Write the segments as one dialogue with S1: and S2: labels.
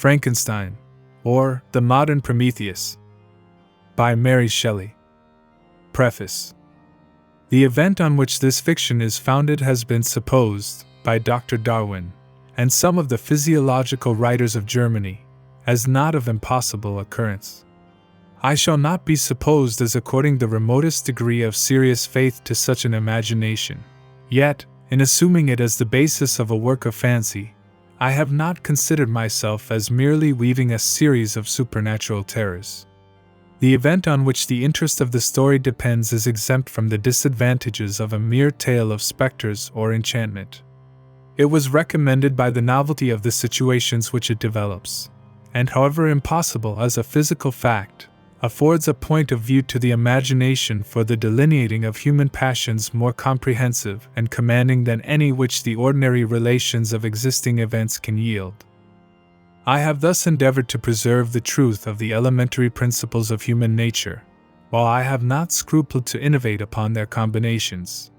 S1: Frankenstein, or The Modern Prometheus, by Mary Shelley. Preface. The event on which this fiction is founded has been supposed, by Dr. Darwin, and some of the physiological writers of Germany, as not of impossible occurrence. I shall not be supposed as according the remotest degree of serious faith to such an imagination, yet, in assuming it as the basis of a work of fancy, I have not considered myself as merely weaving a series of supernatural terrors. The event on which the interest of the story depends is exempt from the disadvantages of a mere tale of specters or enchantment. It was recommended by the novelty of the situations which it develops, and however impossible as a physical fact, affords a point of view to the imagination for the delineating of human passions more comprehensive and commanding than any which the ordinary relations of existing events can yield. I have thus endeavored to preserve the truth of the elementary principles of human nature, while I have not scrupled to innovate upon their combinations.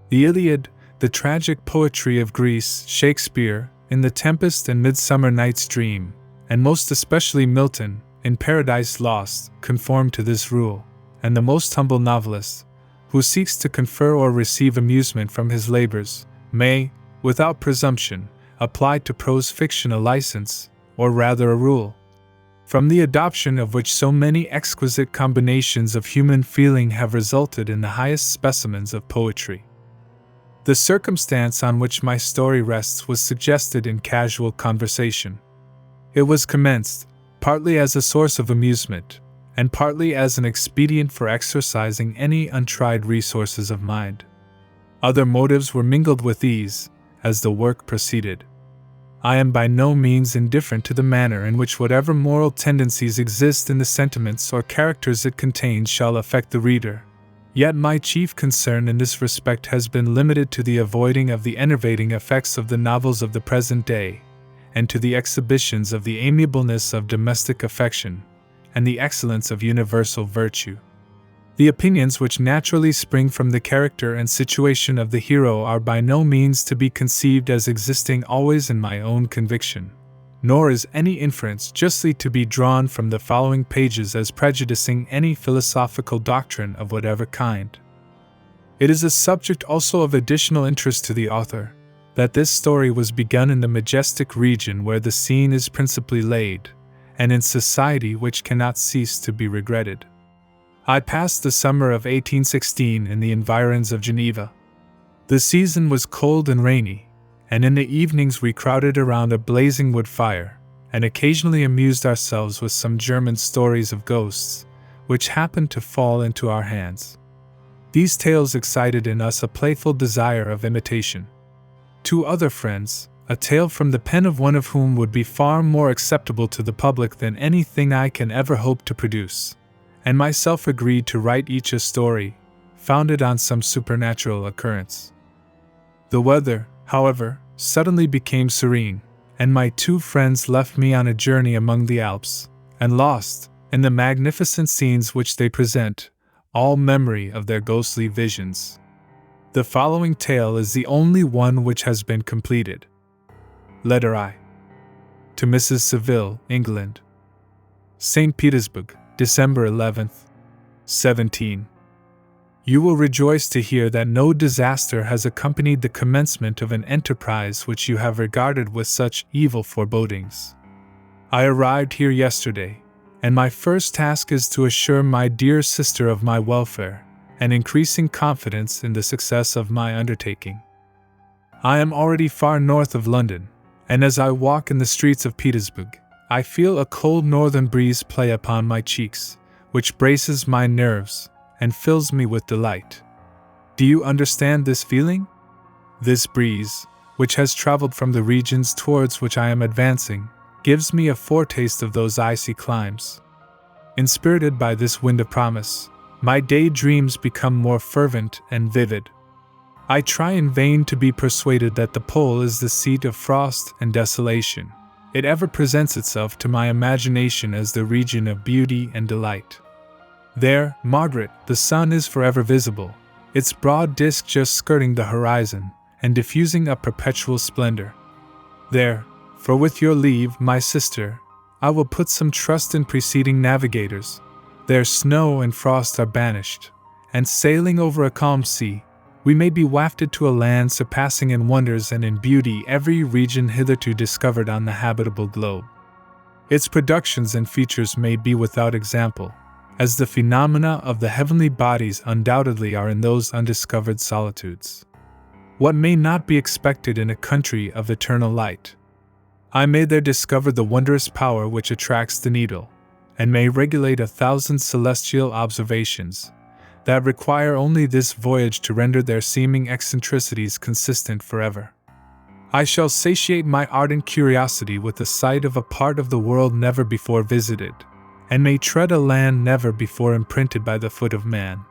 S1: The Iliad, the tragic poetry of Greece, Shakespeare, in The Tempest and Midsummer Night's Dream, and most especially Milton, in Paradise Lost, conform to this rule, and the most humble novelist, who seeks to confer or receive amusement from his labors, may, without presumption, apply to prose fiction a license, or rather a rule, from the adoption of which so many exquisite combinations of human feeling have resulted in the highest specimens of poetry. The circumstance on which my story rests was suggested in casual conversation. It was commenced, partly as a source of amusement, and partly as an expedient for exercising any untried resources of mind. Other motives were mingled with these, as the work proceeded. I am by no means indifferent to the manner in which whatever moral tendencies exist in the sentiments or characters it contains shall affect the reader, yet my chief concern in this respect has been limited to the avoiding of the enervating effects of the novels of the present day, and to the exhibitions of the amiableness of domestic affection, and the excellence of universal virtue. The opinions which naturally spring from the character and situation of the hero are by no means to be conceived as existing always in my own conviction, nor is any inference justly to be drawn from the following pages as prejudicing any philosophical doctrine of whatever kind. It is a subject also of additional interest to the author, that this story was begun in the majestic region where the scene is principally laid, and in society which cannot cease to be regretted. I passed the summer of 1816 in the environs of Geneva. The season was cold and rainy, and in the evenings we crowded around a blazing wood fire, and occasionally amused ourselves with some German stories of ghosts, which happened to fall into our hands. These tales excited in us a playful desire of imitation. Two other friends, a tale from the pen of one of whom would be far more acceptable to the public than anything I can ever hope to produce, and myself agreed to write each a story, founded on some supernatural occurrence. The weather, however, suddenly became serene, and my two friends left me on a journey among the Alps, and lost, in the magnificent scenes which they present, all memory of their ghostly visions. The following tale is the only one which has been completed. Letter I. To Mrs. Seville, England. St. Petersburg, December 11th, 17. You will rejoice to hear that no disaster has accompanied the commencement of an enterprise which you have regarded with such evil forebodings. I arrived here yesterday, and my first task is to assure my dear sister of my welfare, and increasing confidence in the success of my undertaking. I am already far north of London, and as I walk in the streets of Petersburg, I feel a cold northern breeze play upon my cheeks, which braces my nerves and fills me with delight. Do you understand this feeling? This breeze, which has traveled from the regions towards which I am advancing, gives me a foretaste of those icy climes. Inspirited by this wind of promise, my daydreams become more fervent and vivid. I try in vain to be persuaded that the pole is the seat of frost and desolation. It ever presents itself to my imagination as the region of beauty and delight. There, Margaret, the sun is forever visible, its broad disk just skirting the horizon and diffusing a perpetual splendor. There, For with your leave, my sister, I will put some trust in preceding navigators. Their snow and frost are banished, and sailing over a calm sea, we may be wafted to a land surpassing in wonders and in beauty every region hitherto discovered on the habitable globe. Its productions and features may be without example, as the phenomena of the heavenly bodies undoubtedly are in those undiscovered solitudes. What may not be expected in a country of eternal light? I may there discover the wondrous power which attracts the needle, and may regulate 1,000 celestial observations, that require only this voyage to render their seeming eccentricities consistent forever. I shall satiate my ardent curiosity with the sight of a part of the world never before visited, and may tread a land never before imprinted by the foot of man.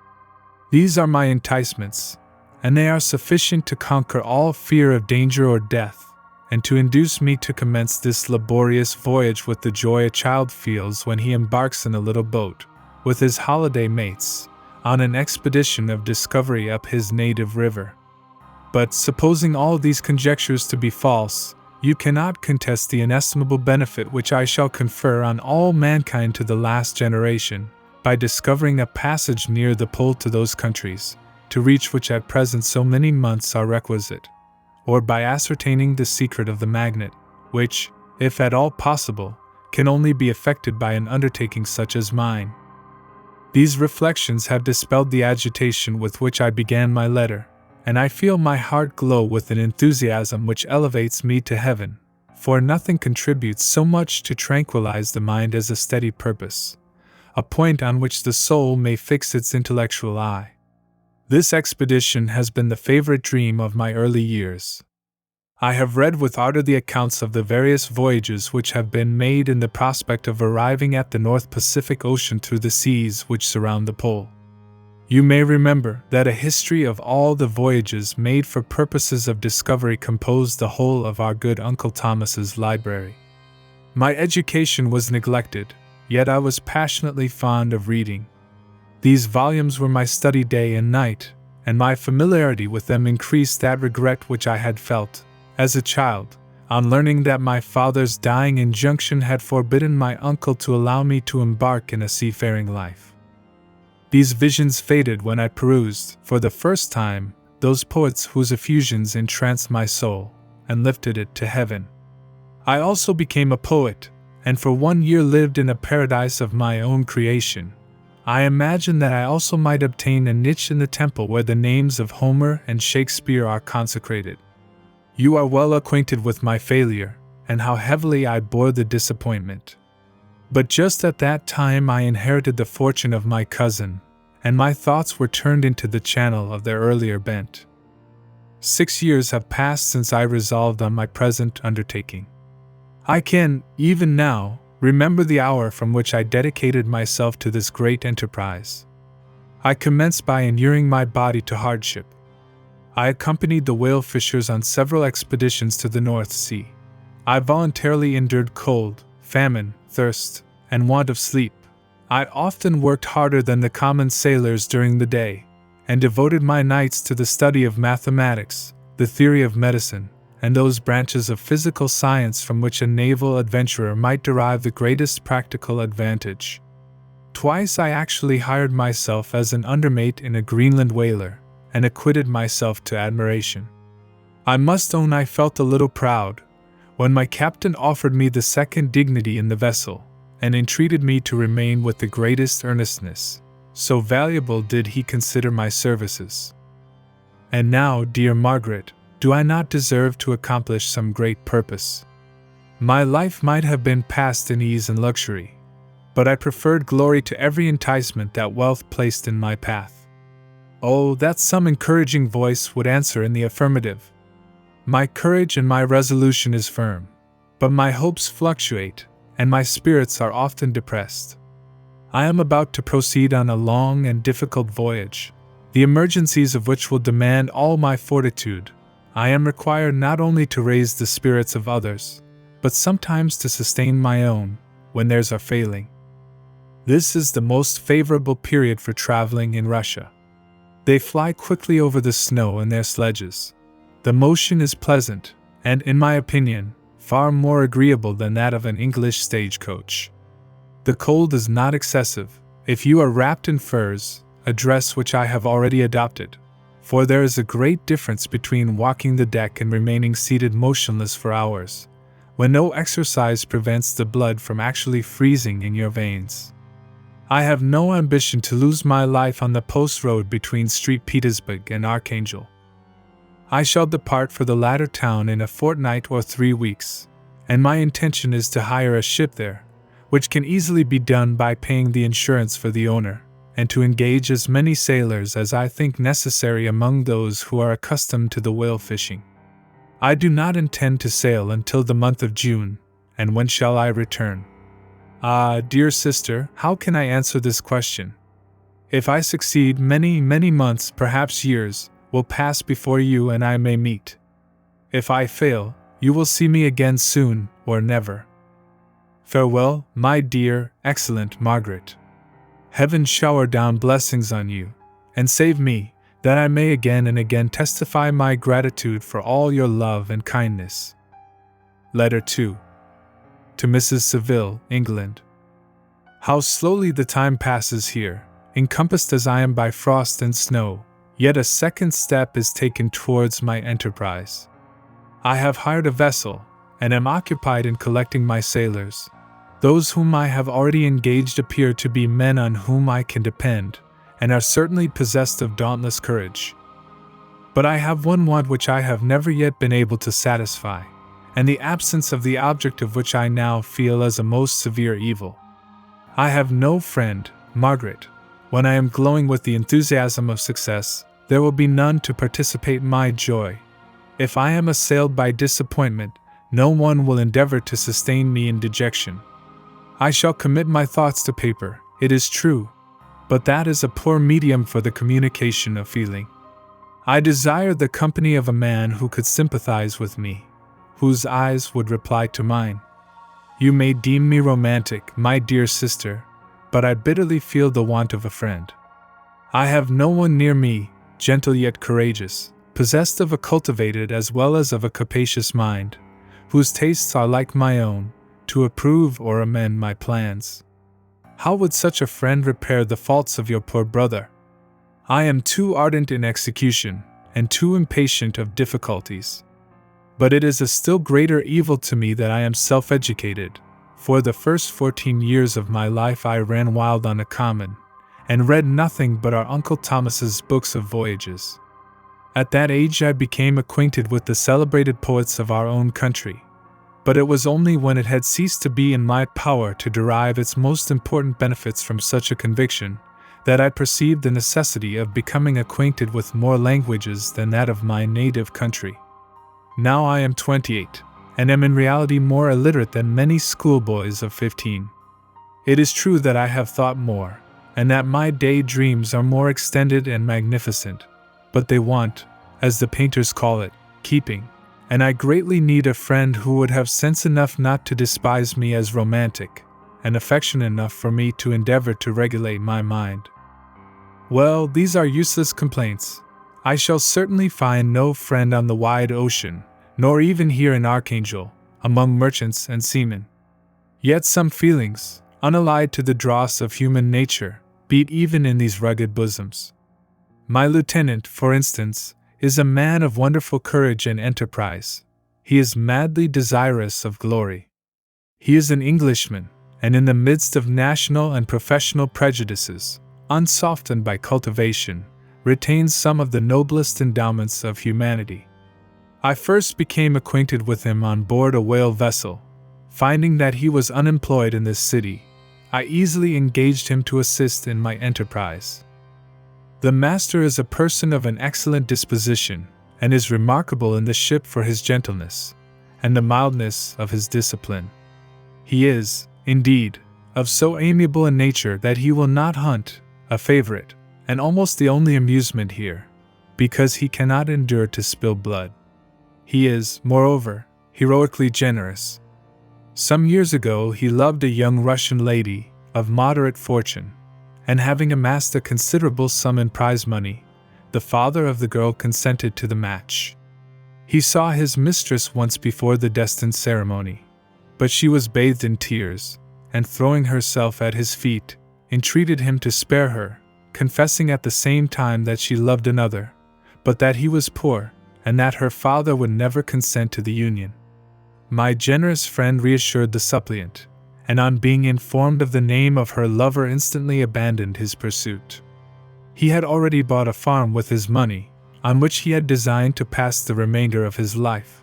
S1: These are my enticements, and they are sufficient to conquer all fear of danger or death, and to induce me to commence this laborious voyage with the joy a child feels when he embarks in a little boat, with his holiday mates, on an expedition of discovery up his native river. But supposing all these conjectures to be false, you cannot contest the inestimable benefit which I shall confer on all mankind to the last generation, by discovering a passage near the pole to those countries, to reach which at present so many months are requisite, or by ascertaining the secret of the magnet, which, if at all possible, can only be effected by an undertaking such as mine. These reflections have dispelled the agitation with which I began my letter, and I feel my heart glow with an enthusiasm which elevates me to heaven, for nothing contributes so much to tranquilize the mind as a steady purpose, a point on which the soul may fix its intellectual eye. This expedition has been the favorite dream of my early years. I have read with ardor the accounts of the various voyages which have been made in the prospect of arriving at the North Pacific Ocean through the seas which surround the pole. You may remember that a history of all the voyages made for purposes of discovery composed the whole of our good Uncle Thomas's library. My education was neglected, yet I was passionately fond of reading. These volumes were my study day and night, and my familiarity with them increased that regret which I had felt, as a child, on learning that my father's dying injunction had forbidden my uncle to allow me to embark in a seafaring life. These visions faded when I perused, for the first time, those poets whose effusions entranced my soul, and lifted it to heaven. I also became a poet, and for 1 year lived in a paradise of my own creation. I imagined that I also might obtain a niche in the temple where the names of Homer and Shakespeare are consecrated. You are well acquainted with my failure, and how heavily I bore the disappointment. But just at that time I inherited the fortune of my cousin, and my thoughts were turned into the channel of their earlier bent. 6 years have passed since I resolved on my present undertaking. I can, even now, remember the hour from which I dedicated myself to this great enterprise. I commenced by inuring my body to hardship. I accompanied the whale fishers on several expeditions to the North Sea. I voluntarily endured cold, famine, thirst, and want of sleep. I often worked harder than the common sailors during the day, and devoted my nights to the study of mathematics, the theory of medicine, and those branches of physical science from which a naval adventurer might derive the greatest practical advantage. Twice I actually hired myself as an undermate in a Greenland whaler, and acquitted myself to admiration. I must own I felt a little proud, when my captain offered me the second dignity in the vessel, and entreated me to remain with the greatest earnestness, so valuable did he consider my services. And now, dear Margaret, do I not deserve to accomplish some great purpose? My life might have been passed in ease and luxury, but I preferred glory to every enticement that wealth placed in my path. Oh, that some encouraging voice would answer in the affirmative. My courage and my resolution is firm, but my hopes fluctuate, and my spirits are often depressed. I am about to proceed on a long and difficult voyage, the emergencies of which will demand all my fortitude. I am required not only to raise the spirits of others, but sometimes to sustain my own, when theirs are failing. This is the most favorable period for traveling in Russia. They fly quickly over the snow in their sledges. The motion is pleasant, and, in my opinion, far more agreeable than that of an English stagecoach. The cold is not excessive, if you are wrapped in furs, a dress which I have already adopted, for there is a great difference between walking the deck and remaining seated motionless for hours, when no exercise prevents the blood from actually freezing in your veins. I have no ambition to lose my life on the post road between St. Petersburg and Archangel. I shall depart for the latter town in a fortnight or 3 weeks, and my intention is to hire a ship there, which can easily be done by paying the insurance for the owner, and to engage as many sailors as I think necessary among those who are accustomed to the whale fishing. I do not intend to sail until the month of June, and when shall I return? Ah, dear sister, how can I answer this question? If I succeed, many months, perhaps years, will pass before you and I may meet. If I fail, you will see me again soon or never. Farewell, my dear, excellent Margaret. Heaven shower down blessings on you, and save me, that I may again and again testify my gratitude for all your love and kindness. Letter 2. To Mrs. Saville, England. How slowly the time passes here, encompassed as I am by frost and snow, yet a second step is taken towards my enterprise. I have hired a vessel, and am occupied in collecting my sailors. Those whom I have already engaged appear to be men on whom I can depend, and are certainly possessed of dauntless courage. But I have one want which I have never yet been able to satisfy, and the absence of the object of which I now feel as a most severe evil. I have no friend, Margaret. When I am glowing with the enthusiasm of success, there will be none to participate my joy. If I am assailed by disappointment, no one will endeavor to sustain me in dejection. I shall commit my thoughts to paper, it is true, but that is a poor medium for the communication of feeling. I desire the company of a man who could sympathize with me, whose eyes would reply to mine. You may deem me romantic, my dear sister, but I bitterly feel the want of a friend. I have no one near me, gentle yet courageous, possessed of a cultivated as well as of a capacious mind, whose tastes are like my own, to approve or amend my plans. How would such a friend repair the faults of your poor brother? I am too ardent in execution, and too impatient of difficulties. But it is a still greater evil to me that I am self-educated. For the first 14 years of my life I ran wild on a common, and read nothing but our Uncle Thomas's books of voyages. At that age I became acquainted with the celebrated poets of our own country, but it was only when it had ceased to be in my power to derive its most important benefits from such a conviction, that I perceived the necessity of becoming acquainted with more languages than that of my native country. Now I am 28, and am in reality more illiterate than many schoolboys of 15. It is true that I have thought more, and that my daydreams are more extended and magnificent, but they want, as the painters call it, keeping, and I greatly need a friend who would have sense enough not to despise me as romantic, and affection enough for me to endeavor to regulate my mind. Well, these are useless complaints. I shall certainly find no friend on the wide ocean, nor even here in Archangel, among merchants and seamen. Yet some feelings, unallied to the dross of human nature, beat even in these rugged bosoms. My lieutenant, for instance, is a man of wonderful courage and enterprise. He is madly desirous of glory. He is an Englishman, and in the midst of national and professional prejudices, unsoftened by cultivation, retains some of the noblest endowments of humanity. I first became acquainted with him on board a whale vessel. Finding that he was unemployed in this city, I easily engaged him to assist in my enterprise. The master is a person of an excellent disposition, and is remarkable in the ship for his gentleness, and the mildness of his discipline. He is, indeed, of so amiable a nature that he will not hunt, a favorite, and almost the only amusement here, because he cannot endure to spill blood. He is, moreover, heroically generous. Some years ago he loved a young Russian lady, of moderate fortune, and having amassed a considerable sum in prize money, the father of the girl consented to the match. He saw his mistress once before the destined ceremony, but she was bathed in tears, and throwing herself at his feet, entreated him to spare her, confessing at the same time that she loved another, but that he was poor, and that her father would never consent to the union. My generous friend reassured the suppliant, and on being informed of the name of her lover instantly abandoned his pursuit. He had already bought a farm with his money, on which he had designed to pass the remainder of his life,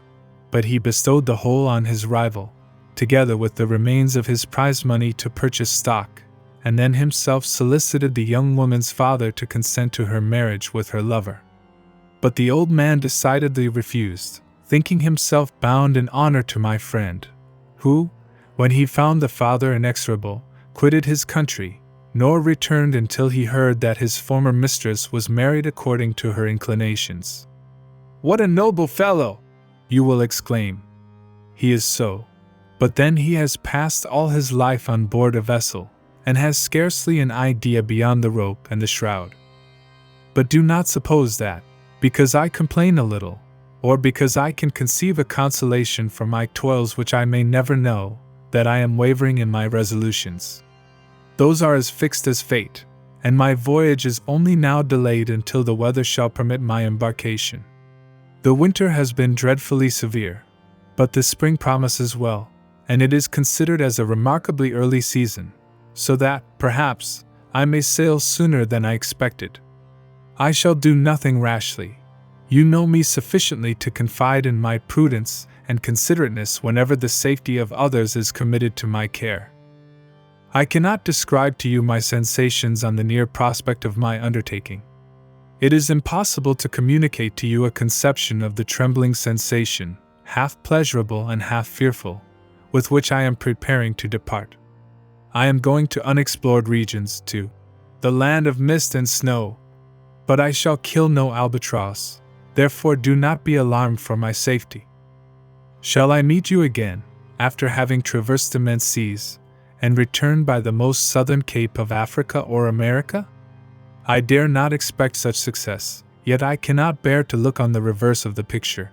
S1: but he bestowed the whole on his rival, together with the remains of his prize money to purchase stock, and then himself solicited the young woman's father to consent to her marriage with her lover. But the old man decidedly refused, thinking himself bound in honor to my friend, who, when he found the father inexorable, quitted his country, nor returned until he heard that his former mistress was married according to her inclinations. "What a noble fellow!" you will exclaim. He is so. But then he has passed all his life on board a vessel, and has scarcely an idea beyond the rope and the shroud. But do not suppose that, because I complain a little, or because I can conceive a consolation for my toils which I may never know, that I am wavering in my resolutions. Those are as fixed as fate, and my voyage is only now delayed until the weather shall permit my embarkation. The winter has been dreadfully severe, but the spring promises well, and it is considered as a remarkably early season, so that, perhaps, I may sail sooner than I expected. I shall do nothing rashly. You know me sufficiently to confide in my prudence and considerateness whenever the safety of others is committed to my care. I cannot describe to you my sensations on the near prospect of my undertaking. It is impossible to communicate to you a conception of the trembling sensation, half pleasurable and half fearful, with which I am preparing to depart. I am going to unexplored regions, to the land of mist and snow, but I shall kill no albatross, therefore do not be alarmed for my safety. Shall I meet you again, after having traversed immense seas, and return by the most southern cape of Africa or America? I dare not expect such success, yet I cannot bear to look on the reverse of the picture.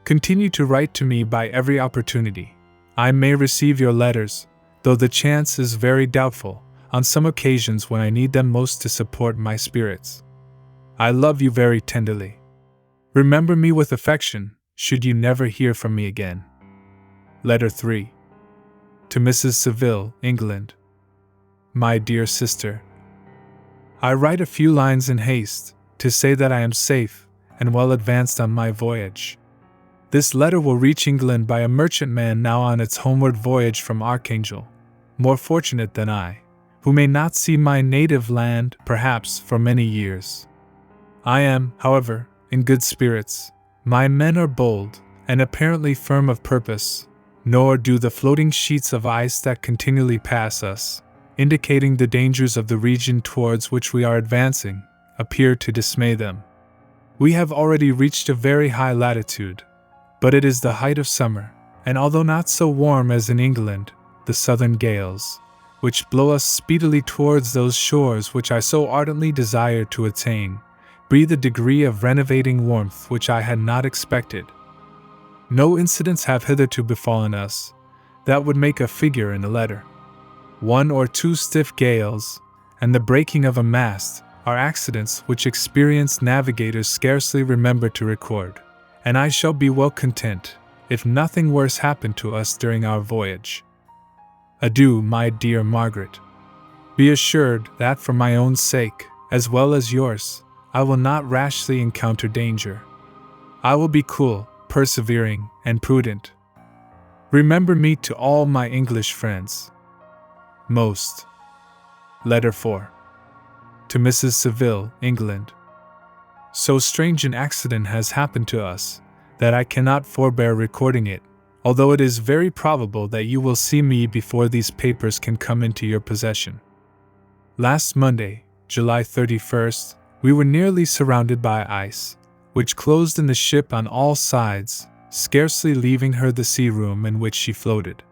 S1: Continue to write to me by every opportunity. I may receive your letters, though the chance is very doubtful, on some occasions when I need them most to support my spirits. I love you very tenderly. Remember me with affection, should you never hear from me again. Letter 3. To Mrs. Saville, England. My dear sister, I write a few lines in haste, to say that I am safe, and well advanced on my voyage. This letter will reach England by a merchantman now on its homeward voyage from Archangel, more fortunate than I, who may not see my native land, perhaps, for many years. I am, however, in good spirits. My men are bold, and apparently firm of purpose, nor do the floating sheets of ice that continually pass us, indicating the dangers of the region towards which we are advancing, appear to dismay them. We have already reached a very high latitude, but it is the height of summer, and although not so warm as in England, the southern gales, which blow us speedily towards those shores which I so ardently desire to attain, breathe a degree of renovating warmth which I had not expected. No incidents have hitherto befallen us that would make a figure in a letter. 1 or 2 stiff gales, and the breaking of a mast, are accidents which experienced navigators scarcely remember to record, and I shall be well content if nothing worse happen to us during our voyage. Adieu, my dear Margaret. Be assured that for my own sake, as well as yours, I will not rashly encounter danger. I will be cool, persevering, and prudent. Remember me to all my English friends. Most. Letter 4. To Mrs. Saville, England. So strange an accident has happened to us, that I cannot forbear recording it, although it is very probable that you will see me before these papers can come into your possession. Last Monday, July 31st, we were nearly surrounded by ice, which closed in the ship on all sides, scarcely leaving her the sea room in which she floated.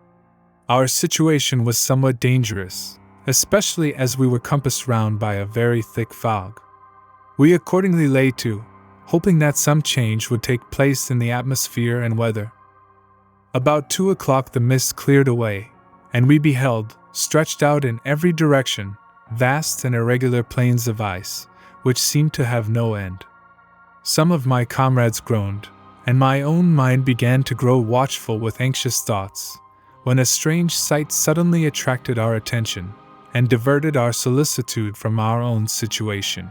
S1: Our situation was somewhat dangerous, especially as we were compassed round by a very thick fog. We accordingly lay to, hoping that some change would take place in the atmosphere and weather. About 2 o'clock the mist cleared away, and we beheld, stretched out in every direction, vast and irregular plains of ice, which seemed to have no end. Some of my comrades groaned, and my own mind began to grow watchful with anxious thoughts, when a strange sight suddenly attracted our attention, and diverted our solicitude from our own situation.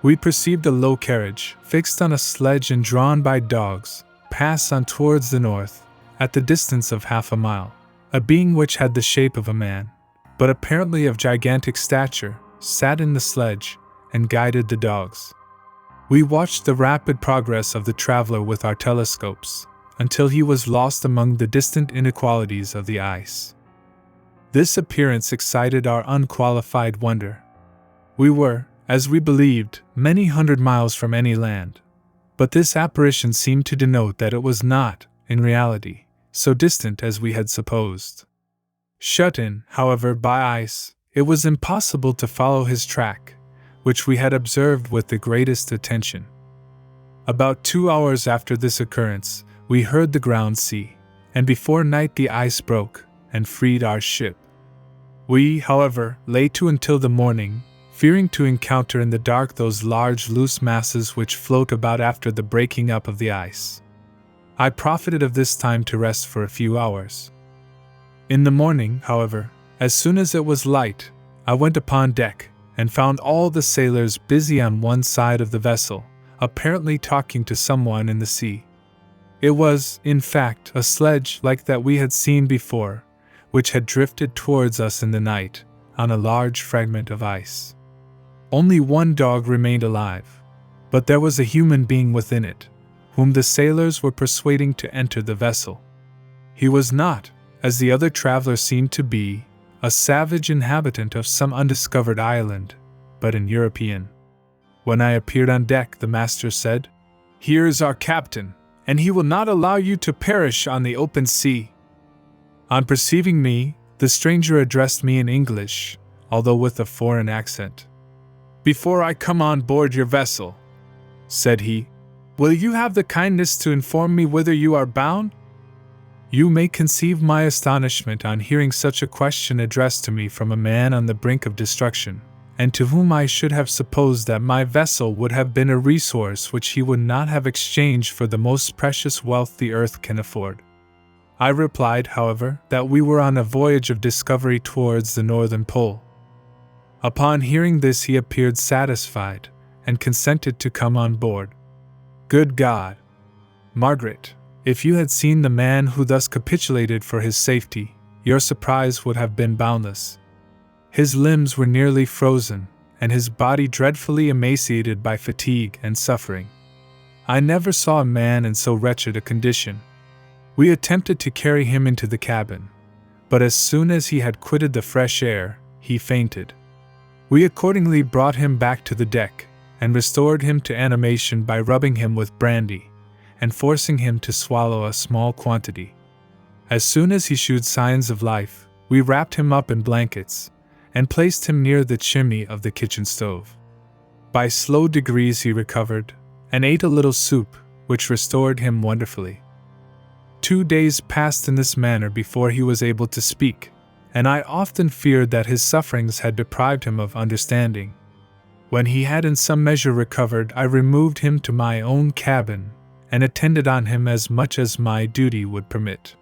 S1: We perceived a low carriage, fixed on a sledge and drawn by dogs, pass on towards the north, at the distance of half a mile. A being which had the shape of a man, but apparently of gigantic stature, sat in the sledge, and guided the dogs. We watched the rapid progress of the traveler with our telescopes, until he was lost among the distant inequalities of the ice. This appearance excited our unqualified wonder. We were, as we believed, many hundred miles from any land, but this apparition seemed to denote that it was not, in reality, so distant as we had supposed. Shut in, however, by ice, it was impossible to follow his track, which we had observed with the greatest attention. About 2 hours after this occurrence, we heard the ground sea, and before night the ice broke, and freed our ship. We, however, lay to until the morning, fearing to encounter in the dark those large loose masses which float about after the breaking up of the ice. I profited of this time to rest for a few hours. In the morning, however, as soon as it was light, I went upon deck, and found all the sailors busy on one side of the vessel, apparently talking to someone in the sea. It was, in fact, a sledge like that we had seen before, which had drifted towards us in the night, on a large fragment of ice. Only one dog remained alive, but there was a human being within it, whom the sailors were persuading to enter the vessel. He was not, as the other traveler seemed to be, a savage inhabitant of some undiscovered island, but an European. When I appeared on deck, the master said, "Here is our captain, and he will not allow you to perish on the open sea." On perceiving me, the stranger addressed me in English, although with a foreign accent. "Before I come on board your vessel," said he, "will you have the kindness to inform me whither you are bound?" You may conceive my astonishment on hearing such a question addressed to me from a man on the brink of destruction, and to whom I should have supposed that my vessel would have been a resource which he would not have exchanged for the most precious wealth the earth can afford. I replied, however, that we were on a voyage of discovery towards the northern pole. Upon hearing this he appeared satisfied, and consented to come on board. Good God! Margaret, if you had seen the man who thus capitulated for his safety, your surprise would have been boundless. His limbs were nearly frozen, and his body dreadfully emaciated by fatigue and suffering. I never saw a man in so wretched a condition. We attempted to carry him into the cabin, but as soon as he had quitted the fresh air, he fainted. We accordingly brought him back to the deck, and restored him to animation by rubbing him with brandy, and forcing him to swallow a small quantity. As soon as he showed signs of life, we wrapped him up in blankets, and placed him near the chimney of the kitchen stove. By slow degrees he recovered, and ate a little soup, which restored him wonderfully. 2 days passed in this manner before he was able to speak, and I often feared that his sufferings had deprived him of understanding. When he had in some measure recovered, I removed him to my own cabin, and attended on him as much as my duty would permit.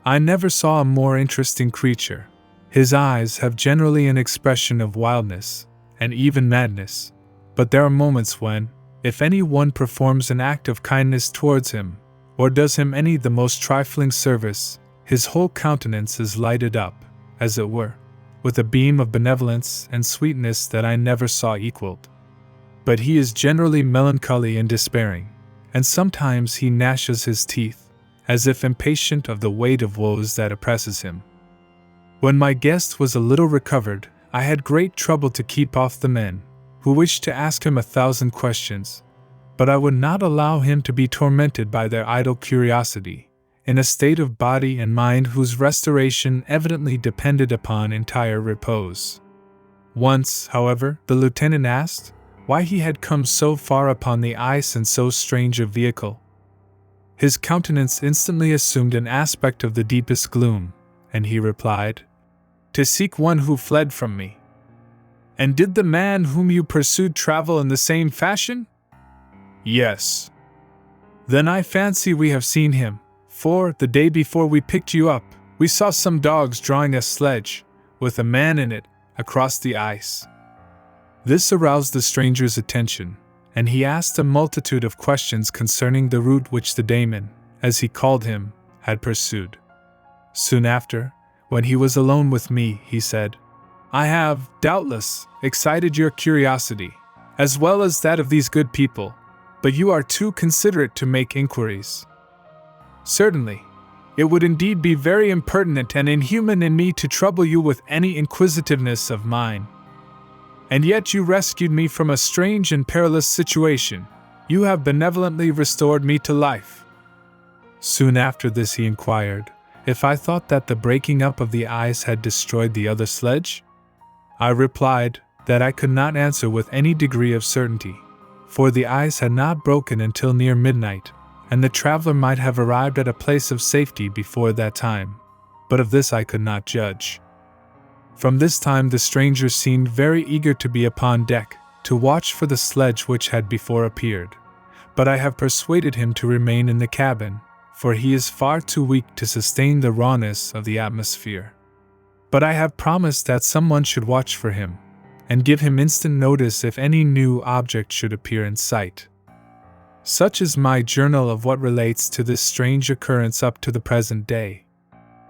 S1: I never saw a more interesting creature. His eyes have generally an expression of wildness, and even madness, but there are moments when, if any one performs an act of kindness towards him, or does him any the most trifling service, his whole countenance is lighted up, as it were, with a beam of benevolence and sweetness that I never saw equaled. But he is generally melancholy and despairing, and sometimes he gnashes his teeth, as if impatient of the weight of woes that oppresses him. When my guest was a little recovered, I had great trouble to keep off the men, who wished to ask him 1,000 questions, but I would not allow him to be tormented by their idle curiosity, in a state of body and mind whose restoration evidently depended upon entire repose. Once, however, the lieutenant asked, why he had come so far upon the ice in so strange a vehicle. His countenance instantly assumed an aspect of the deepest gloom, and he replied, "To seek one who fled from me." "And did the man whom you pursued travel in the same fashion?" "Yes." "Then I fancy we have seen him, for, the day before we picked you up, we saw some dogs drawing a sledge, with a man in it, across the ice." This aroused the stranger's attention, and he asked a multitude of questions concerning the route which the daemon, as he called him, had pursued. Soon after, when he was alone with me, he said, "I have, doubtless, excited your curiosity, as well as that of these good people, but you are too considerate to make inquiries." "Certainly. It would indeed be very impertinent and inhuman in me to trouble you with any inquisitiveness of mine. And yet you rescued me from a strange and perilous situation. You have benevolently restored me to life." Soon after this he inquired if I thought that the breaking up of the ice had destroyed the other sledge. I replied that I could not answer with any degree of certainty, for the ice had not broken until near midnight, and the traveler might have arrived at a place of safety before that time, but of this I could not judge. From this time the stranger seemed very eager to be upon deck, to watch for the sledge which had before appeared, but I have persuaded him to remain in the cabin, for he is far too weak to sustain the rawness of the atmosphere. But I have promised that someone should watch for him, and give him instant notice if any new object should appear in sight. Such is my journal of what relates to this strange occurrence up to the present day.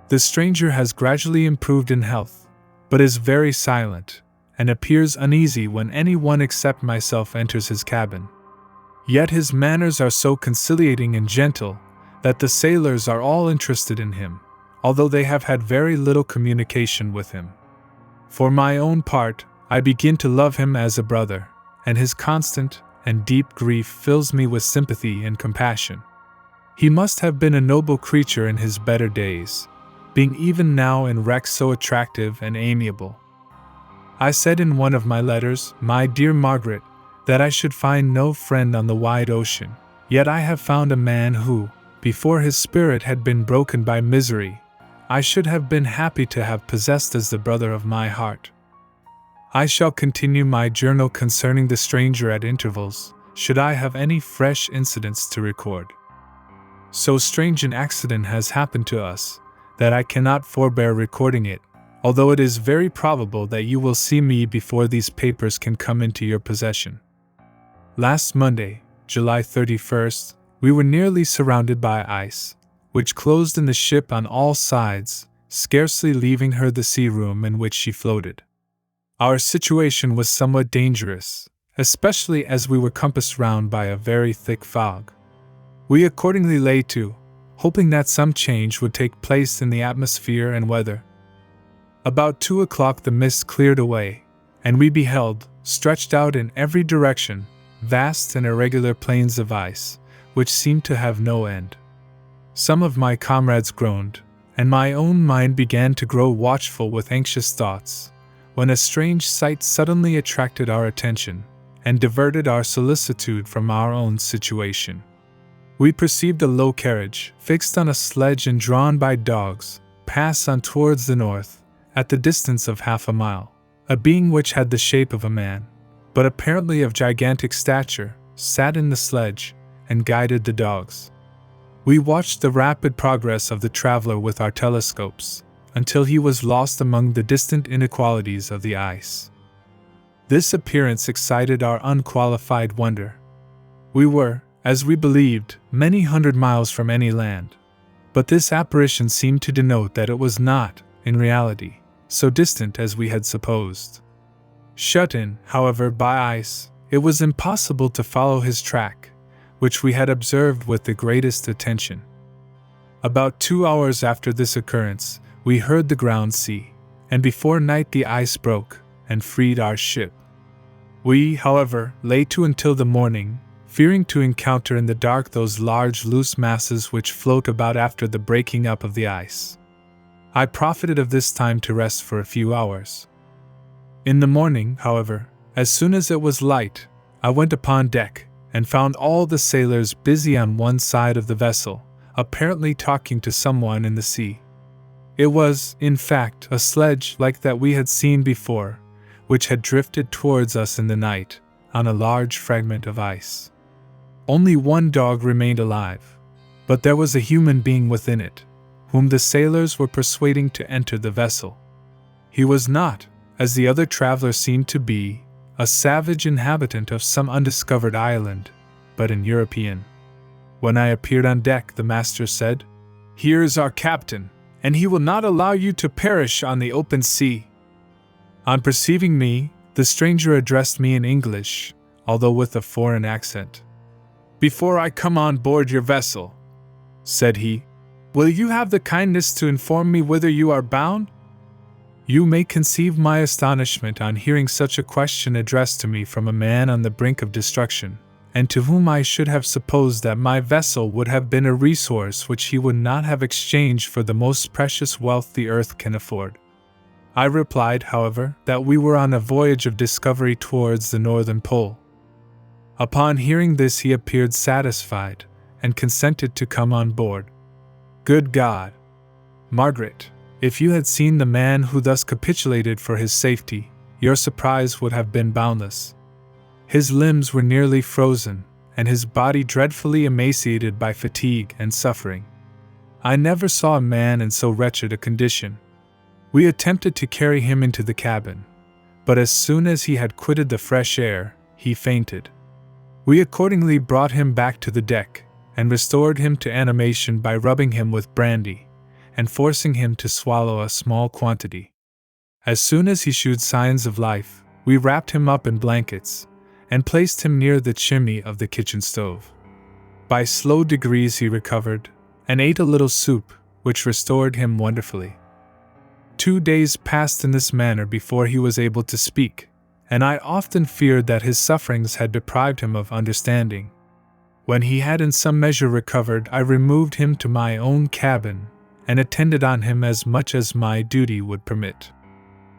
S1: The stranger has gradually improved in health, but is very silent, and appears uneasy when any one except myself enters his cabin. Yet his manners are so conciliating and gentle, that the sailors are all interested in him, although they have had very little communication with him. For my own part, I begin to love him as a brother, and his constant and deep grief fills me with sympathy and compassion. He must have been a noble creature in his better days, being even now in wreck so attractive and amiable. I said in one of my letters, "My dear Margaret, that I should find no friend on the wide ocean, yet I have found a man who, before his spirit had been broken by misery, I should have been happy to have possessed as the brother of my heart." I shall continue my journal concerning the stranger at intervals, should I have any fresh incidents to record. So strange an accident has happened to us, that I cannot forbear recording it, although it is very probable that you will see me before these papers can come into your possession. Last Monday, July 31st, we were nearly surrounded by ice, which closed in the ship on all sides, scarcely leaving her the sea room in which she floated. Our situation was somewhat dangerous, especially as we were compassed round by a very thick fog. We accordingly lay to, hoping that some change would take place in the atmosphere and weather. About 2 o'clock the mist cleared away, and we beheld, stretched out in every direction, vast and irregular plains of ice, which seemed to have no end. Some of my comrades groaned, and my own mind began to grow watchful with anxious thoughts, when a strange sight suddenly attracted our attention, and diverted our solicitude from our own situation. We perceived a low carriage, fixed on a sledge and drawn by dogs, pass on towards the north, at the distance of half a mile. A being which had the shape of a man, but apparently of gigantic stature, sat in the sledge, and guided the dogs. We watched the rapid progress of the traveler with our telescopes, until he was lost among the distant inequalities of the ice. This appearance excited our unqualified wonder. We were, as we believed, many hundred miles from any land, but this apparition seemed to denote that it was not, in reality, so distant as we had supposed. Shut in, however, by ice, it was impossible to follow his track, which we had observed with the greatest attention. About 2 hours after this occurrence, we heard the ground sea, and before night the ice broke, and freed our ship. We, however, lay to until the morning, fearing to encounter in the dark those large loose masses which float about after the breaking up of the ice. I profited of this time to rest for a few hours. In the morning, however, as soon as it was light, I went upon deck, and found all the sailors busy on one side of the vessel, apparently talking to someone in the sea. It was, in fact, a sledge like that we had seen before, which had drifted towards us in the night, on a large fragment of ice. Only one dog remained alive, but there was a human being within it, whom the sailors were persuading to enter the vessel. He was not, as the other travelers seemed to be, a savage inhabitant of some undiscovered island, but an European. When I appeared on deck, the master said, "Here is our captain, and he will not allow you to perish on the open sea." On perceiving me, the stranger addressed me in English, although with a foreign accent. "Before I come on board your vessel," said he, "will you have the kindness to inform me whither you are bound?" You may conceive my astonishment on hearing such a question addressed to me from a man on the brink of destruction, and to whom I should have supposed that my vessel would have been a resource which he would not have exchanged for the most precious wealth the earth can afford. I replied, however, that we were on a voyage of discovery towards the northern pole. Upon hearing this, he appeared satisfied, and consented to come on board. Good God! Margaret, if you had seen the man who thus capitulated for his safety, your surprise would have been boundless. His limbs were nearly frozen, and his body dreadfully emaciated by fatigue and suffering. I never saw a man in so wretched a condition. We attempted to carry him into the cabin, but as soon as he had quitted the fresh air, he fainted. We accordingly brought him back to the deck, and restored him to animation by rubbing him with brandy, and forcing him to swallow a small quantity. As soon as he showed signs of life, we wrapped him up in blankets, and placed him near the chimney of the kitchen stove. By slow degrees he recovered, and ate a little soup, which restored him wonderfully. 2 days passed in this manner before he was able to speak, and I often feared that his sufferings had deprived him of understanding. When he had in some measure recovered, I removed him to my own cabin, and attended on him as much as my duty would permit.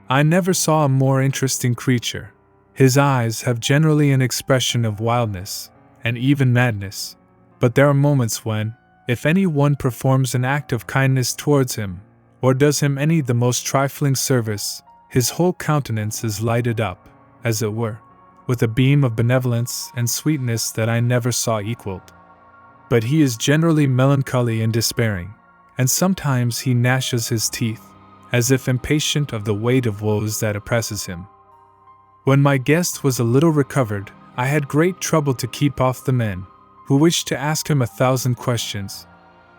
S1: I never saw a more interesting creature. His eyes have generally an expression of wildness, and even madness, but there are moments when, if any one performs an act of kindness towards him, or does him any the most trifling service, his whole countenance is lighted up, as it were, with a beam of benevolence and sweetness that I never saw equaled. But he is generally melancholy and despairing, and sometimes he gnashes his teeth, as if impatient of the weight of woes that oppresses him. When my guest was a little recovered, I had great trouble to keep off the men, who wished to ask him 1,000 questions,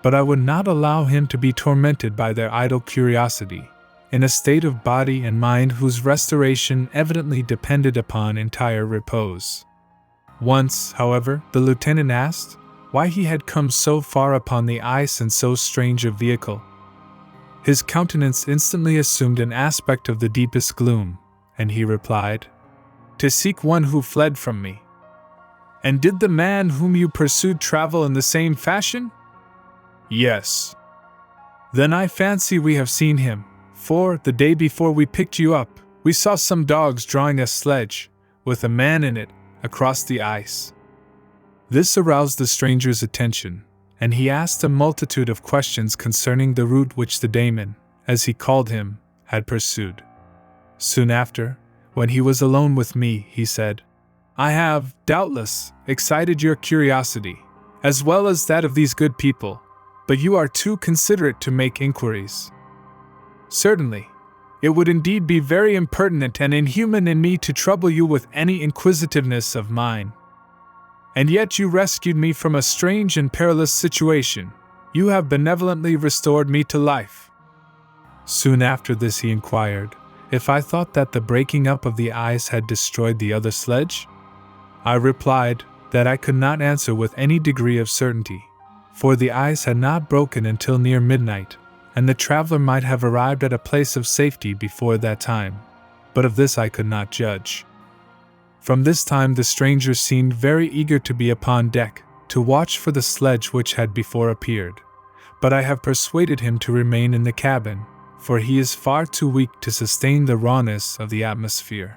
S1: but I would not allow him to be tormented by their idle curiosity, in a state of body and mind whose restoration evidently depended upon entire repose. Once, however, the lieutenant asked why he had come so far upon the ice in so strange a vehicle. His countenance instantly assumed an aspect of the deepest gloom, and he replied, "To seek one who fled from me." "And did the man whom you pursued travel in the same fashion?" "Yes." "Then I fancy we have seen him, for, the day before we picked you up, we saw some dogs drawing a sledge, with a man in it, across the ice." This aroused the stranger's attention, and he asked a multitude of questions concerning the route which the daemon, as he called him, had pursued. Soon after, when he was alone with me, he said, "I have, doubtless, excited your curiosity, as well as that of these good people, but you are too considerate to make inquiries." "Certainly, it would indeed be very impertinent and inhuman in me to trouble you with any inquisitiveness of mine. And yet you rescued me from a strange and perilous situation. You have benevolently restored me to life." Soon after this he inquired if I thought that the breaking up of the ice had destroyed the other sledge. I replied that I could not answer with any degree of certainty, for the ice had not broken until near midnight, and the traveler might have arrived at a place of safety before that time, but of this I could not judge. From this time the stranger seemed very eager to be upon deck, to watch for the sledge which had before appeared, but I have persuaded him to remain in the cabin, for he is far too weak to sustain the rawness of the atmosphere.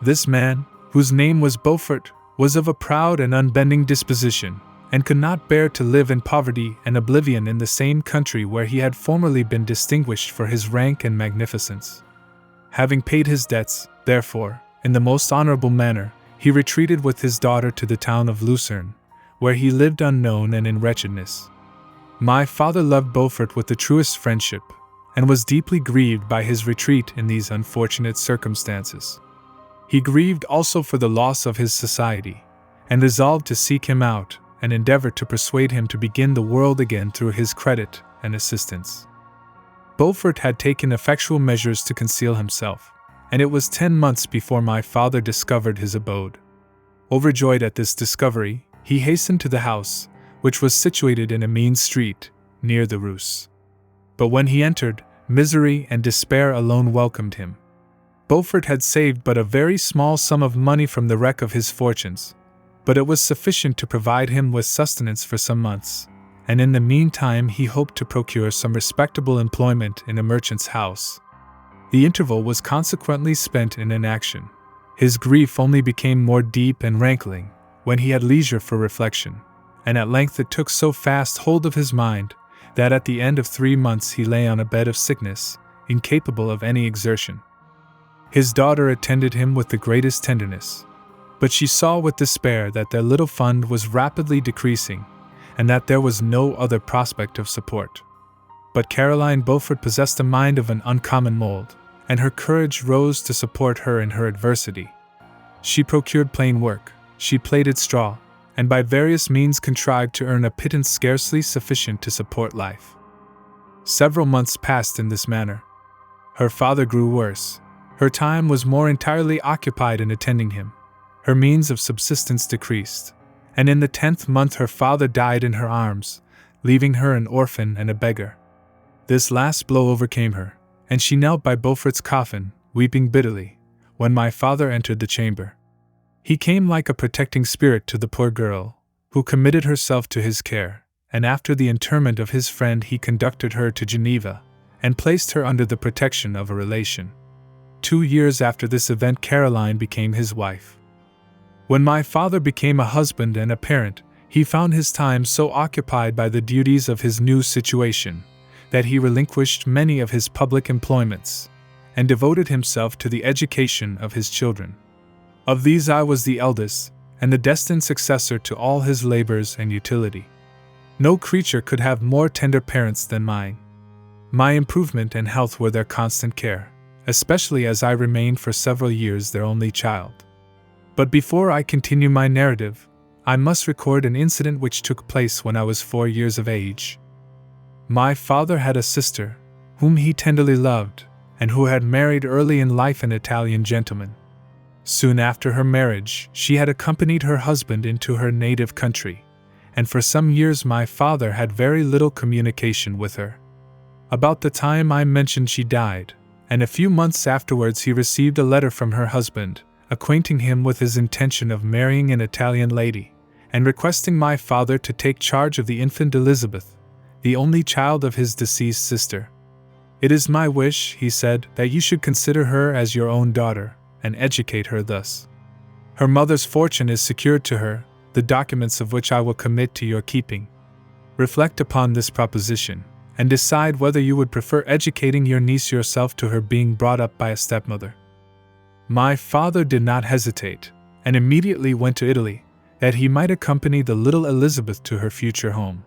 S1: This man, whose name was Beaufort, was of a proud and unbending disposition, and could not bear to live in poverty and oblivion in the same country where he had formerly been distinguished for his rank and magnificence. Having paid his debts, therefore, in the most honorable manner, he retreated with his daughter to the town of Lucerne, where he lived unknown and in wretchedness. My father loved Beaufort with the truest friendship, and was deeply grieved by his retreat in these unfortunate circumstances. He grieved also for the loss of his society, and resolved to seek him out and endeavor to persuade him to begin the world again through his credit and assistance. Beaufort had taken effectual measures to conceal himself, and it was 10 months before my father discovered his abode. Overjoyed at this discovery, he hastened to the house, which was situated in a mean street, near the Rus. But when he entered, misery and despair alone welcomed him. Beaufort had saved but a very small sum of money from the wreck of his fortunes, but it was sufficient to provide him with sustenance for some months, and in the meantime he hoped to procure some respectable employment in a merchant's house. The interval was consequently spent in inaction. His grief only became more deep and rankling when he had leisure for reflection, and at length it took so fast hold of his mind that at the end of 3 months he lay on a bed of sickness, incapable of any exertion. His daughter attended him with the greatest tenderness, but she saw with despair that their little fund was rapidly decreasing, and that there was no other prospect of support. But Caroline Beaufort possessed a mind of an uncommon mold, and her courage rose to support her in her adversity. She procured plain work, she plaited straw, and by various means contrived to earn a pittance scarcely sufficient to support life. Several months passed in this manner. Her father grew worse. Her time was more entirely occupied in attending him. Her means of subsistence decreased, and in the 10th month her father died in her arms, leaving her an orphan and a beggar. This last blow overcame her, and she knelt by Beaufort's coffin, weeping bitterly, when my father entered the chamber. He came like a protecting spirit to the poor girl, who committed herself to his care, and after the interment of his friend he conducted her to Geneva, and placed her under the protection of a relation. 2 years after this event Caroline became his wife. When my father became a husband and a parent, he found his time so occupied by the duties of his new situation, that he relinquished many of his public employments, and devoted himself to the education of his children. Of these I was the eldest, and the destined successor to all his labors and utility. No creature could have more tender parents than mine. My improvement and health were their constant care, especially as I remained for several years their only child. But before I continue my narrative, I must record an incident which took place when I was 4 years of age. My father had a sister, whom he tenderly loved, and who had married early in life an Italian gentleman. Soon after her marriage, she had accompanied her husband into her native country, and for some years my father had very little communication with her. About the time I mentioned she died, and a few months afterwards he received a letter from her husband, acquainting him with his intention of marrying an Italian lady, and requesting my father to take charge of the infant Elizabeth, the only child of his deceased sister. "It is my wish," he said, "that you should consider her as your own daughter, and educate her thus. Her mother's fortune is secured to her, the documents of which I will commit to your keeping. Reflect upon this proposition, and decide whether you would prefer educating your niece yourself to her being brought up by a stepmother." My father did not hesitate, and immediately went to Italy, that he might accompany the little Elizabeth to her future home.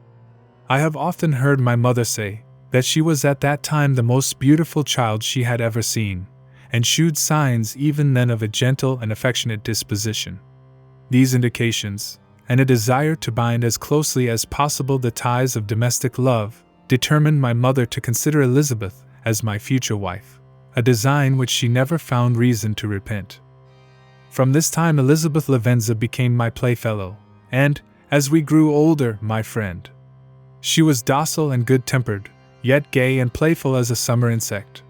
S1: I have often heard my mother say that she was at that time the most beautiful child she had ever seen, and shewed signs even then of a gentle and affectionate disposition. These indications, and a desire to bind as closely as possible the ties of domestic love, determined my mother to consider Elizabeth as my future wife, a design which she never found reason to repent. From this time Elizabeth Lavenza became my playfellow, and, as we grew older, my friend. She was docile and good-tempered, yet gay and playful as a summer insect.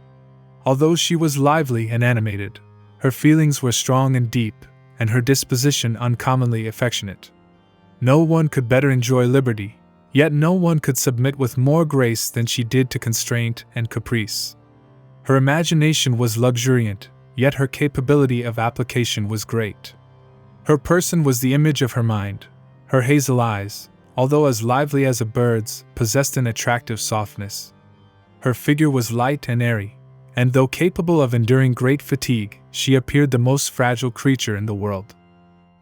S1: Although she was lively and animated, her feelings were strong and deep, and her disposition uncommonly affectionate. No one could better enjoy liberty, yet no one could submit with more grace than she did to constraint and caprice. Her imagination was luxuriant, yet her capability of application was great. Her person was the image of her mind. Her hazel eyes, although as lively as a bird's, possessed an attractive softness. Her figure was light and airy, and though capable of enduring great fatigue, she appeared the most fragile creature in the world.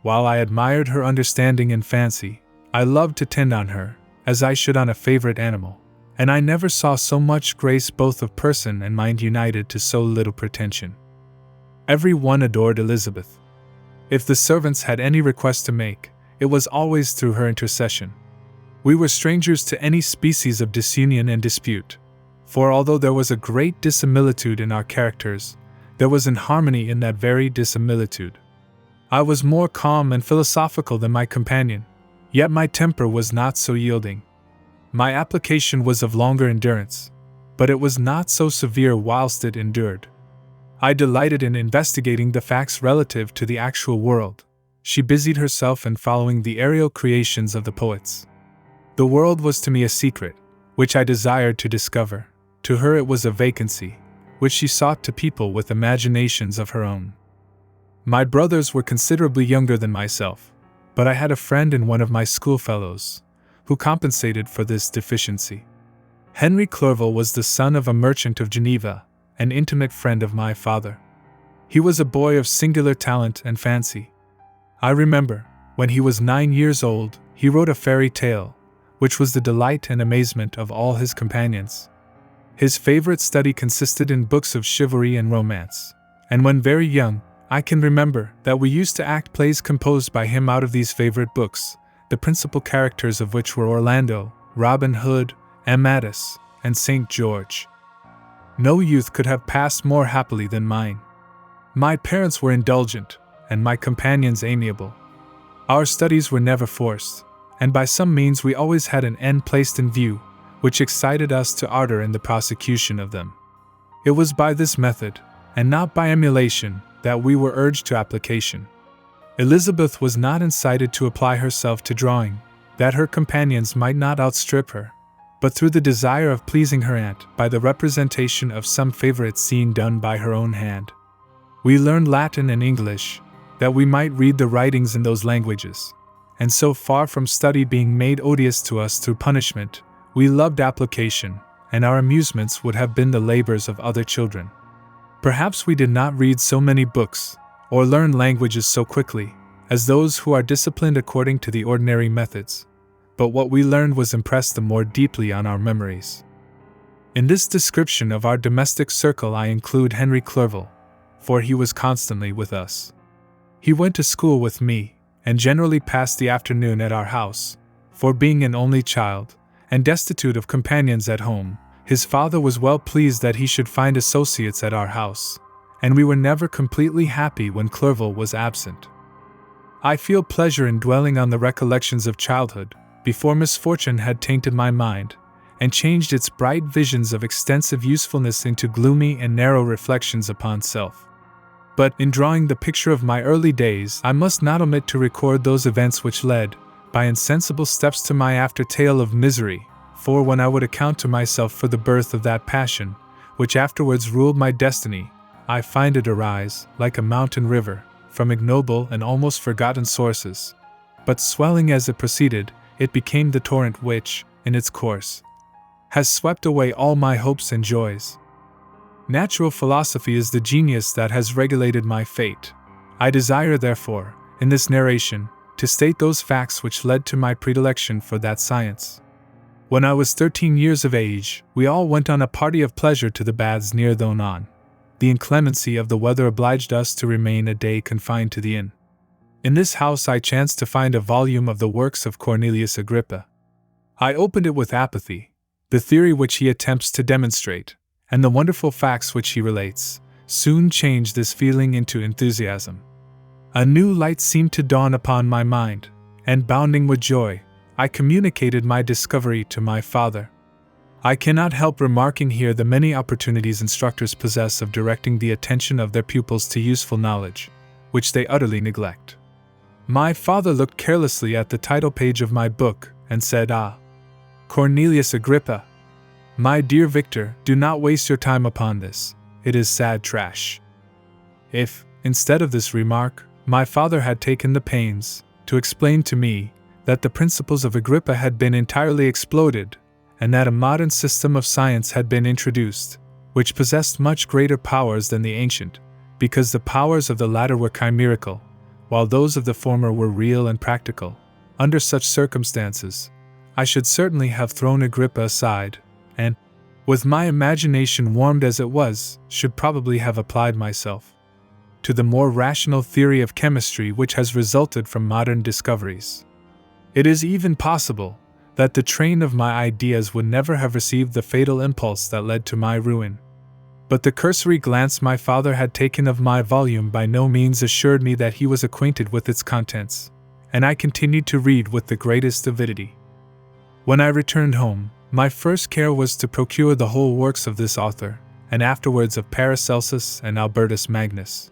S1: While I admired her understanding and fancy, I loved to tend on her, as I should on a favorite animal, and I never saw so much grace both of person and mind united to so little pretension. Every one adored Elizabeth. If the servants had any request to make, it was always through her intercession. We were strangers to any species of disunion and dispute, for although there was a great dissimilitude in our characters, there was an harmony in that very dissimilitude. I was more calm and philosophical than my companion, yet my temper was not so yielding. My application was of longer endurance, but it was not so severe whilst it endured. I delighted in investigating the facts relative to the actual world. She busied herself in following the aerial creations of the poets. The world was to me a secret, which I desired to discover. To her it was a vacancy, which she sought to people with imaginations of her own. My brothers were considerably younger than myself, but I had a friend in one of my schoolfellows, who compensated for this deficiency. Henry Clerval was the son of a merchant of Geneva, an intimate friend of my father. He was a boy of singular talent and fancy. I remember, when he was 9 years old, he wrote a fairy tale, which was the delight and amazement of all his companions. His favorite study consisted in books of chivalry and romance, and when very young, I can remember that we used to act plays composed by him out of these favorite books, the principal characters of which were Orlando, Robin Hood, Amadis, and St. George. No youth could have passed more happily than mine. My parents were indulgent, and my companions amiable. Our studies were never forced, and by some means we always had an end placed in view, which excited us to ardor in the prosecution of them. It was by this method, and not by emulation, that we were urged to application. Elizabeth was not incited to apply herself to drawing, that her companions might not outstrip her, but through the desire of pleasing her aunt by the representation of some favorite scene done by her own hand. We learned Latin and English, that we might read the writings in those languages, and so far from study being made odious to us through punishment, we loved application, and our amusements would have been the labors of other children. Perhaps we did not read so many books, or learn languages so quickly, as those who are disciplined according to the ordinary methods, but what we learned was impressed the more deeply on our memories. In this description of our domestic circle I include Henry Clerval, for he was constantly with us. He went to school with me, and generally passed the afternoon at our house, for being an only child, and destitute of companions at home, his father was well pleased that he should find associates at our house, and we were never completely happy when Clerval was absent. I feel pleasure in dwelling on the recollections of childhood, before misfortune had tainted my mind, and changed its bright visions of extensive usefulness into gloomy and narrow reflections upon self. But in drawing the picture of my early days, I must not omit to record those events which led, by insensible steps, to my after tale of misery, for when I would account to myself for the birth of that passion, which afterwards ruled my destiny, I find it arise, like a mountain river, from ignoble and almost forgotten sources. But swelling as it proceeded, it became the torrent which, in its course, has swept away all my hopes and joys. Natural philosophy is the genius that has regulated my fate. I desire, therefore, in this narration, to state those facts which led to my predilection for that science. When I was 13 years of age, we all went on a party of pleasure to the baths near Thonon. The inclemency of the weather obliged us to remain a day confined to the inn. In this house I chanced to find a volume of the works of Cornelius Agrippa. I opened it with apathy. The theory which he attempts to demonstrate, and the wonderful facts which he relates, soon changed this feeling into enthusiasm. A new light seemed to dawn upon my mind, and bounding with joy, I communicated my discovery to my father. I cannot help remarking here the many opportunities instructors possess of directing the attention of their pupils to useful knowledge, which they utterly neglect. My father looked carelessly at the title page of my book, and said, "Ah, Cornelius Agrippa. My dear Victor, do not waste your time upon this, it is sad trash." If, instead of this remark, my father had taken the pains to explain to me that the principles of Agrippa had been entirely exploded, and that a modern system of science had been introduced, which possessed much greater powers than the ancient, because the powers of the latter were chimerical, while those of the former were real and practical, under such circumstances, I should certainly have thrown Agrippa aside, and, with my imagination warmed as it was, should probably have applied myself to the more rational theory of chemistry which has resulted from modern discoveries. It is even possible that the train of my ideas would never have received the fatal impulse that led to my ruin. But the cursory glance my father had taken of my volume by no means assured me that he was acquainted with its contents, and I continued to read with the greatest avidity. When I returned home, my first care was to procure the whole works of this author, and afterwards of Paracelsus and Albertus Magnus.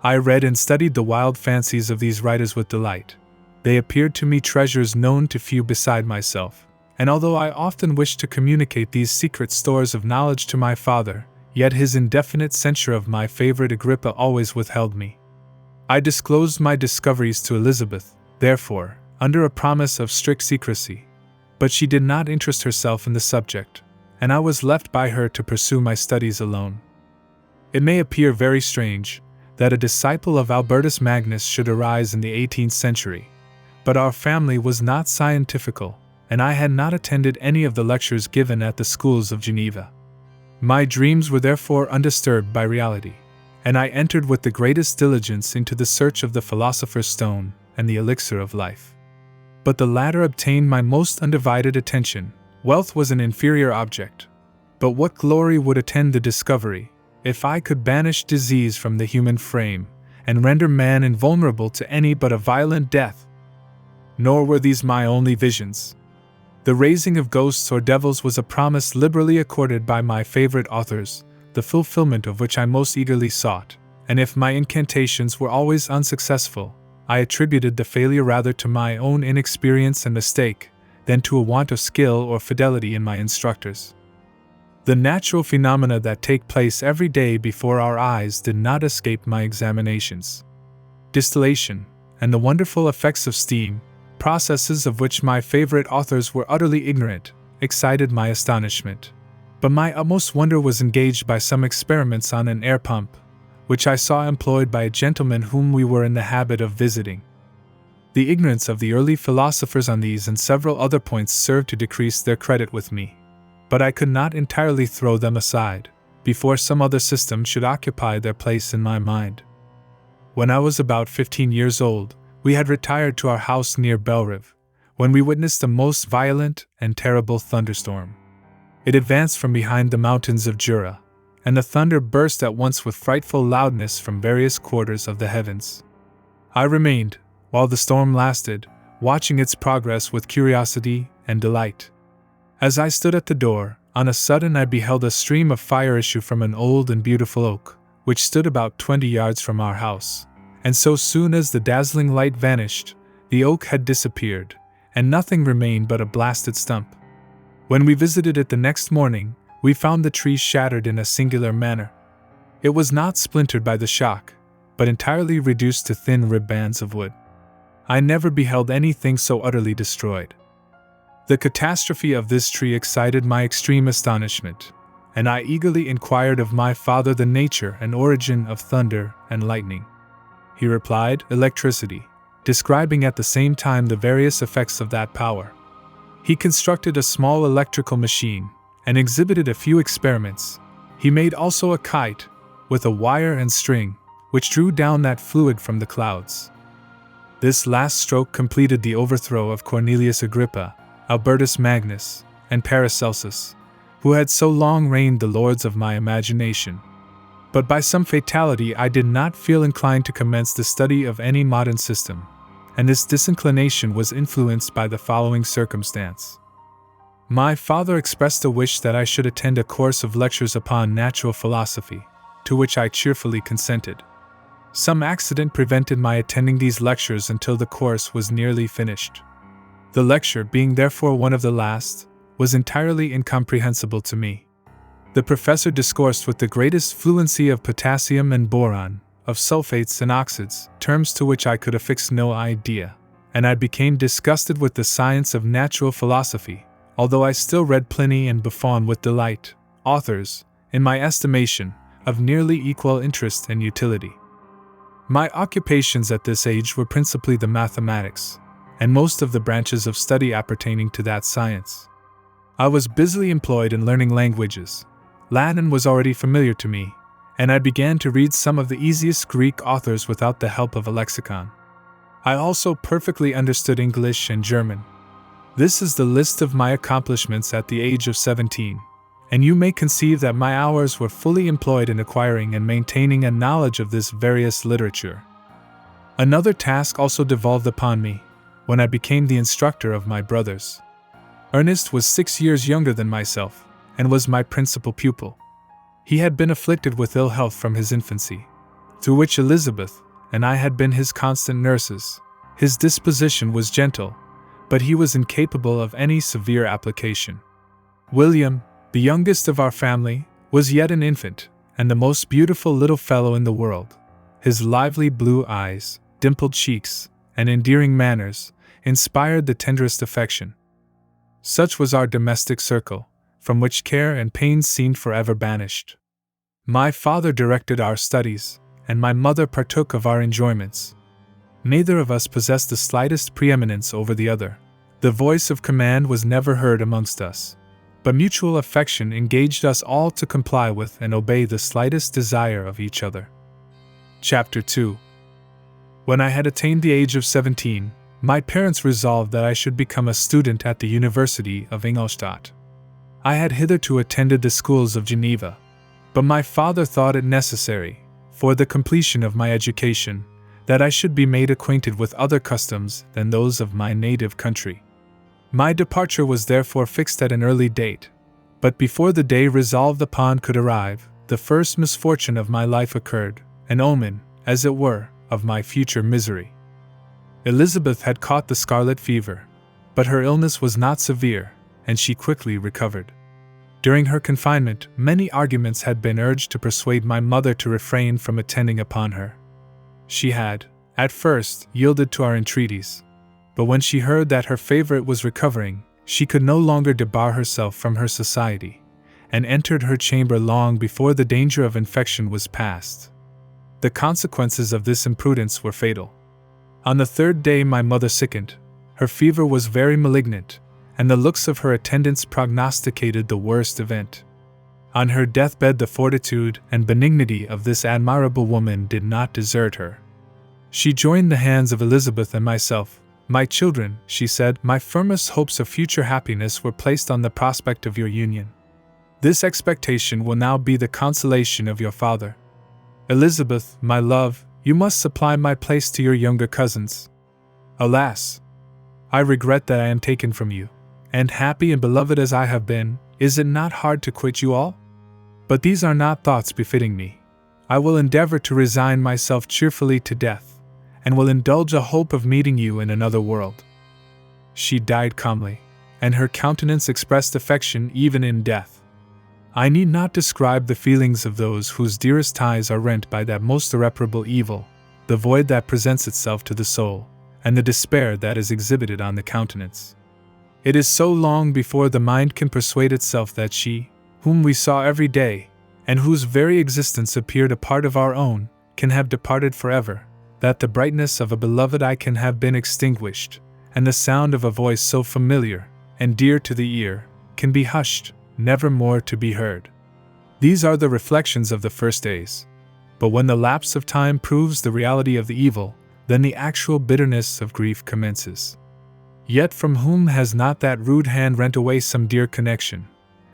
S1: I read and studied the wild fancies of these writers with delight. They appeared to me treasures known to few beside myself, and although I often wished to communicate these secret stores of knowledge to my father, yet his indefinite censure of my favorite Agrippa always withheld me. I disclosed my discoveries to Elizabeth, therefore, under a promise of strict secrecy, but she did not interest herself in the subject, and I was left by her to pursue my studies alone. It may appear very strange that a disciple of Albertus Magnus should arise in the 18th century, but our family was not scientifical, and I had not attended any of the lectures given at the schools of Geneva. My dreams were therefore undisturbed by reality, and I entered with the greatest diligence into the search of the philosopher's stone and the elixir of life. But the latter obtained my most undivided attention. Wealth was an inferior object, but what glory would attend the discovery, if I could banish disease from the human frame, and render man invulnerable to any but a violent death? Nor were these my only visions. The raising of ghosts or devils was a promise liberally accorded by my favorite authors, the fulfillment of which I most eagerly sought, and if my incantations were always unsuccessful, I attributed the failure rather to my own inexperience and mistake, than to a want of skill or fidelity in my instructors. The natural phenomena that take place every day before our eyes did not escape my examinations. Distillation, and the wonderful effects of steam, processes of which my favorite authors were utterly ignorant, excited my astonishment. But my utmost wonder was engaged by some experiments on an air pump, which I saw employed by a gentleman whom we were in the habit of visiting. The ignorance of the early philosophers on these and several other points served to decrease their credit with me, but I could not entirely throw them aside, before some other system should occupy their place in my mind. When I was about 15 years old, we had retired to our house near Belrive, when we witnessed a most violent and terrible thunderstorm. It advanced from behind the mountains of Jura, and the thunder burst at once with frightful loudness from various quarters of the heavens. I remained, while the storm lasted, watching its progress with curiosity and delight. As I stood at the door, on a sudden I beheld a stream of fire issue from an old and beautiful oak, which stood about 20 yards from our house, and so soon as the dazzling light vanished, the oak had disappeared, and nothing remained but a blasted stump. When we visited it the next morning, we found the tree shattered in a singular manner. It was not splintered by the shock, but entirely reduced to thin ribbands of wood. I never beheld anything so utterly destroyed. The catastrophe of this tree excited my extreme astonishment, and I eagerly inquired of my father the nature and origin of thunder and lightning. He replied, electricity, describing at the same time the various effects of that power. He constructed a small electrical machine, and exhibited a few experiments. He made also a kite, with a wire and string, which drew down that fluid from the clouds. This last stroke completed the overthrow of Cornelius Agrippa, Albertus Magnus, and Paracelsus, who had so long reigned the lords of my imagination. But by some fatality I did not feel inclined to commence the study of any modern system, and this disinclination was influenced by the following circumstance. My father expressed a wish that I should attend a course of lectures upon natural philosophy, to which I cheerfully consented. Some accident prevented my attending these lectures until the course was nearly finished. The lecture, being therefore one of the last, was entirely incomprehensible to me. The professor discoursed with the greatest fluency of potassium and boron, of sulfates and oxides, terms to which I could affix no idea, and I became disgusted with the science of natural philosophy, although I still read Pliny and Buffon with delight, authors, in my estimation, of nearly equal interest and utility. My occupations at this age were principally the mathematics, and most of the branches of study appertaining to that science. I was busily employed in learning languages. Latin was already familiar to me, and I began to read some of the easiest Greek authors without the help of a lexicon. I also perfectly understood English and German. This is the list of my accomplishments at the age of 17, and you may conceive that my hours were fully employed in acquiring and maintaining a knowledge of this various literature. Another task also devolved upon me, when I became the instructor of my brothers. Ernest was 6 years younger than myself, and was my principal pupil. He had been afflicted with ill health from his infancy, through which Elizabeth and I had been his constant nurses. His disposition was gentle, but he was incapable of any severe application. William, the youngest of our family, was yet an infant, and the most beautiful little fellow in the world. His lively blue eyes, dimpled cheeks, and endearing manners inspired the tenderest affection. Such was our domestic circle, from which care and pains seemed forever banished. My father directed our studies, and my mother partook of our enjoyments. Neither of us possessed the slightest preeminence over the other. The voice of command was never heard amongst us, but mutual affection engaged us all to comply with and obey the slightest desire of each other. Chapter 2. When I had attained the age of 17, my parents resolved that I should become a student at the University of Ingolstadt. I had hitherto attended the schools of Geneva, but my father thought it necessary, for the completion of my education, that I should be made acquainted with other customs than those of my native country. My departure was therefore fixed at an early date, but before the day resolved upon could arrive, the first misfortune of my life occurred, an omen, as it were, of my future misery. Elizabeth had caught the scarlet fever, but her illness was not severe, and she quickly recovered. During her confinement, many arguments had been urged to persuade my mother to refrain from attending upon her. She had, at first, yielded to our entreaties, but when she heard that her favorite was recovering, she could no longer debar herself from her society, and entered her chamber long before the danger of infection was past. The consequences of this imprudence were fatal. On the third day my mother sickened. Her fever was very malignant, and the looks of her attendants prognosticated the worst event. On her deathbed the fortitude and benignity of this admirable woman did not desert her. She joined the hands of Elizabeth and myself. "My children," she said, "my firmest hopes of future happiness were placed on the prospect of your union. This expectation will now be the consolation of your father. Elizabeth, my love, you must supply my place to your younger cousins. Alas! I regret that I am taken from you, and happy and beloved as I have been, is it not hard to quit you all? But these are not thoughts befitting me. I will endeavor to resign myself cheerfully to death, and will indulge a hope of meeting you in another world." She died calmly, and her countenance expressed affection even in death. I need not describe the feelings of those whose dearest ties are rent by that most irreparable evil, the void that presents itself to the soul, and the despair that is exhibited on the countenance. It is so long before the mind can persuade itself that she, whom we saw every day, and whose very existence appeared a part of our own, can have departed forever, that the brightness of a beloved eye can have been extinguished, and the sound of a voice so familiar and dear to the ear can be hushed, never more to be heard. These are the reflections of the first days. But when the lapse of time proves the reality of the evil, then the actual bitterness of grief commences. Yet from whom has not that rude hand rent away some dear connection?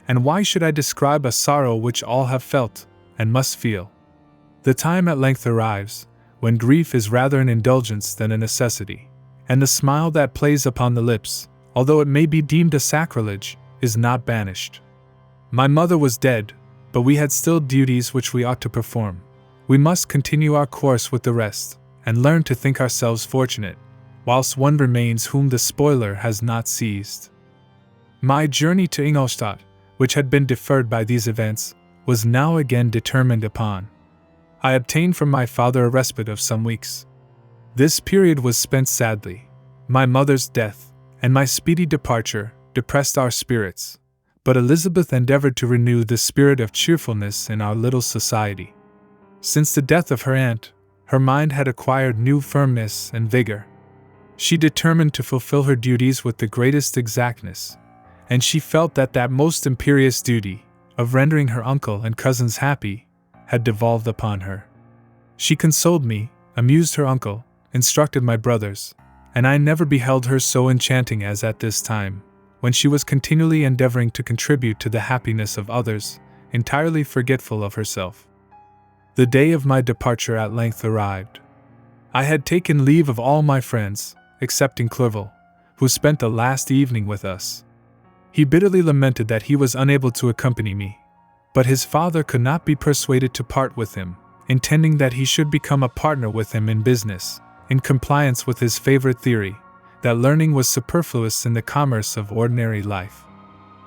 S1: And why should I describe a sorrow which all have felt, and must feel? The time at length arrives, when grief is rather an indulgence than a necessity, and the smile that plays upon the lips, although it may be deemed a sacrilege, is not banished. My mother was dead, but we had still duties which we ought to perform. We must continue our course with the rest, and learn to think ourselves fortunate, whilst one remains whom the spoiler has not seized. My journey to Ingolstadt, which had been deferred by these events, was now again determined upon. I obtained from my father a respite of some weeks. This period was spent sadly. My mother's death and my speedy departure depressed our spirits, but Elizabeth endeavored to renew the spirit of cheerfulness in our little society. Since the death of her aunt, her mind had acquired new firmness and vigor. She determined to fulfill her duties with the greatest exactness, and she felt that that most imperious duty, of rendering her uncle and cousins happy, had devolved upon her. She consoled me, amused her uncle, instructed my brothers, and I never beheld her so enchanting as at this time, when she was continually endeavoring to contribute to the happiness of others, entirely forgetful of herself. The day of my departure at length arrived. I had taken leave of all my friends, excepting Clerval, who spent the last evening with us. He bitterly lamented that he was unable to accompany me, but his father could not be persuaded to part with him, intending that he should become a partner with him in business, in compliance with his favorite theory, that learning was superfluous in the commerce of ordinary life.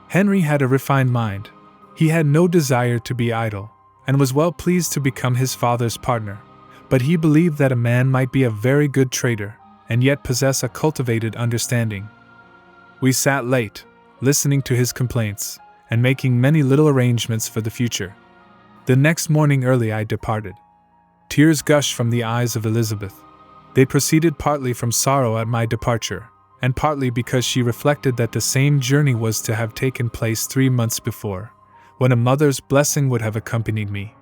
S1: Henry had a refined mind. He had no desire to be idle, and was well pleased to become his father's partner, but he believed that a man might be a very good trader, and yet possess a cultivated understanding. We sat late, listening to his complaints, and making many little arrangements for the future. The next morning early I departed. Tears gushed from the eyes of Elizabeth. They proceeded partly from sorrow at my departure, and partly because she reflected that the same journey was to have taken place 3 months before, when a mother's blessing would have accompanied me.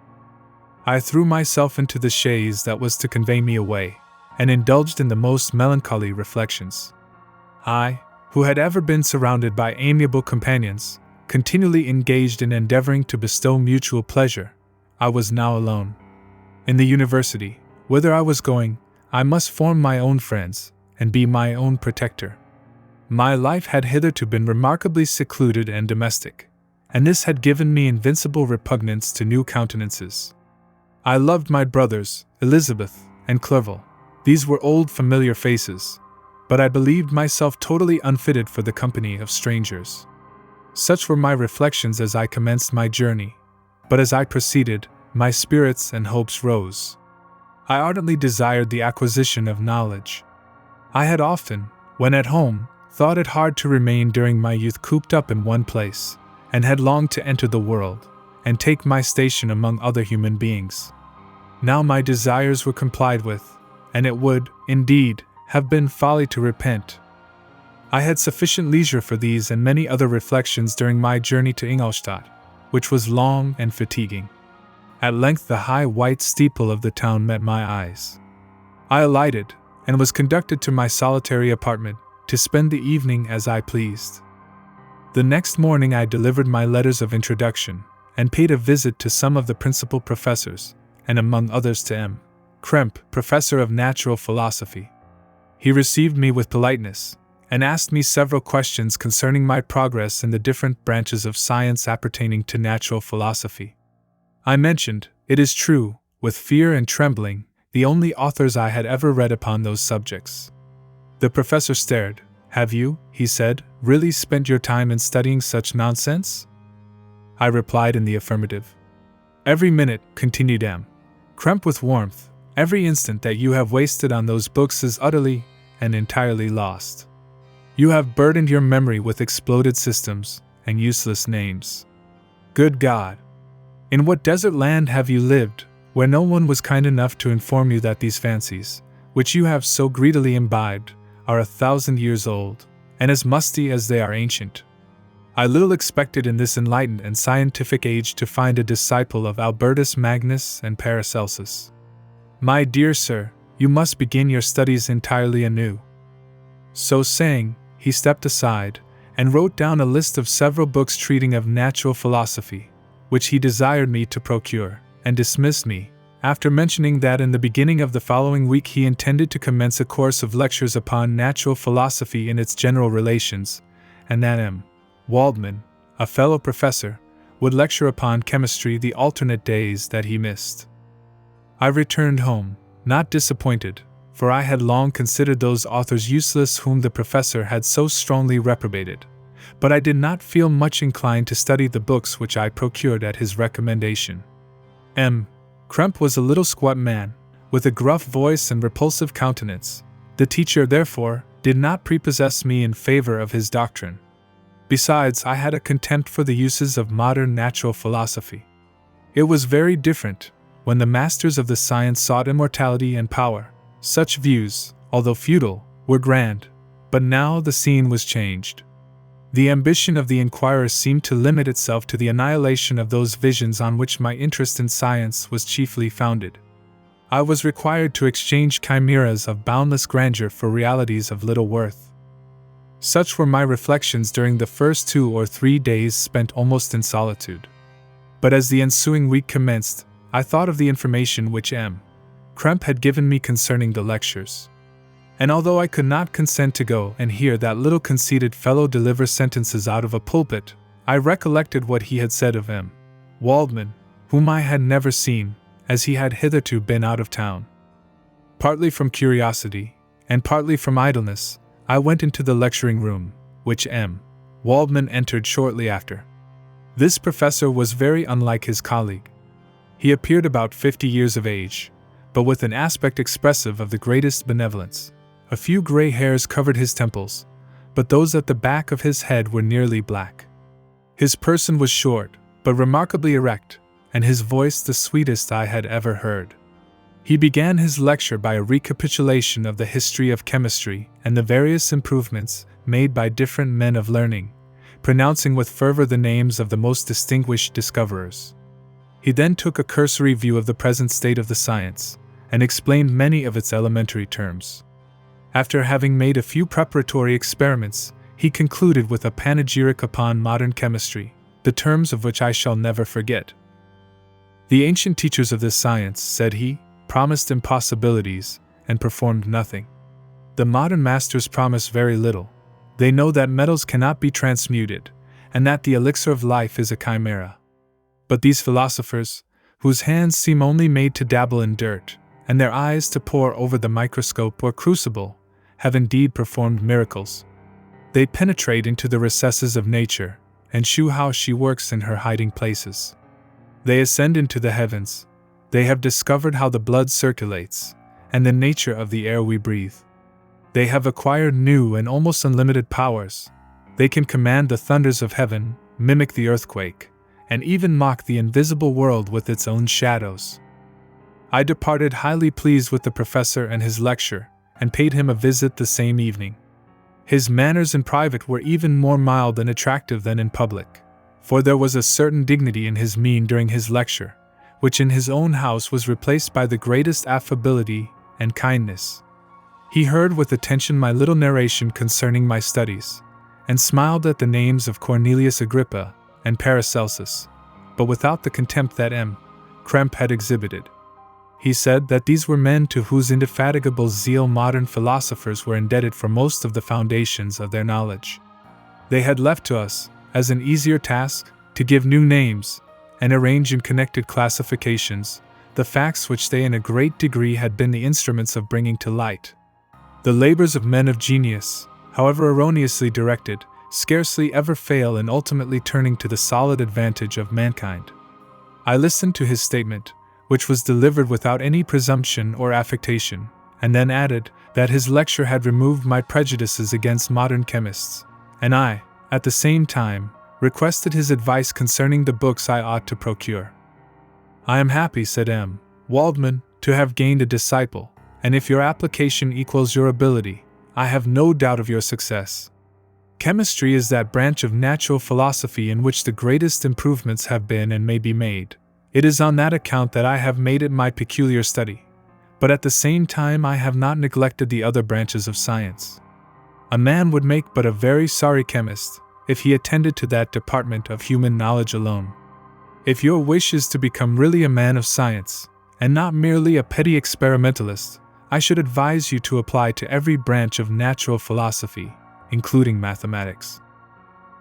S1: I threw myself into the chaise that was to convey me away, and indulged in the most melancholy reflections. I, who had ever been surrounded by amiable companions, continually engaged in endeavoring to bestow mutual pleasure, I was now alone. In the university, whither I was going, I must form my own friends, and be my own protector. My life had hitherto been remarkably secluded and domestic, and this had given me invincible repugnance to new countenances. I loved my brothers, Elizabeth and Clerval. These were old familiar faces, but I believed myself totally unfitted for the company of strangers. Such were my reflections as I commenced my journey, but as I proceeded, my spirits and hopes rose. I ardently desired the acquisition of knowledge. I had often, when at home, thought it hard to remain during my youth cooped up in one place, and had longed to enter the world, and take my station among other human beings. Now my desires were complied with, and it would, indeed, have been folly to repent. I had sufficient leisure for these and many other reflections during my journey to Ingolstadt, which was long and fatiguing. At length the high white steeple of the town met my eyes. I alighted, and was conducted to my solitary apartment, to spend the evening as I pleased. The next morning I delivered my letters of introduction, and paid a visit to some of the principal professors, and among others to M. Krempe, professor of natural philosophy. He received me with politeness, and asked me several questions concerning my progress in the different branches of science appertaining to natural philosophy. I mentioned, it is true, with fear and trembling, the only authors I had ever read upon those subjects. The professor stared. "Have you," he said, "really spent your time in studying such nonsense?" I replied in the affirmative. "Every minute," continued M. Krempe with warmth, "every instant that you have wasted on those books is utterly and entirely lost. You have burdened your memory with exploded systems and useless names. Good God! In what desert land have you lived, where no one was kind enough to inform you that these fancies, which you have so greedily imbibed, are 1,000 years old, and as musty as they are ancient? I little expected in this enlightened and scientific age to find a disciple of Albertus Magnus and Paracelsus. My dear sir, you must begin your studies entirely anew." So saying, he stepped aside, and wrote down a list of several books treating of natural philosophy, which he desired me to procure, and dismissed me, after mentioning that in the beginning of the following week he intended to commence a course of lectures upon natural philosophy in its general relations, and that M. Waldman, a fellow professor, would lecture upon chemistry the alternate days that he missed. I returned home, not disappointed, for I had long considered those authors useless whom the professor had so strongly reprobated, but I did not feel much inclined to study the books which I procured at his recommendation. M. Kremp was a little squat man, with a gruff voice and repulsive countenance. The teacher, therefore, did not prepossess me in favor of his doctrine. Besides, I had a contempt for the uses of modern natural philosophy. It was very different when the masters of the science sought immortality and power. Such views, although futile, were grand, but now the scene was changed. The ambition of the inquirer seemed to limit itself to the annihilation of those visions on which my interest in science was chiefly founded. I was required to exchange chimeras of boundless grandeur for realities of little worth. Such were my reflections during the first 2 or 3 days spent almost in solitude. But as the ensuing week commenced, I thought of the information which M. Kremp had given me concerning the lectures. And although I could not consent to go and hear that little conceited fellow deliver sentences out of a pulpit, I recollected what he had said of M. Waldman, whom I had never seen, as he had hitherto been out of town. Partly from curiosity, and partly from idleness, I went into the lecturing room, which M. Waldman entered shortly after. This professor was very unlike his colleague. He appeared about 50 years of age, but with an aspect expressive of the greatest benevolence. A few gray hairs covered his temples, but those at the back of his head were nearly black. His person was short, but remarkably erect, and his voice the sweetest I had ever heard. He began his lecture by a recapitulation of the history of chemistry and the various improvements made by different men of learning, pronouncing with fervor the names of the most distinguished discoverers. He then took a cursory view of the present state of the science, and explained many of its elementary terms. After having made a few preparatory experiments, he concluded with a panegyric upon modern chemistry, the terms of which I shall never forget. The ancient teachers of this science, said he, promised impossibilities, and performed nothing. The modern masters promise very little. They know that metals cannot be transmuted, and that the elixir of life is a chimera. But these philosophers, whose hands seem only made to dabble in dirt, and their eyes to pore over the microscope or crucible, have indeed performed miracles. They penetrate into the recesses of nature, and shew how she works in her hiding places. They ascend into the heavens. They have discovered how the blood circulates, and the nature of the air we breathe. They have acquired new and almost unlimited powers. They can command the thunders of heaven, mimic the earthquake, and even mock the invisible world with its own shadows. I departed highly pleased with the professor and his lecture, and paid him a visit the same evening. His manners in private were even more mild and attractive than in public, for there was a certain dignity in his mien during his lecture, which in his own house was replaced by the greatest affability and kindness. He heard with attention my little narration concerning my studies, and smiled at the names of Cornelius Agrippa and Paracelsus, but without the contempt that M. Kremp had exhibited. He said that these were men to whose indefatigable zeal modern philosophers were indebted for most of the foundations of their knowledge. They had left to us, as an easier task, to give new names, and arrange in connected classifications, the facts which they in a great degree had been the instruments of bringing to light. The labors of men of genius, however erroneously directed, scarcely ever fail in ultimately turning to the solid advantage of mankind. I listened to his statement, which was delivered without any presumption or affectation, and then added that his lecture had removed my prejudices against modern chemists, and I, at the same time, requested his advice concerning the books I ought to procure. I am happy, said M. Waldman, to have gained a disciple, and if your application equals your ability, I have no doubt of your success. Chemistry is that branch of natural philosophy in which the greatest improvements have been and may be made. It is on that account that I have made it my peculiar study, but at the same time I have not neglected the other branches of science. A man would make but a very sorry chemist if he attended to that department of human knowledge alone. If your wish is to become really a man of science, and not merely a petty experimentalist, I should advise you to apply to every branch of natural philosophy, including mathematics.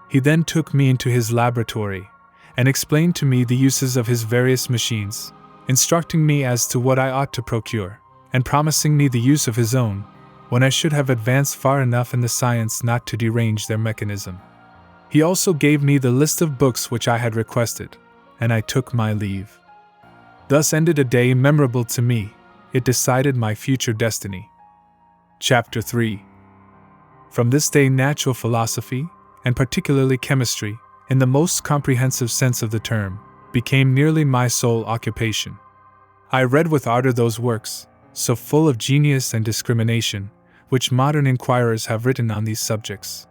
S1: He then took me into his laboratory, and explained to me the uses of his various machines, instructing me as to what I ought to procure, and promising me the use of his own, when I should have advanced far enough in the science not to derange their mechanism. He also gave me the list of books which I had requested, and I took my leave. Thus ended a day memorable to me. It decided my future destiny. Chapter 3. From this day, natural philosophy, and particularly chemistry, in the most comprehensive sense of the term, became nearly my sole occupation. I read with ardor those works, so full of genius and discrimination, which modern inquirers have written on these subjects.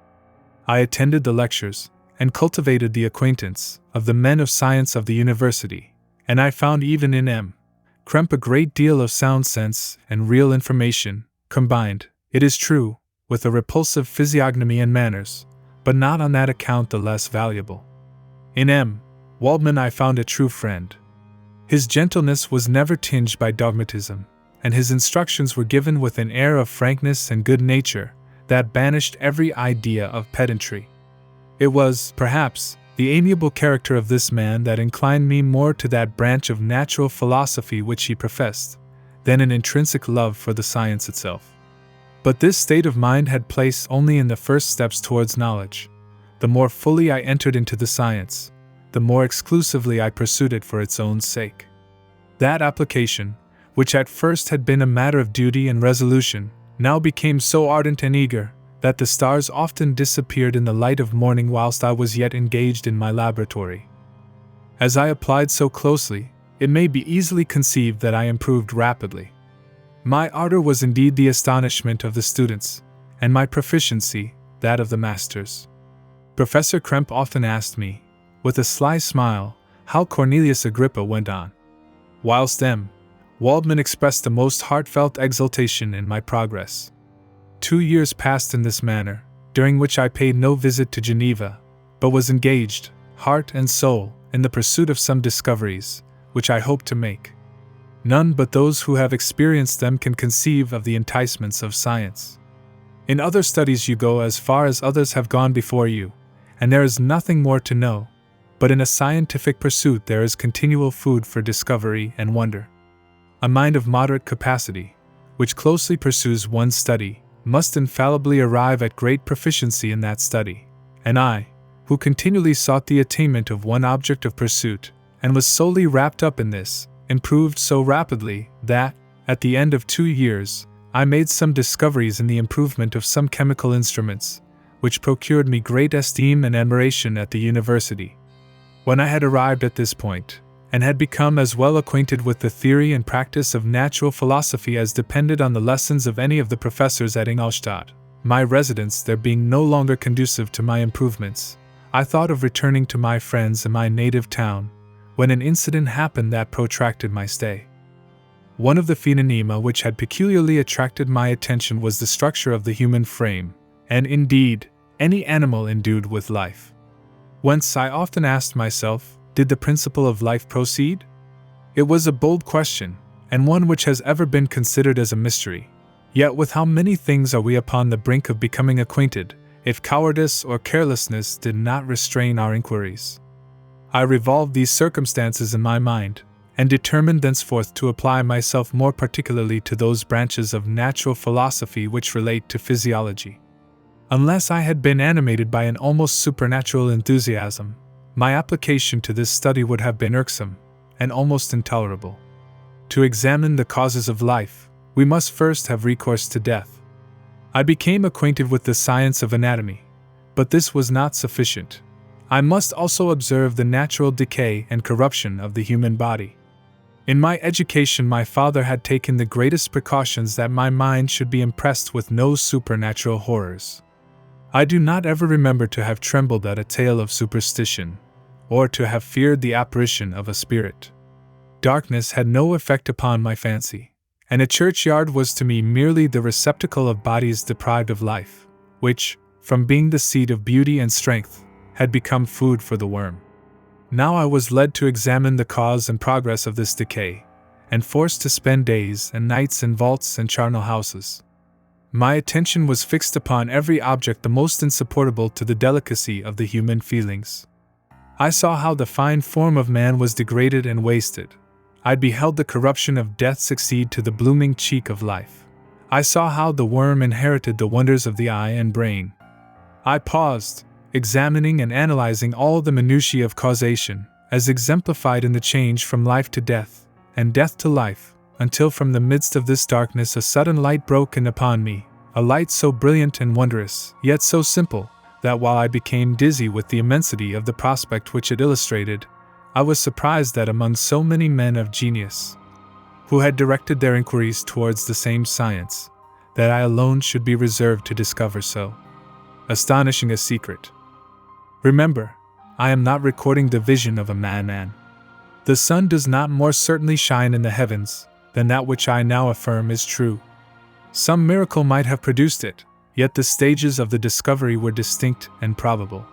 S1: I attended the lectures, and cultivated the acquaintance of the men of science of the university, and I found even in M. Krempe a great deal of sound sense and real information, combined, it is true, with a repulsive physiognomy and manners, but not on that account the less valuable. In M. Waldman I found a true friend. His gentleness was never tinged by dogmatism, and his instructions were given with an air of frankness and good nature that banished every idea of pedantry. It was, perhaps, the amiable character of this man that inclined me more to that branch of natural philosophy which he professed, than an intrinsic love for the science itself. But this state of mind had place only in the first steps towards knowledge. The more fully I entered into the science, the more exclusively I pursued it for its own sake. That application, which at first had been a matter of duty and resolution, now became so ardent and eager, that the stars often disappeared in the light of morning whilst I was yet engaged in my laboratory. As I applied so closely, it may be easily conceived that I improved rapidly. My ardor was indeed the astonishment of the students, and my proficiency that of the masters. Professor Krempe often asked me, with a sly smile, how Cornelius Agrippa went on, whilst M. Waldman expressed the most heartfelt exultation in my progress. 2 years passed in this manner, during which I paid no visit to Geneva, but was engaged, heart and soul, in the pursuit of some discoveries, which I hoped to make. None but those who have experienced them can conceive of the enticements of science. In other studies you go as far as others have gone before you, and there is nothing more to know, but in a scientific pursuit there is continual food for discovery and wonder. A mind of moderate capacity, which closely pursues one study, must infallibly arrive at great proficiency in that study, and I, who continually sought the attainment of one object of pursuit, and was solely wrapped up in this, improved so rapidly that, at the end of 2 years, I made some discoveries in the improvement of some chemical instruments, which procured me great esteem and admiration at the university. When I had arrived at this point, and had become as well acquainted with the theory and practice of natural philosophy as depended on the lessons of any of the professors at Ingolstadt, my residence there being no longer conducive to my improvements, I thought of returning to my friends in my native town, when an incident happened that protracted my stay. One of the phenomena which had peculiarly attracted my attention was the structure of the human frame, and indeed, any animal endued with life. Whence I often asked myself, did the principle of life proceed? It was a bold question, and one which has ever been considered as a mystery. Yet with how many things are we upon the brink of becoming acquainted, if cowardice or carelessness did not restrain our inquiries. I revolved these circumstances in my mind, and determined thenceforth to apply myself more particularly to those branches of natural philosophy which relate to physiology. Unless I had been animated by an almost supernatural enthusiasm, my application to this study would have been irksome, and almost intolerable. To examine the causes of life, we must first have recourse to death. I became acquainted with the science of anatomy, but this was not sufficient. I must also observe the natural decay and corruption of the human body. In my education my father had taken the greatest precautions that my mind should be impressed with no supernatural horrors. I do not ever remember to have trembled at a tale of superstition, or to have feared the apparition of a spirit. Darkness had no effect upon my fancy, and a churchyard was to me merely the receptacle of bodies deprived of life, which, from being the seat of beauty and strength, had become food for the worm. Now I was led to examine the cause and progress of this decay, and forced to spend days and nights in vaults and charnel houses. My attention was fixed upon every object the most insupportable to the delicacy of the human feelings. I saw how the fine form of man was degraded and wasted. I beheld the corruption of death succeed to the blooming cheek of life. I saw how the worm inherited the wonders of the eye and brain. I paused, examining and analyzing all the minutiae of causation, as exemplified in the change from life to death, and death to life, until from the midst of this darkness a sudden light broke in upon me, a light so brilliant and wondrous, yet so simple, that while I became dizzy with the immensity of the prospect which it illustrated, I was surprised that among so many men of genius, who had directed their inquiries towards the same science, that I alone should be reserved to discover so astonishing a secret. Remember, I am not recording the vision of a madman. The sun does not more certainly shine in the heavens than that which I now affirm is true. Some miracle might have produced it, yet the stages of the discovery were distinct and probable.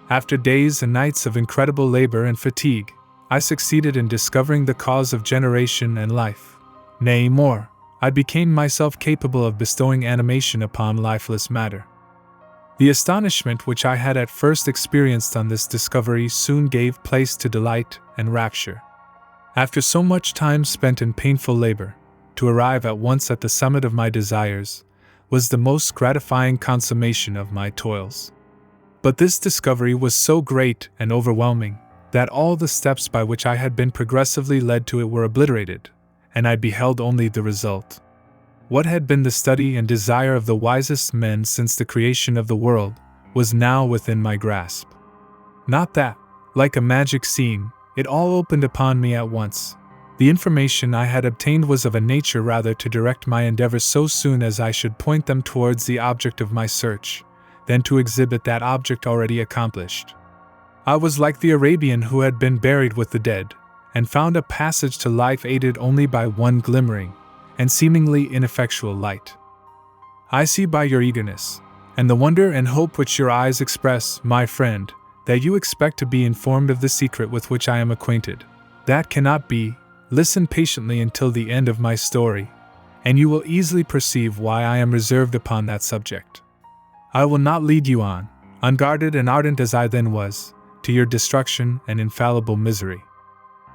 S1: After days and nights of incredible labor and fatigue, I succeeded in discovering the cause of generation and life. Nay, more, I became myself capable of bestowing animation upon lifeless matter. The astonishment which I had at first experienced on this discovery soon gave place to delight and rapture. After so much time spent in painful labor, to arrive at once at the summit of my desires was the most gratifying consummation of my toils. But this discovery was so great and overwhelming that all the steps by which I had been progressively led to it were obliterated, and I beheld only the result. What had been the study and desire of the wisest men since the creation of the world was now within my grasp. Not that, like a magic scene, it all opened upon me at once. The information I had obtained was of a nature rather to direct my endeavors so soon as I should point them towards the object of my search, than to exhibit that object already accomplished. I was like the Arabian who had been buried with the dead, and found a passage to life aided only by one glimmering and seemingly ineffectual light. I see by your eagerness, and the wonder and hope which your eyes express, my friend, that you expect to be informed of the secret with which I am acquainted. That cannot be. Listen patiently until the end of my story, and you will easily perceive why I am reserved upon that subject. I will not lead you on, unguarded and ardent as I then was, to your destruction and infallible misery.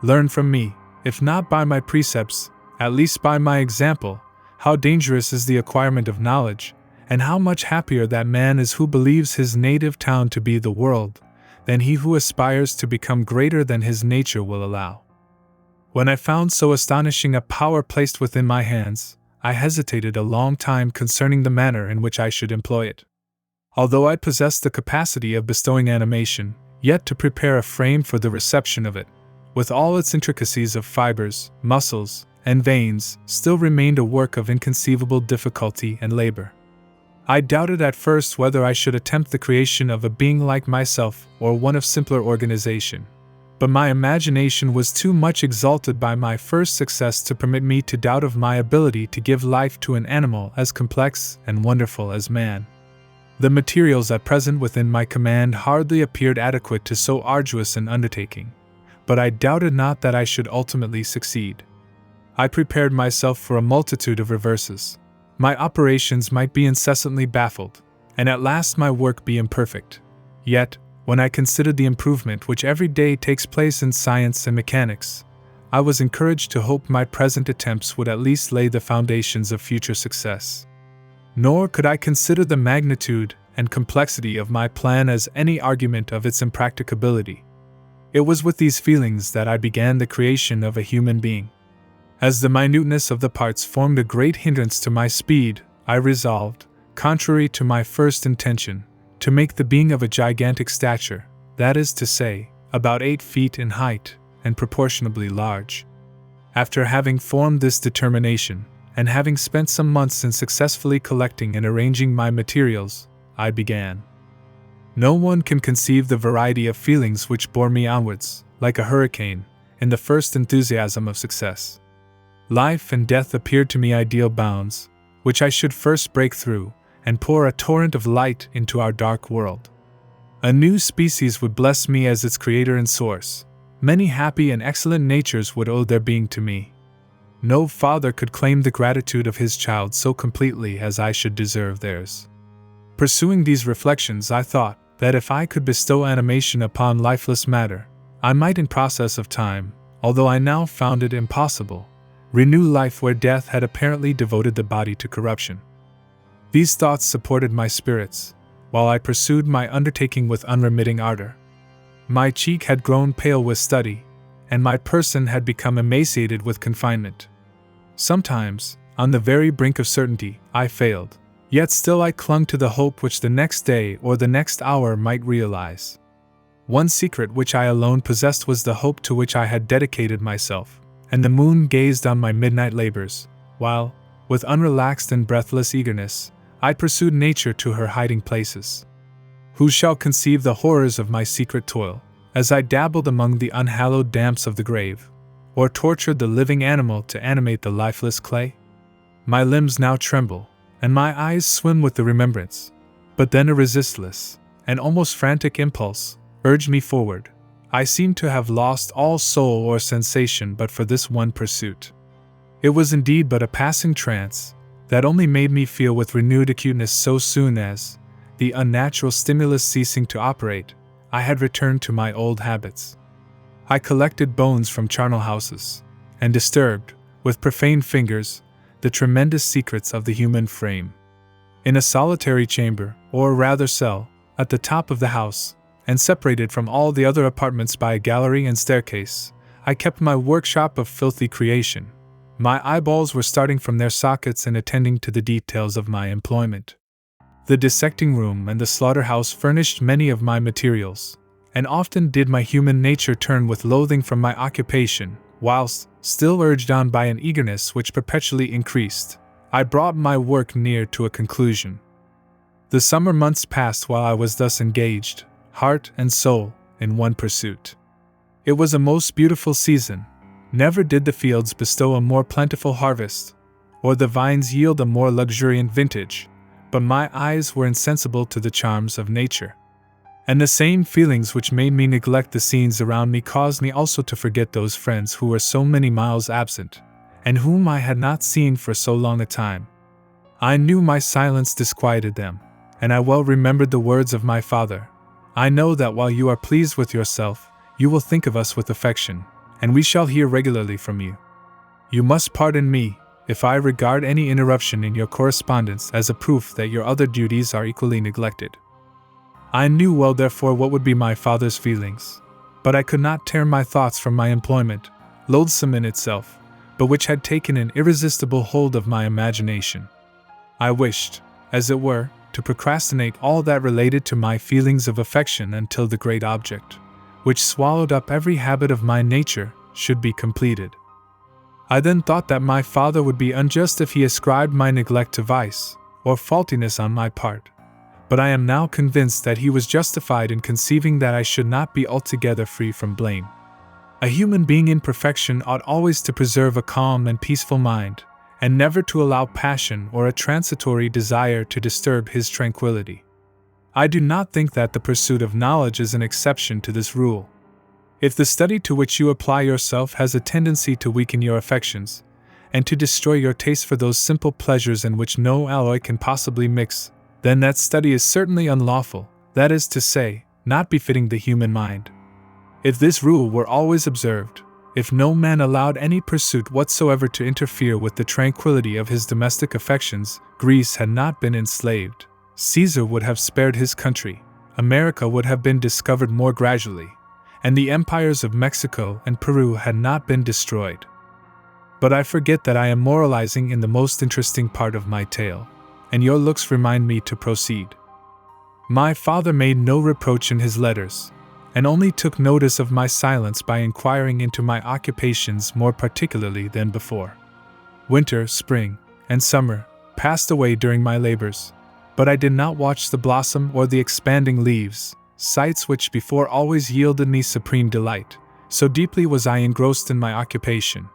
S1: Learn from me, if not by my precepts, at least by my example, how dangerous is the acquirement of knowledge, and how much happier that man is who believes his native town to be the world, than he who aspires to become greater than his nature will allow. When I found so astonishing a power placed within my hands, I hesitated a long time concerning the manner in which I should employ it. Although I possessed the capacity of bestowing animation, yet to prepare a frame for the reception of it, with all its intricacies of fibers, muscles, and veins, still remained a work of inconceivable difficulty and labor. I doubted at first whether I should attempt the creation of a being like myself or one of simpler organization. But my imagination was too much exalted by my first success to permit me to doubt of my ability to give life to an animal as complex and wonderful as man. The materials at present within my command hardly appeared adequate to so arduous an undertaking, but I doubted not that I should ultimately succeed. I prepared myself for a multitude of reverses. My operations might be incessantly baffled, and at last my work be imperfect. Yet, when I considered the improvement which every day takes place in science and mechanics, I was encouraged to hope my present attempts would at least lay the foundations of future success. Nor could I consider the magnitude and complexity of my plan as any argument of its impracticability. It was with these feelings that I began the creation of a human being. As the minuteness of the parts formed a great hindrance to my speed, I resolved, contrary to my first intention, to make the being of a gigantic stature, that is to say, about 8 feet in height, and proportionably large. After having formed this determination, and having spent some months in successfully collecting and arranging my materials, I began. No one can conceive the variety of feelings which bore me onwards, like a hurricane, in the first enthusiasm of success. Life and death appeared to me ideal bounds, which I should first break through, and pour a torrent of light into our dark world. A new species would bless me as its creator and source. Many happy and excellent natures would owe their being to me. No father could claim the gratitude of his child so completely as I should deserve theirs. Pursuing these reflections, I thought that if I could bestow animation upon lifeless matter, I might in process of time, although I now found it impossible, renew life where death had apparently devoted the body to corruption. These thoughts supported my spirits, while I pursued my undertaking with unremitting ardor. My cheek had grown pale with study, and my person had become emaciated with confinement. Sometimes, on the very brink of certainty, I failed. Yet still I clung to the hope which the next day or the next hour might realize. One secret which I alone possessed was the hope to which I had dedicated myself, and the moon gazed on my midnight labors, while, with unrelaxed and breathless eagerness, I pursued nature to her hiding places. Who shall conceive the horrors of my secret toil, as I dabbled among the unhallowed damps of the grave, or tortured the living animal to animate the lifeless clay? My limbs now tremble, and my eyes swim with the remembrance. But then a resistless, and almost frantic impulse urged me forward. I seemed to have lost all soul or sensation but for this one pursuit. It was indeed but a passing trance, that only made me feel with renewed acuteness so soon as, the unnatural stimulus ceasing to operate, I had returned to my old habits. I collected bones from charnel houses, and disturbed, with profane fingers, the tremendous secrets of the human frame. In a solitary chamber, or rather cell, at the top of the house, and separated from all the other apartments by a gallery and staircase, I kept my workshop of filthy creation. My eyeballs were starting from their sockets and attending to the details of my employment. The dissecting room and the slaughterhouse furnished many of my materials, and often did my human nature turn with loathing from my occupation, whilst, still urged on by an eagerness which perpetually increased, I brought my work near to a conclusion. The summer months passed while I was thus engaged, heart and soul, in one pursuit. It was a most beautiful season. Never did the fields bestow a more plentiful harvest, or the vines yield a more luxuriant vintage, but my eyes were insensible to the charms of nature. And the same feelings which made me neglect the scenes around me caused me also to forget those friends who were so many miles absent, and whom I had not seen for so long a time. I knew my silence disquieted them, and I well remembered the words of my father. I know that while you are pleased with yourself, you will think of us with affection, and we shall hear regularly from you. You must pardon me, if I regard any interruption in your correspondence as a proof that your other duties are equally neglected. I knew well therefore what would be my father's feelings, but I could not tear my thoughts from my employment, loathsome in itself, but which had taken an irresistible hold of my imagination. I wished, as it were, to procrastinate all that related to my feelings of affection until the great object, which swallowed up every habit of my nature, should be completed. I then thought that my father would be unjust if he ascribed my neglect to vice, or faultiness on my part. But I am now convinced that he was justified in conceiving that I should not be altogether free from blame. A human being in perfection ought always to preserve a calm and peaceful mind, and never to allow passion or a transitory desire to disturb his tranquility. I do not think that the pursuit of knowledge is an exception to this rule. If the study to which you apply yourself has a tendency to weaken your affections, and to destroy your taste for those simple pleasures in which no alloy can possibly mix, then that study is certainly unlawful, that is to say, not befitting the human mind. If this rule were always observed, if no man allowed any pursuit whatsoever to interfere with the tranquility of his domestic affections, Greece had not been enslaved, Caesar would have spared his country, America would have been discovered more gradually, and the empires of Mexico and Peru had not been destroyed. But I forget that I am moralizing in the most interesting part of my tale, and your looks remind me to proceed. My father made no reproach in his letters, and only took notice of my silence by inquiring into my occupations more particularly than before. Winter, spring, and summer passed away during my labors, but I did not watch the blossom or the expanding leaves, sights which before always yielded me supreme delight, so deeply was I engrossed in my occupation.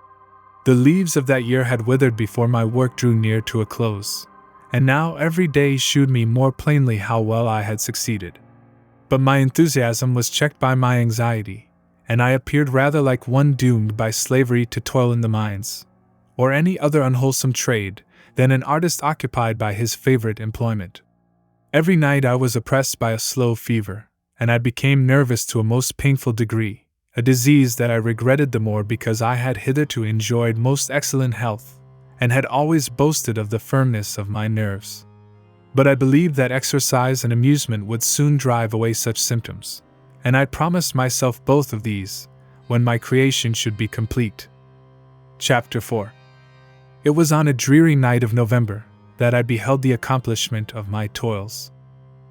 S1: The leaves of that year had withered before my work drew near to a close, and now every day shewed me more plainly how well I had succeeded. But my enthusiasm was checked by my anxiety, and I appeared rather like one doomed by slavery to toil in the mines, or any other unwholesome trade, than an artist occupied by his favorite employment. Every night I was oppressed by a slow fever, and I became nervous to a most painful degree, a disease that I regretted the more because I had hitherto enjoyed most excellent health, and had always boasted of the firmness of my nerves. But I believed that exercise and amusement would soon drive away such symptoms, and I promised myself both of these, when my creation should be complete. Chapter 4. It was on a dreary night of November that I beheld the accomplishment of my toils.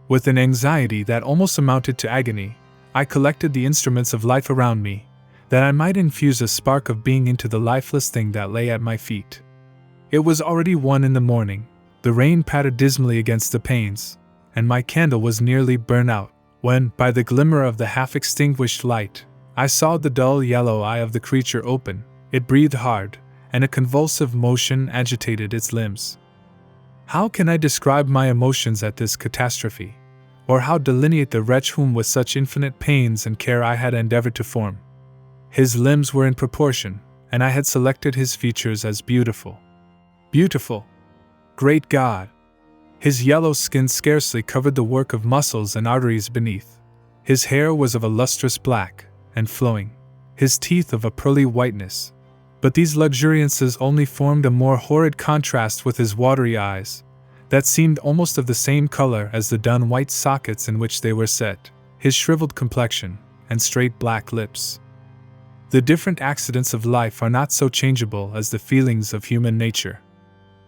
S1: With an anxiety that almost amounted to agony, I collected the instruments of life around me, that I might infuse a spark of being into the lifeless thing that lay at my feet. It was already 1 a.m, the rain pattered dismally against the panes, and my candle was nearly burnt out, when, by the glimmer of the half-extinguished light, I saw the dull yellow eye of the creature open. It breathed hard, and a convulsive motion agitated its limbs. How can I describe my emotions at this catastrophe, or how delineate the wretch whom with such infinite pains and care I had endeavored to form? His limbs were in proportion, and I had selected his features as beautiful. Beautiful! Great God! His yellow skin scarcely covered the work of muscles and arteries beneath. His hair was of a lustrous black, and flowing, his teeth of a pearly whiteness. But these luxuriances only formed a more horrid contrast with his watery eyes, that seemed almost of the same color as the dun white sockets in which they were set, his shriveled complexion, and straight black lips. The different accidents of life are not so changeable as the feelings of human nature.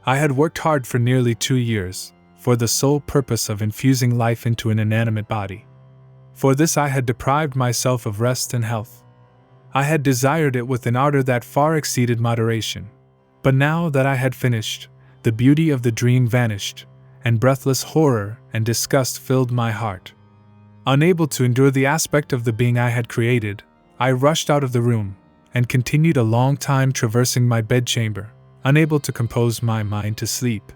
S1: I had worked hard for nearly 2 years, for the sole purpose of infusing life into an inanimate body. For this I had deprived myself of rest and health. I had desired it with an ardor that far exceeded moderation. But now that I had finished, the beauty of the dream vanished, and breathless horror and disgust filled my heart. Unable to endure the aspect of the being I had created, I rushed out of the room, and continued a long time traversing my bedchamber, unable to compose my mind to sleep.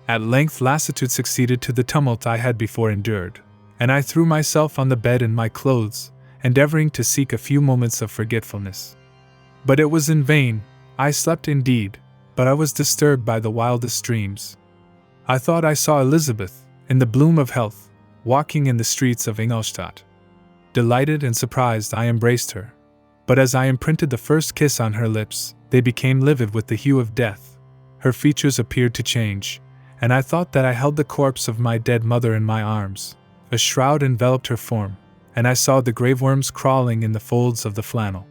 S1: At length lassitude succeeded to the tumult I had before endured, and I threw myself on the bed in my clothes, endeavoring to seek a few moments of forgetfulness. But it was in vain. I slept indeed, but I was disturbed by the wildest dreams. I thought I saw Elizabeth, in the bloom of health, walking in the streets of Ingolstadt. Delighted and surprised, I embraced her. But as I imprinted the first kiss on her lips, they became livid with the hue of death. Her features appeared to change, and I thought that I held the corpse of my dead mother in my arms. A shroud enveloped her form, and I saw the graveworms crawling in the folds of the flannel.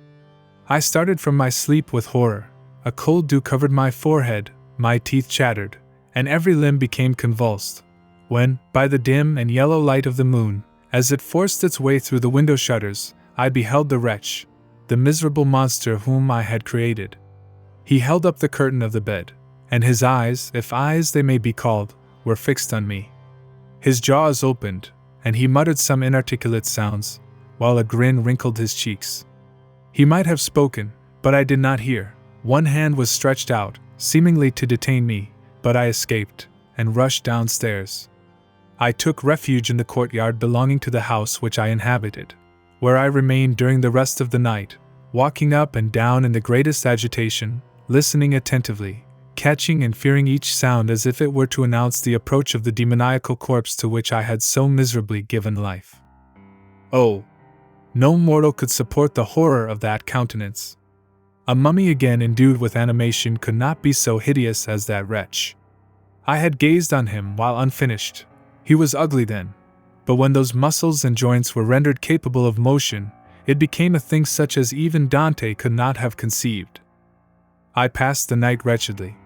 S1: I started from my sleep with horror. A cold dew covered my forehead, my teeth chattered, and every limb became convulsed, when, by the dim and yellow light of the moon, as it forced its way through the window shutters, I beheld the wretch, the miserable monster whom I had created. He held up the curtain of the bed, and his eyes, if eyes they may be called, were fixed on me. His jaws opened, and he muttered some inarticulate sounds, while a grin wrinkled his cheeks. He might have spoken, but I did not hear. One hand was stretched out, seemingly to detain me, but I escaped, and rushed downstairs. I took refuge in the courtyard belonging to the house which I inhabited, where I remained during the rest of the night, walking up and down in the greatest agitation, listening attentively, catching and fearing each sound as if it were to announce the approach of the demoniacal corpse to which I had so miserably given life. Oh! No mortal could support the horror of that countenance. A mummy again endued with animation could not be so hideous as that wretch. I had gazed on him while unfinished. He was ugly then, but when those muscles and joints were rendered capable of motion, it became a thing such as even Dante could not have conceived. I passed the night wretchedly.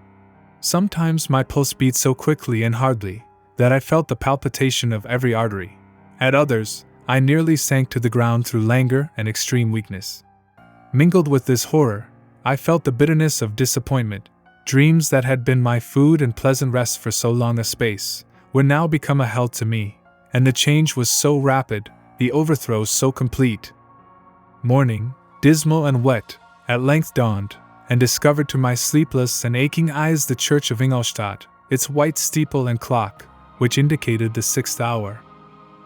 S1: Sometimes my pulse beat so quickly and hardly that I felt the palpitation of every artery. At others, I nearly sank to the ground through languor and extreme weakness. Mingled with this horror, I felt the bitterness of disappointment. Dreams that had been my food and pleasant rest for so long a space were now become a hell to me, and the change was so rapid, the overthrow so complete. Morning, dismal and wet, at length dawned, and discovered to my sleepless and aching eyes the church of Ingolstadt, its white steeple and clock, which indicated the 6th hour.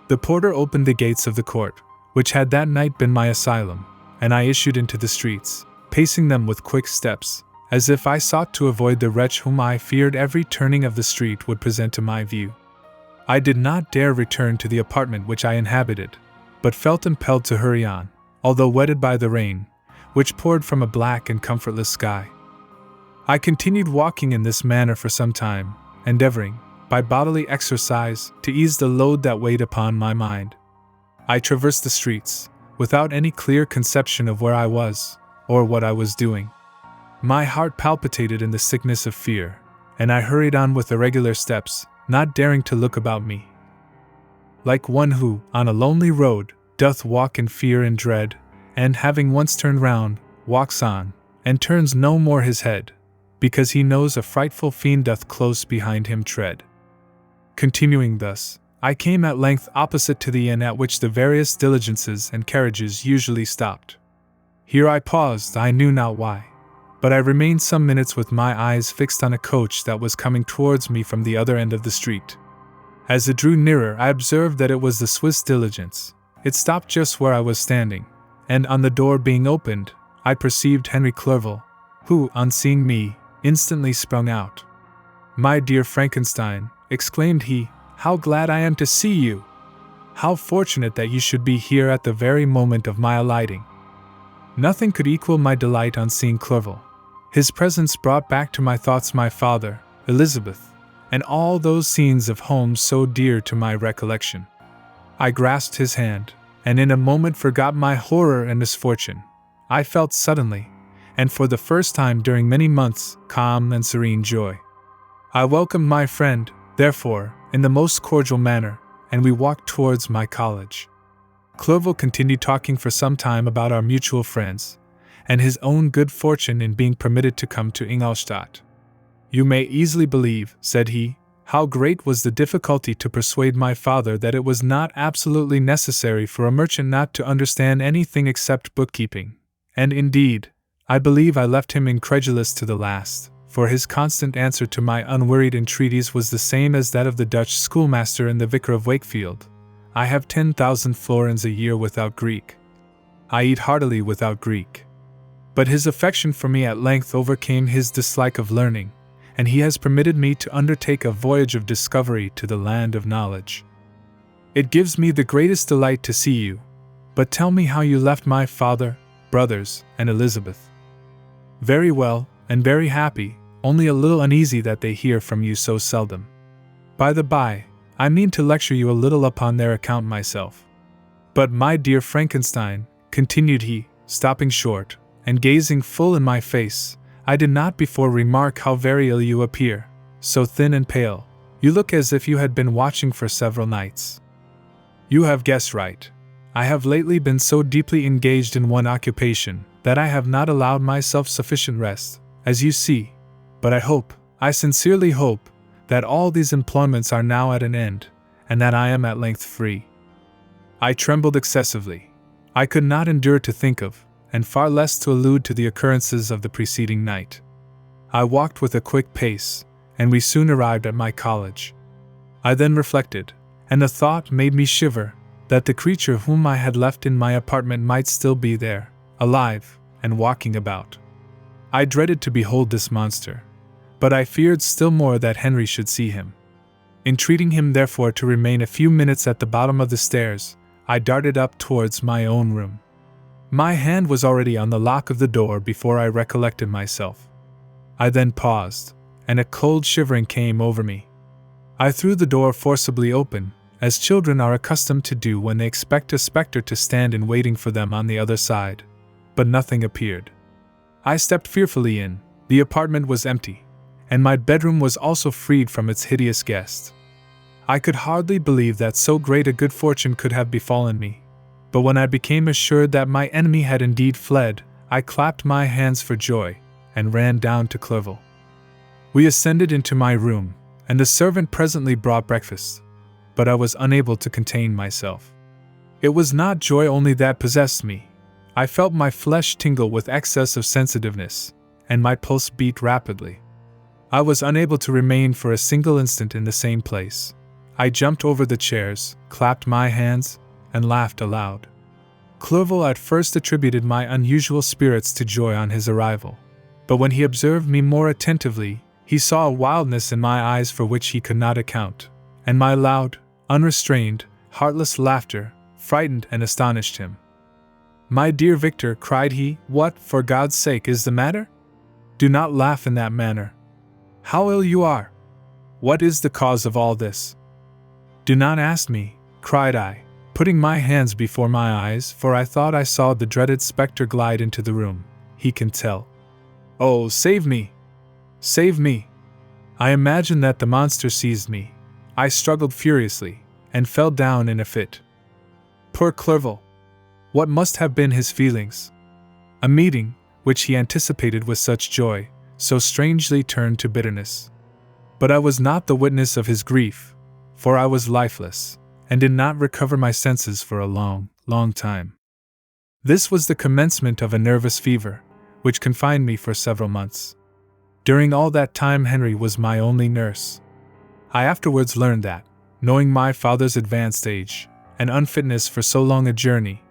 S1: The porter opened the gates of the court, which had that night been my asylum, and I issued into the streets, pacing them with quick steps, as if I sought to avoid the wretch whom I feared every turning of the street would present to my view. I did not dare return to the apartment which I inhabited, but felt impelled to hurry on, although wetted by the rain, which poured from a black and comfortless sky. I continued walking in this manner for some time, endeavoring, by bodily exercise, to ease the load that weighed upon my mind. I traversed the streets, without any clear conception of where I was, or what I was doing. My heart palpitated in the sickness of fear, and I hurried on with irregular steps, not daring to look about me. Like one who, on a lonely road, doth walk in fear and dread, and having once turned round, walks on, and turns no more his head, because he knows a frightful fiend doth close behind him tread. Continuing thus, I came at length opposite to the inn at which the various diligences and carriages usually stopped. Here I paused, I knew not why, but I remained some minutes with my eyes fixed on a coach that was coming towards me from the other end of the street. As it drew nearer, I observed that it was the Swiss diligence. It stopped just where I was standing, and on the door being opened, I perceived Henry Clerval, who, on seeing me, instantly sprung out. "My dear Frankenstein," exclaimed he, "how glad I am to see you! How fortunate that you should be here at the very moment of my alighting!" Nothing could equal my delight on seeing Clerval. His presence brought back to my thoughts my father, Elizabeth, and all those scenes of home so dear to my recollection. I grasped his hand, and in a moment forgot my horror and misfortune. I felt suddenly, and for the first time during many months, calm and serene joy. I welcomed my friend, therefore, in the most cordial manner, and we walked towards my college. Clerval continued talking for some time about our mutual friends, and his own good fortune in being permitted to come to Ingolstadt. "You may easily believe," said he, "how great was the difficulty to persuade my father that it was not absolutely necessary for a merchant not to understand anything except bookkeeping, and indeed, I believe I left him incredulous to the last, for his constant answer to my unwearied entreaties was the same as that of the Dutch schoolmaster in the Vicar of Wakefield: 'I have 10,000 florins a year without Greek. I eat heartily without Greek.' But his affection for me at length overcame his dislike of learning, and he has permitted me to undertake a voyage of discovery to the land of knowledge. It gives me the greatest delight to see you, but tell me how you left my father, brothers, and Elizabeth." "Very well, and very happy, only a little uneasy that they hear from you so seldom. By the by, I mean to lecture you a little upon their account myself. But my dear Frankenstein," continued he, stopping short, and gazing full in my face, "I did not before remark how very ill you appear, so thin and pale. You look as if you had been watching for several nights." "You have guessed right. I have lately been so deeply engaged in one occupation, that I have not allowed myself sufficient rest, as you see, but I sincerely hope, that all these employments are now at an end, and that I am at length free." I trembled excessively. I could not endure to think of, and far less to allude to the occurrences of the preceding night. I walked with a quick pace, and we soon arrived at my college. I then reflected, and the thought made me shiver, that the creature whom I had left in my apartment might still be there, alive, and walking about. I dreaded to behold this monster, but I feared still more that Henry should see him. Entreating him therefore to remain a few minutes at the bottom of the stairs, I darted up towards my own room. My hand was already on the lock of the door before I recollected myself. I then paused, and a cold shivering came over me. I threw the door forcibly open, as children are accustomed to do when they expect a spectre to stand in waiting for them on the other side, but nothing appeared. I stepped fearfully in. The apartment was empty, and my bedroom was also freed from its hideous guest. I could hardly believe that so great a good fortune could have befallen me. But when I became assured that my enemy had indeed fled, I clapped my hands for joy, and ran down to Clerval. We ascended into my room, and the servant presently brought breakfast, but I was unable to contain myself. It was not joy only that possessed me. I felt my flesh tingle with excess of sensitiveness, and my pulse beat rapidly. I was unable to remain for a single instant in the same place. I jumped over the chairs, clapped my hands, and laughed aloud. Clerval at first attributed my unusual spirits to joy on his arrival, but when he observed me more attentively, he saw a wildness in my eyes for which he could not account, and my loud, unrestrained, heartless laughter frightened and astonished him. "My dear Victor," cried he, "what, for God's sake, is the matter? Do not laugh in that manner. How ill you are! What is the cause of all this?" "Do not ask me," cried I, putting my hands before my eyes, for I thought I saw the dreaded spectre glide into the room. He can tell. Oh, save me! Save me! I imagined that the monster seized me. I struggled furiously, and fell down in a fit. Poor Clerval! What must have been his feelings? A meeting, which he anticipated with such joy, so strangely turned to bitterness. But I was not the witness of his grief, for I was lifeless, and did not recover my senses for a long, long time. This was the commencement of a nervous fever, which confined me for several months. During all that time Henry was my only nurse. I afterwards learned that, knowing my father's advanced age, and unfitness for so long a journey,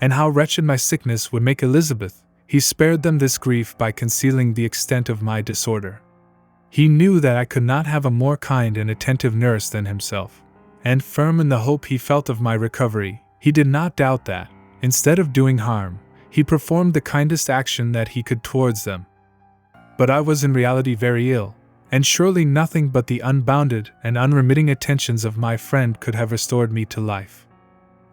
S1: and how wretched my sickness would make Elizabeth, he spared them this grief by concealing the extent of my disorder. He knew that I could not have a more kind and attentive nurse than himself, and firm in the hope he felt of my recovery, he did not doubt that, instead of doing harm, he performed the kindest action that he could towards them. But I was in reality very ill, and surely nothing but the unbounded and unremitting attentions of my friend could have restored me to life.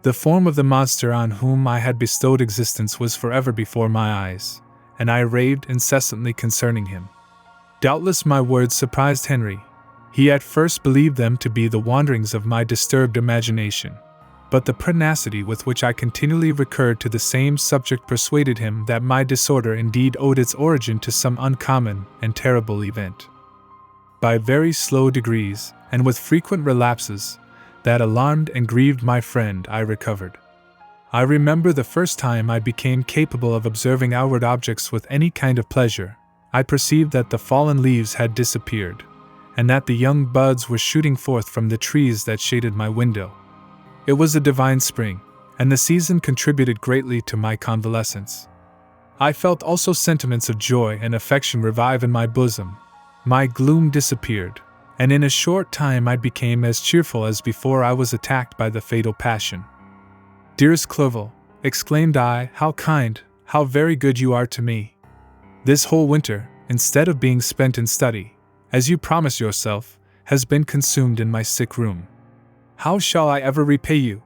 S1: The form of the monster on whom I had bestowed existence was forever before my eyes, and I raved incessantly concerning him. Doubtless my words surprised Henry. He at first believed them to be the wanderings of my disturbed imagination, but the pertinacity with which I continually recurred to the same subject persuaded him that my disorder indeed owed its origin to some uncommon and terrible event. By very slow degrees, and with frequent relapses, that alarmed and grieved my friend, I recovered. I remember the first time I became capable of observing outward objects with any kind of pleasure. I perceived that the fallen leaves had disappeared, and that the young buds were shooting forth from the trees that shaded my window. It was a divine spring, and the season contributed greatly to my convalescence. I felt also sentiments of joy and affection revive in my bosom. My gloom disappeared, and in a short time I became as cheerful as before I was attacked by the fatal passion. Dearest Clerval, exclaimed I, how kind, how very good you are to me. This whole winter, instead of being spent in study, as you promised yourself, has been consumed in my sick room. How shall I ever repay you?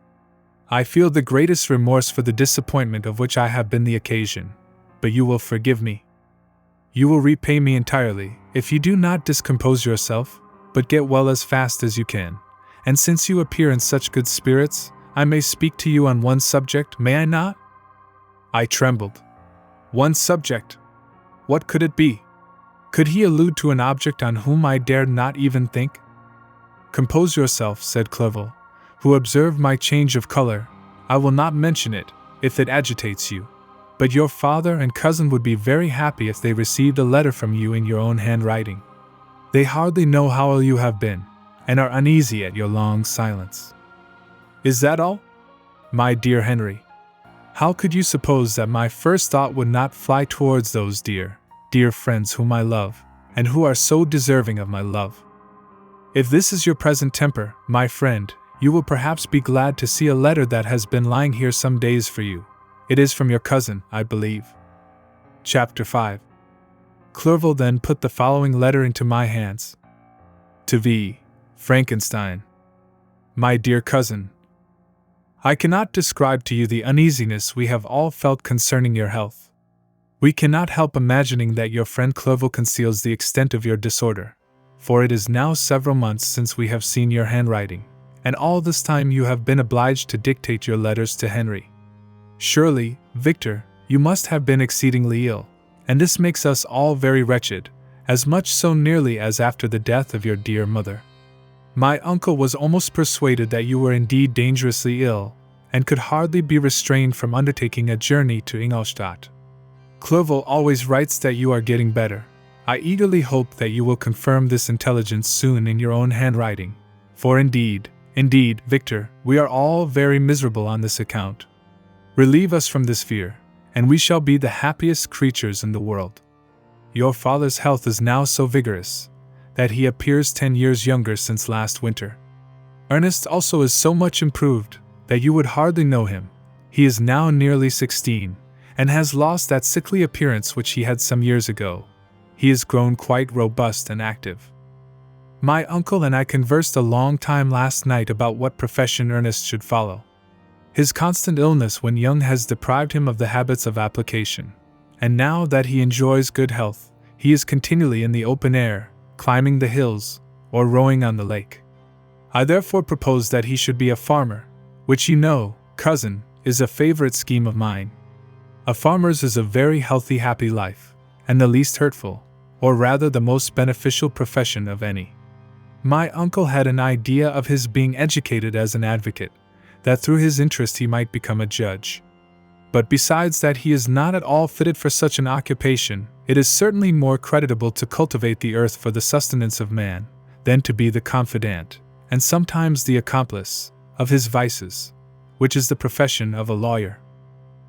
S1: I feel the greatest remorse for the disappointment of which I have been the occasion, but you will forgive me. You will repay me entirely, if you do not discompose yourself, but get well as fast as you can, and since you appear in such good spirits, I may speak to you on one subject, may I not? I trembled. One subject? What could it be? Could he allude to an object on whom I dared not even think? Compose yourself, said Clerval, who observed my change of color. I will not mention it, if it agitates you, but your father and cousin would be very happy if they received a letter from you in your own handwriting. They hardly know how ill you have been, and are uneasy at your long silence. Is that all? My dear Henry, how could you suppose that my first thought would not fly towards those dear, dear friends whom I love, and who are so deserving of my love? If this is your present temper, my friend, you will perhaps be glad to see a letter that has been lying here some days for you. It is from your cousin, I believe. Chapter 5. Clerval then put the following letter into my hands. To V. Frankenstein. My dear cousin, I cannot describe to you the uneasiness we have all felt concerning your health. We cannot help imagining that your friend Clerval conceals the extent of your disorder, for it is now several months since we have seen your handwriting, and all this time you have been obliged to dictate your letters to Henry. Surely, Victor, you must have been exceedingly ill, and this makes us all very wretched, as much so nearly as after the death of your dear mother. My uncle was almost persuaded that you were indeed dangerously ill, and could hardly be restrained from undertaking a journey to Ingolstadt. Clerval always writes that you are getting better. I eagerly hope that you will confirm this intelligence soon in your own handwriting, for indeed, Victor, we are all very miserable on this account. Relieve us from this fear, and we shall be the happiest creatures in the world. Your father's health is now so vigorous that he appears 10 years younger since last winter. Ernest also is so much improved that you would hardly know him. He is now nearly 16, and has lost that sickly appearance which he had some years ago. He is grown quite robust and active. My uncle and I conversed a long time last night about what profession Ernest should follow. His constant illness when young has deprived him of the habits of application, and now that he enjoys good health, he is continually in the open air, climbing the hills, or rowing on the lake. I therefore propose that he should be a farmer, which you know, cousin, is a favorite scheme of mine. A farmer's is a very healthy, happy life, and the least hurtful, or rather the most beneficial profession of any. My uncle had an idea of his being educated as an advocate, that through his interest he might become a judge. But besides that he is not at all fitted for such an occupation, it is certainly more creditable to cultivate the earth for the sustenance of man, than to be the confidant, and sometimes the accomplice, of his vices, which is the profession of a lawyer.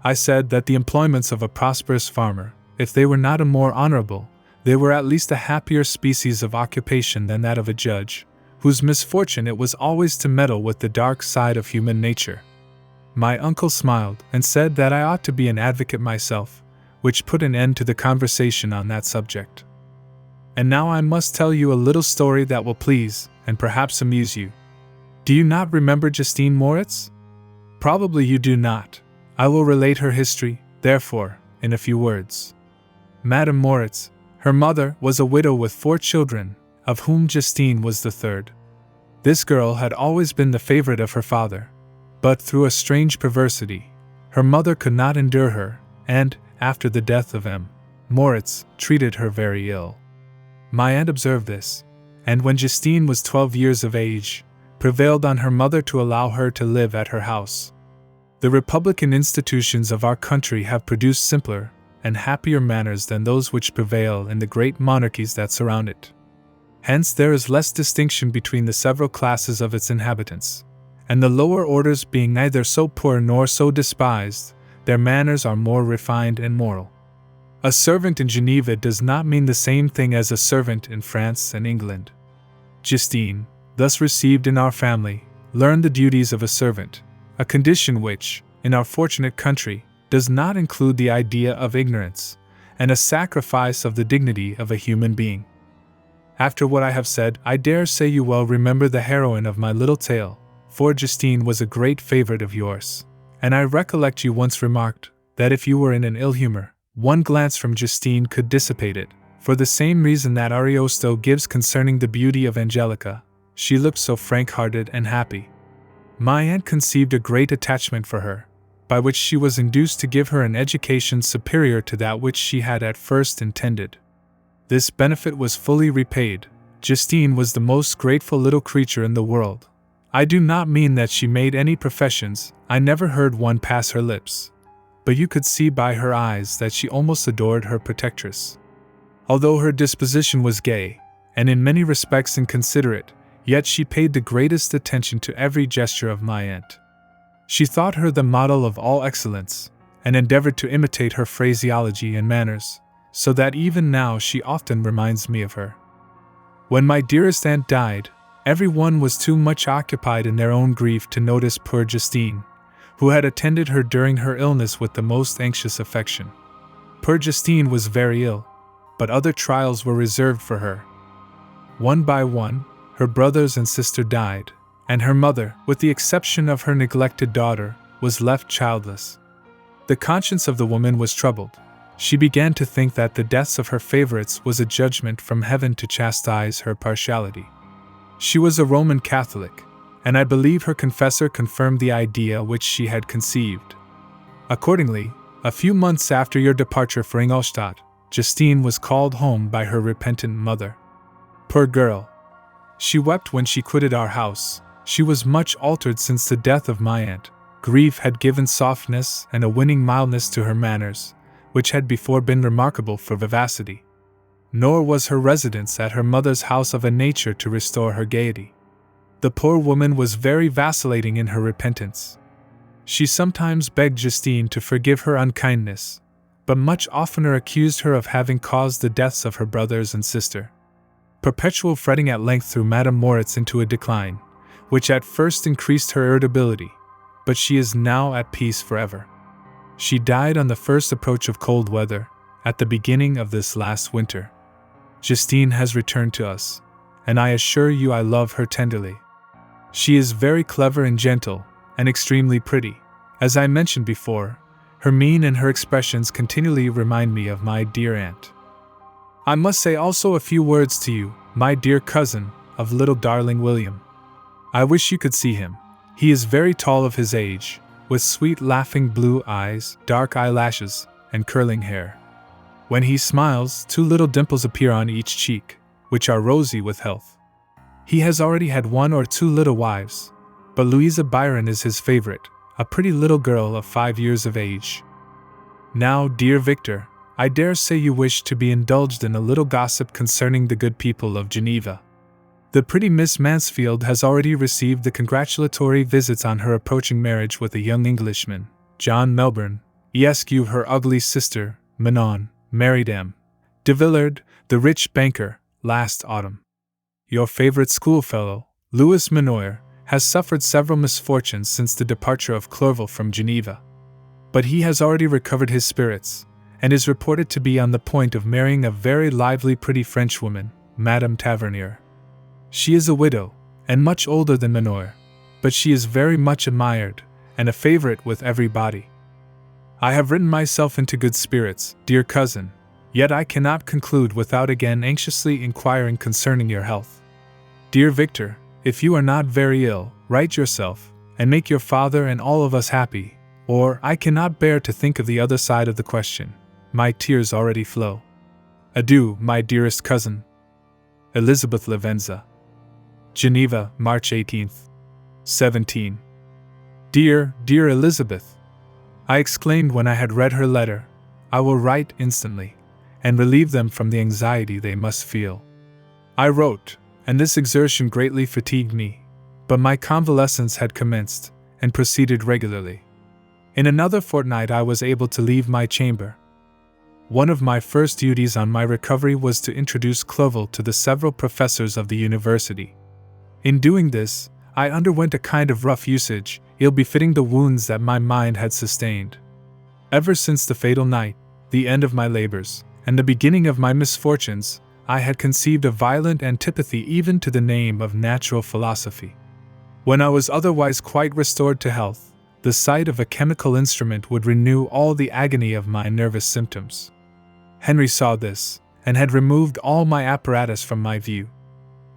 S1: I said that the employments of a prosperous farmer, if they were not a more honorable, they were at least a happier species of occupation than that of a judge, whose misfortune it was always to meddle with the dark side of human nature. My uncle smiled and said that I ought to be an advocate myself, which put an end to the conversation on that subject. And now I must tell you a little story that will please, and perhaps amuse you. Do you not remember Justine Moritz? Probably you do not. I will relate her history, therefore, in a few words. Madame Moritz, her mother, was a widow with 4 children, of whom Justine was the third. This girl had always been the favorite of her father, but through a strange perversity, her mother could not endure her, and, after the death of M. Moritz, treated her very ill. My aunt observed this, and when Justine was 12 years of age, prevailed on her mother to allow her to live at her house. The republican institutions of our country have produced simpler and happier manners than those which prevail in the great monarchies that surround it. Hence there is less distinction between the several classes of its inhabitants, and the lower orders being neither so poor nor so despised, their manners are more refined and moral. A servant in Geneva does not mean the same thing as a servant in France and England. Justine, thus received in our family, learned the duties of a servant, a condition which, in our fortunate country, does not include the idea of ignorance, and a sacrifice of the dignity of a human being. After what I have said, I dare say you well remember the heroine of my little tale, for Justine was a great favorite of yours, and I recollect you once remarked that if you were in an ill humor, one glance from Justine could dissipate it, for the same reason that Ariosto gives concerning the beauty of Angelica. She looked so frank-hearted and happy. My aunt conceived a great attachment for her, by which she was induced to give her an education superior to that which she had at first intended. This benefit was fully repaid. Justine was the most grateful little creature in the world. I do not mean that she made any professions, I never heard one pass her lips. But you could see by her eyes that she almost adored her protectress. Although her disposition was gay, and in many respects inconsiderate, yet she paid the greatest attention to every gesture of my aunt. She thought her the model of all excellence, and endeavored to imitate her phraseology and manners, so that even now she often reminds me of her. When my dearest aunt died, everyone was too much occupied in their own grief to notice poor Justine, who had attended her during her illness with the most anxious affection. Poor Justine was very ill, but other trials were reserved for her. One by one, her brothers and sister died, and her mother, with the exception of her neglected daughter, was left childless. The conscience of the woman was troubled. She began to think that the deaths of her favorites was a judgment from heaven to chastise her partiality. She was a Roman Catholic, and I believe her confessor confirmed the idea which she had conceived. Accordingly, a few months after your departure for Ingolstadt, Justine was called home by her repentant mother. Poor girl! She wept when she quitted our house. She was much altered since the death of my aunt. Grief had given softness and a winning mildness to her manners, which had before been remarkable for vivacity. Nor was her residence at her mother's house of a nature to restore her gaiety. The poor woman was very vacillating in her repentance. She sometimes begged Justine to forgive her unkindness, but much oftener accused her of having caused the deaths of her brothers and sister. Perpetual fretting at length threw Madame Moritz into a decline, which at first increased her irritability, but she is now at peace forever. She died on the first approach of cold weather, at the beginning of this last winter. Justine has returned to us, and I assure you I love her tenderly. She is very clever and gentle, and extremely pretty, As I mentioned before, her mien and her expressions continually remind me of my dear aunt. I must say also a few words to you, my dear cousin, of little darling William. I wish you could see him. He is very tall of his age, with sweet laughing blue eyes, dark eyelashes, and curling hair. When he smiles, 2 little dimples appear on each cheek, which are rosy with health. He has already had 1 or 2 little wives, but Louisa Byron is his favorite, a pretty little girl of 5 years of age. Now, dear Victor, I dare say you wish to be indulged in a little gossip concerning the good people of Geneva. The pretty Miss Mansfield has already received the congratulatory visits on her approaching marriage with a young Englishman, John Melbourne, esq. Her ugly sister, Manon, married M. de Villard, the rich banker, last autumn. Your favorite schoolfellow, Louis Manoir, has suffered several misfortunes since the departure of Clerval from Geneva. But he has already recovered his spirits, and is reported to be on the point of marrying a very lively pretty Frenchwoman, Madame Tavernier. She is a widow, and much older than Manoir, but she is very much admired, and a favorite with everybody. I have written myself into good spirits, dear cousin, yet I cannot conclude without again anxiously inquiring concerning your health. Dear Victor, if you are not very ill, write yourself, and make your father and all of us happy, or I cannot bear to think of the other side of the question. My tears already flow. Adieu, my dearest cousin. Elizabeth Lavenza. Geneva, March 18th. 17. Dear, dear Elizabeth, I exclaimed when I had read her letter, I will write instantly, and relieve them from the anxiety they must feel. I wrote, and this exertion greatly fatigued me, but my convalescence had commenced, and proceeded regularly. In another fortnight I was able to leave my chamber. One of my first duties on my recovery was to introduce Clerval to the several professors of the university. In doing this, I underwent a kind of rough usage, ill-befitting the wounds that my mind had sustained. Ever since the fatal night, the end of my labors, and the beginning of my misfortunes, I had conceived a violent antipathy even to the name of natural philosophy. When I was otherwise quite restored to health, the sight of a chemical instrument would renew all the agony of my nervous symptoms. Henry saw this, and had removed all my apparatus from my view.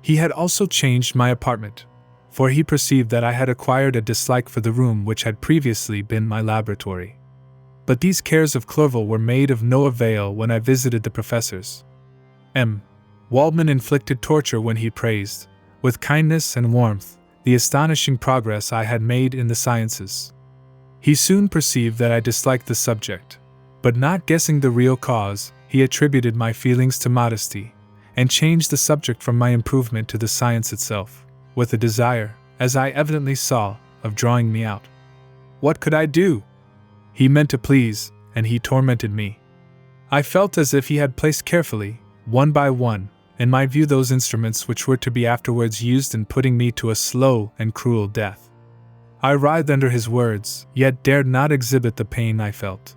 S1: He had also changed my apartment, for he perceived that I had acquired a dislike for the room which had previously been my laboratory. But these cares of Clerval were made of no avail when I visited the professors. M. Waldman inflicted torture when he praised, with kindness and warmth, the astonishing progress I had made in the sciences. He soon perceived that I disliked the subject, but not guessing the real cause, he attributed my feelings to modesty, and changed the subject from my improvement to the science itself, with a desire, as I evidently saw, of drawing me out. What could I do? He meant to please, and he tormented me. I felt as if he had placed carefully, one by one, in my view those instruments which were to be afterwards used in putting me to a slow and cruel death. I writhed under his words, yet dared not exhibit the pain I felt.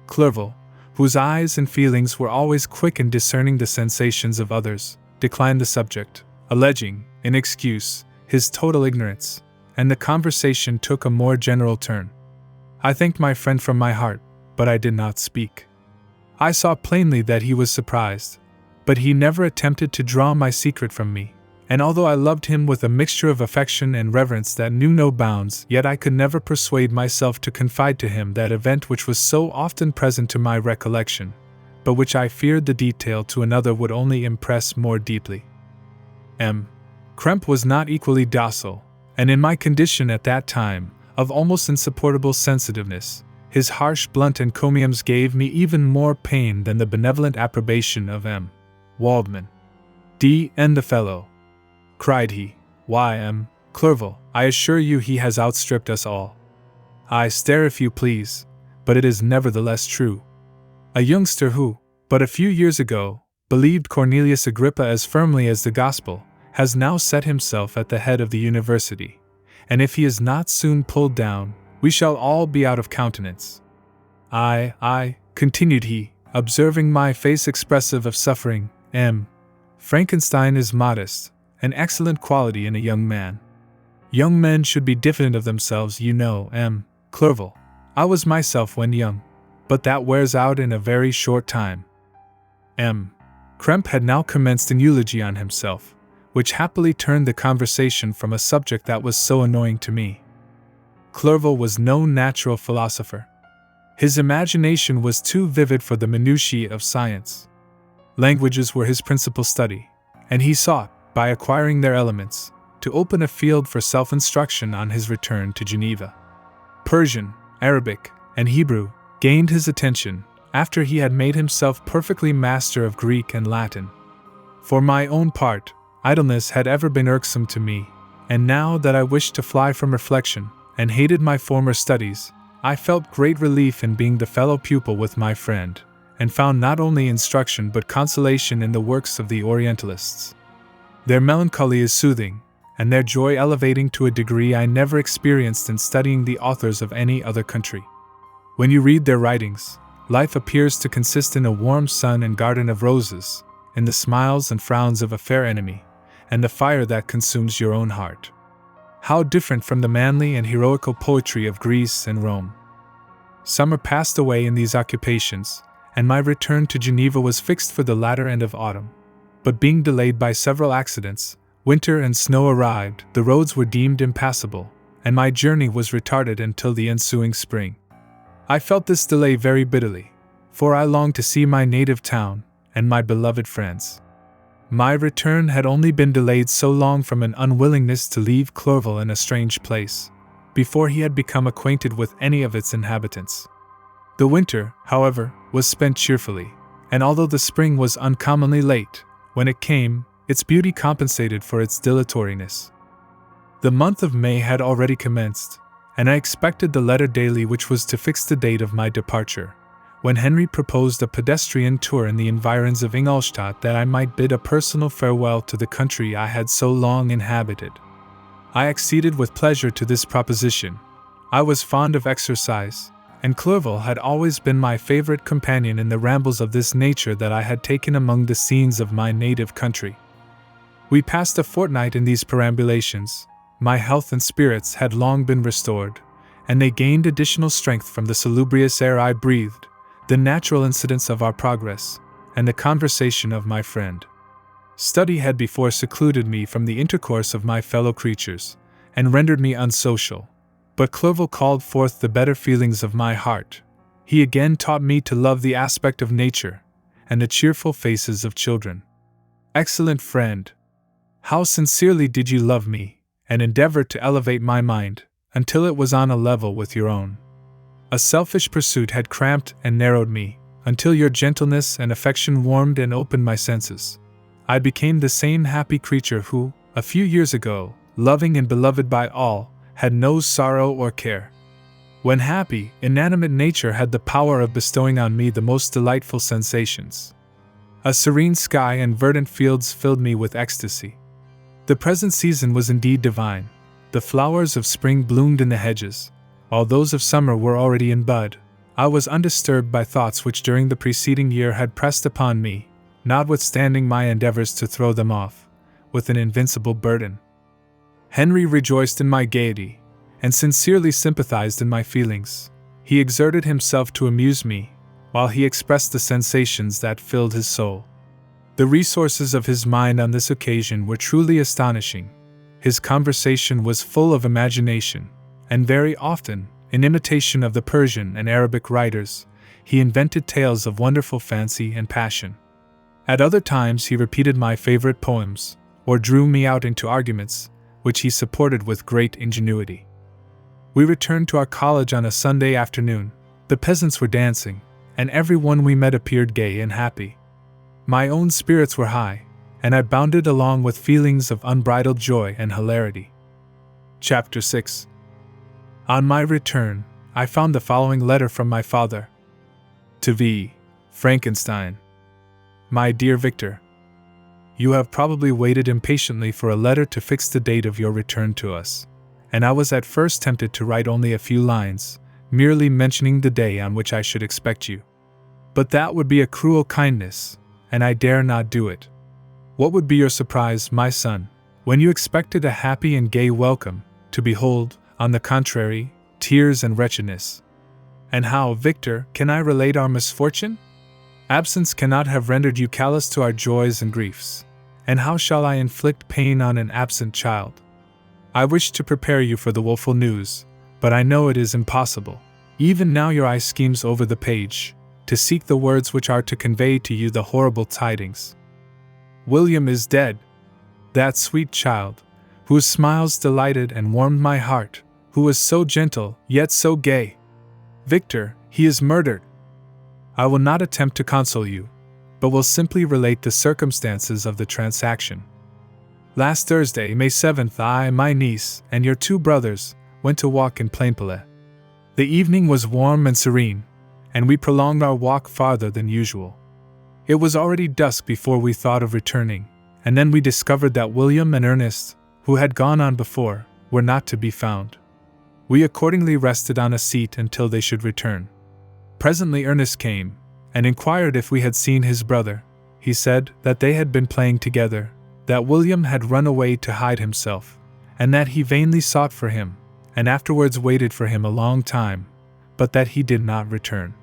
S1: Clerval, whose eyes and feelings were always quick in discerning the sensations of others, declined the subject, alleging, in excuse, his total ignorance, and the conversation took a more general turn. I thanked my friend from my heart, but I did not speak. I saw plainly that he was surprised, but he never attempted to draw my secret from me, and although I loved him with a mixture of affection and reverence that knew no bounds, yet I could never persuade myself to confide to him that event which was so often present to my recollection, but which I feared the detail to another would only impress more deeply. M. Krempe was not equally docile, and in my condition at that time, of almost insupportable sensitiveness, his harsh blunt encomiums gave me even more pain than the benevolent approbation of M. Waldman. D.N. the fellow, cried he, why, M. Clerval, I assure you he has outstripped us all. I stare if you please, but it is nevertheless true. A youngster who, but a few years ago, believed Cornelius Agrippa as firmly as the gospel, has now set himself at the head of the university, and if he is not soon pulled down, we shall all be out of countenance. I, continued he, observing my face expressive of suffering, M. Frankenstein is modest, an excellent quality in a young man. Young men should be diffident of themselves, you know, M. Clerval, I was myself when young, but that wears out in a very short time. Kremp had now commenced an eulogy on himself, which happily turned the conversation from a subject that was so annoying to me. Clerval was no natural philosopher. His imagination was too vivid for the minutiae of science. Languages were his principal study, and he sought, by acquiring their elements, to open a field for self-instruction on his return to Geneva. Persian, Arabic, and Hebrew gained his attention after he had made himself perfectly master of Greek and Latin. For my own part, idleness had ever been irksome to me, and now that I wished to fly from reflection and hated my former studies, I felt great relief in being the fellow pupil with my friend, and found not only instruction but consolation in the works of the Orientalists. Their melancholy is soothing, and their joy elevating to a degree I never experienced in studying the authors of any other country. When you read their writings, life appears to consist in a warm sun and garden of roses, in the smiles and frowns of a fair enemy, and the fire that consumes your own heart. How different from the manly and heroical poetry of Greece and Rome. Summer passed away in these occupations, and my return to Geneva was fixed for the latter end of autumn. But being delayed by several accidents, winter and snow arrived, the roads were deemed impassable, and my journey was retarded until the ensuing spring. I felt this delay very bitterly, for I longed to see my native town and my beloved friends. My return had only been delayed so long from an unwillingness to leave Clerval in a strange place, before he had become acquainted with any of its inhabitants. The winter, however, was spent cheerfully, and although the spring was uncommonly late, when it came, its beauty compensated for its dilatoriness. The month of May had already commenced, and I expected the letter daily which was to fix the date of my departure, when Henry proposed a pedestrian tour in the environs of Ingolstadt that I might bid a personal farewell to the country I had so long inhabited. I acceded with pleasure to this proposition. I was fond of exercise, and Clerval had always been my favorite companion in the rambles of this nature that I had taken among the scenes of my native country. We passed a fortnight in these perambulations. My health and spirits had long been restored, and they gained additional strength from the salubrious air I breathed, the natural incidents of our progress, and the conversation of my friend. Study had before secluded me from the intercourse of my fellow creatures, and rendered me unsocial, but Clerval called forth the better feelings of my heart. He again taught me to love the aspect of nature, and the cheerful faces of children. Excellent friend! How sincerely did you love me, and endeavor to elevate my mind, until it was on a level with your own. A selfish pursuit had cramped and narrowed me, until your gentleness and affection warmed and opened my senses. I became the same happy creature who, a few years ago, loving and beloved by all, had no sorrow or care. When happy, inanimate nature had the power of bestowing on me the most delightful sensations. A serene sky and verdant fields filled me with ecstasy. The present season was indeed divine. The flowers of spring bloomed in the hedges, while those of summer were already in bud. I was undisturbed by thoughts which during the preceding year had pressed upon me, notwithstanding my endeavors to throw them off, with an invincible burden. Henry rejoiced in my gaiety, and sincerely sympathized in my feelings. He exerted himself to amuse me, while he expressed the sensations that filled his soul. The resources of his mind on this occasion were truly astonishing. His conversation was full of imagination, and very often, in imitation of the Persian and Arabic writers, he invented tales of wonderful fancy and passion. At other times he repeated my favorite poems, or drew me out into arguments, which he supported with great ingenuity. We returned to our college on a Sunday afternoon. The peasants were dancing, and everyone we met appeared gay and happy. My own spirits were high, and I bounded along with feelings of unbridled joy and hilarity. Chapter 6. On my return, I found the following letter from my father. To V. Frankenstein. My dear Victor, you have probably waited impatiently for a letter to fix the date of your return to us, and I was at first tempted to write only a few lines, merely mentioning the day on which I should expect you. But that would be a cruel kindness, and I dare not do it. What would be your surprise, my son, when you expected a happy and gay welcome, to behold, on the contrary, tears and wretchedness. And how, Victor, can I relate our misfortune? Absence cannot have rendered you callous to our joys and griefs. And how shall I inflict pain on an absent child? I wish to prepare you for the woeful news, but I know it is impossible. Even now your eye schemes over the page, to seek the words which are to convey to you the horrible tidings. William is dead. That sweet child, whose smiles delighted and warmed my heart, who was so gentle, yet so gay. Victor, he is murdered. I will not attempt to console you, but will simply relate the circumstances of the transaction. Last Thursday, May 7th, I, my niece, and your 2 brothers went to walk in Plainpalais. The evening was warm and serene, and we prolonged our walk farther than usual. It was already dusk before we thought of returning, and then we discovered that William and Ernest, who had gone on before, were not to be found. We accordingly rested on a seat until they should return. Presently Ernest came, and inquired if we had seen his brother. He said that they had been playing together, that William had run away to hide himself, and that he vainly sought for him, and afterwards waited for him a long time, but that he did not return.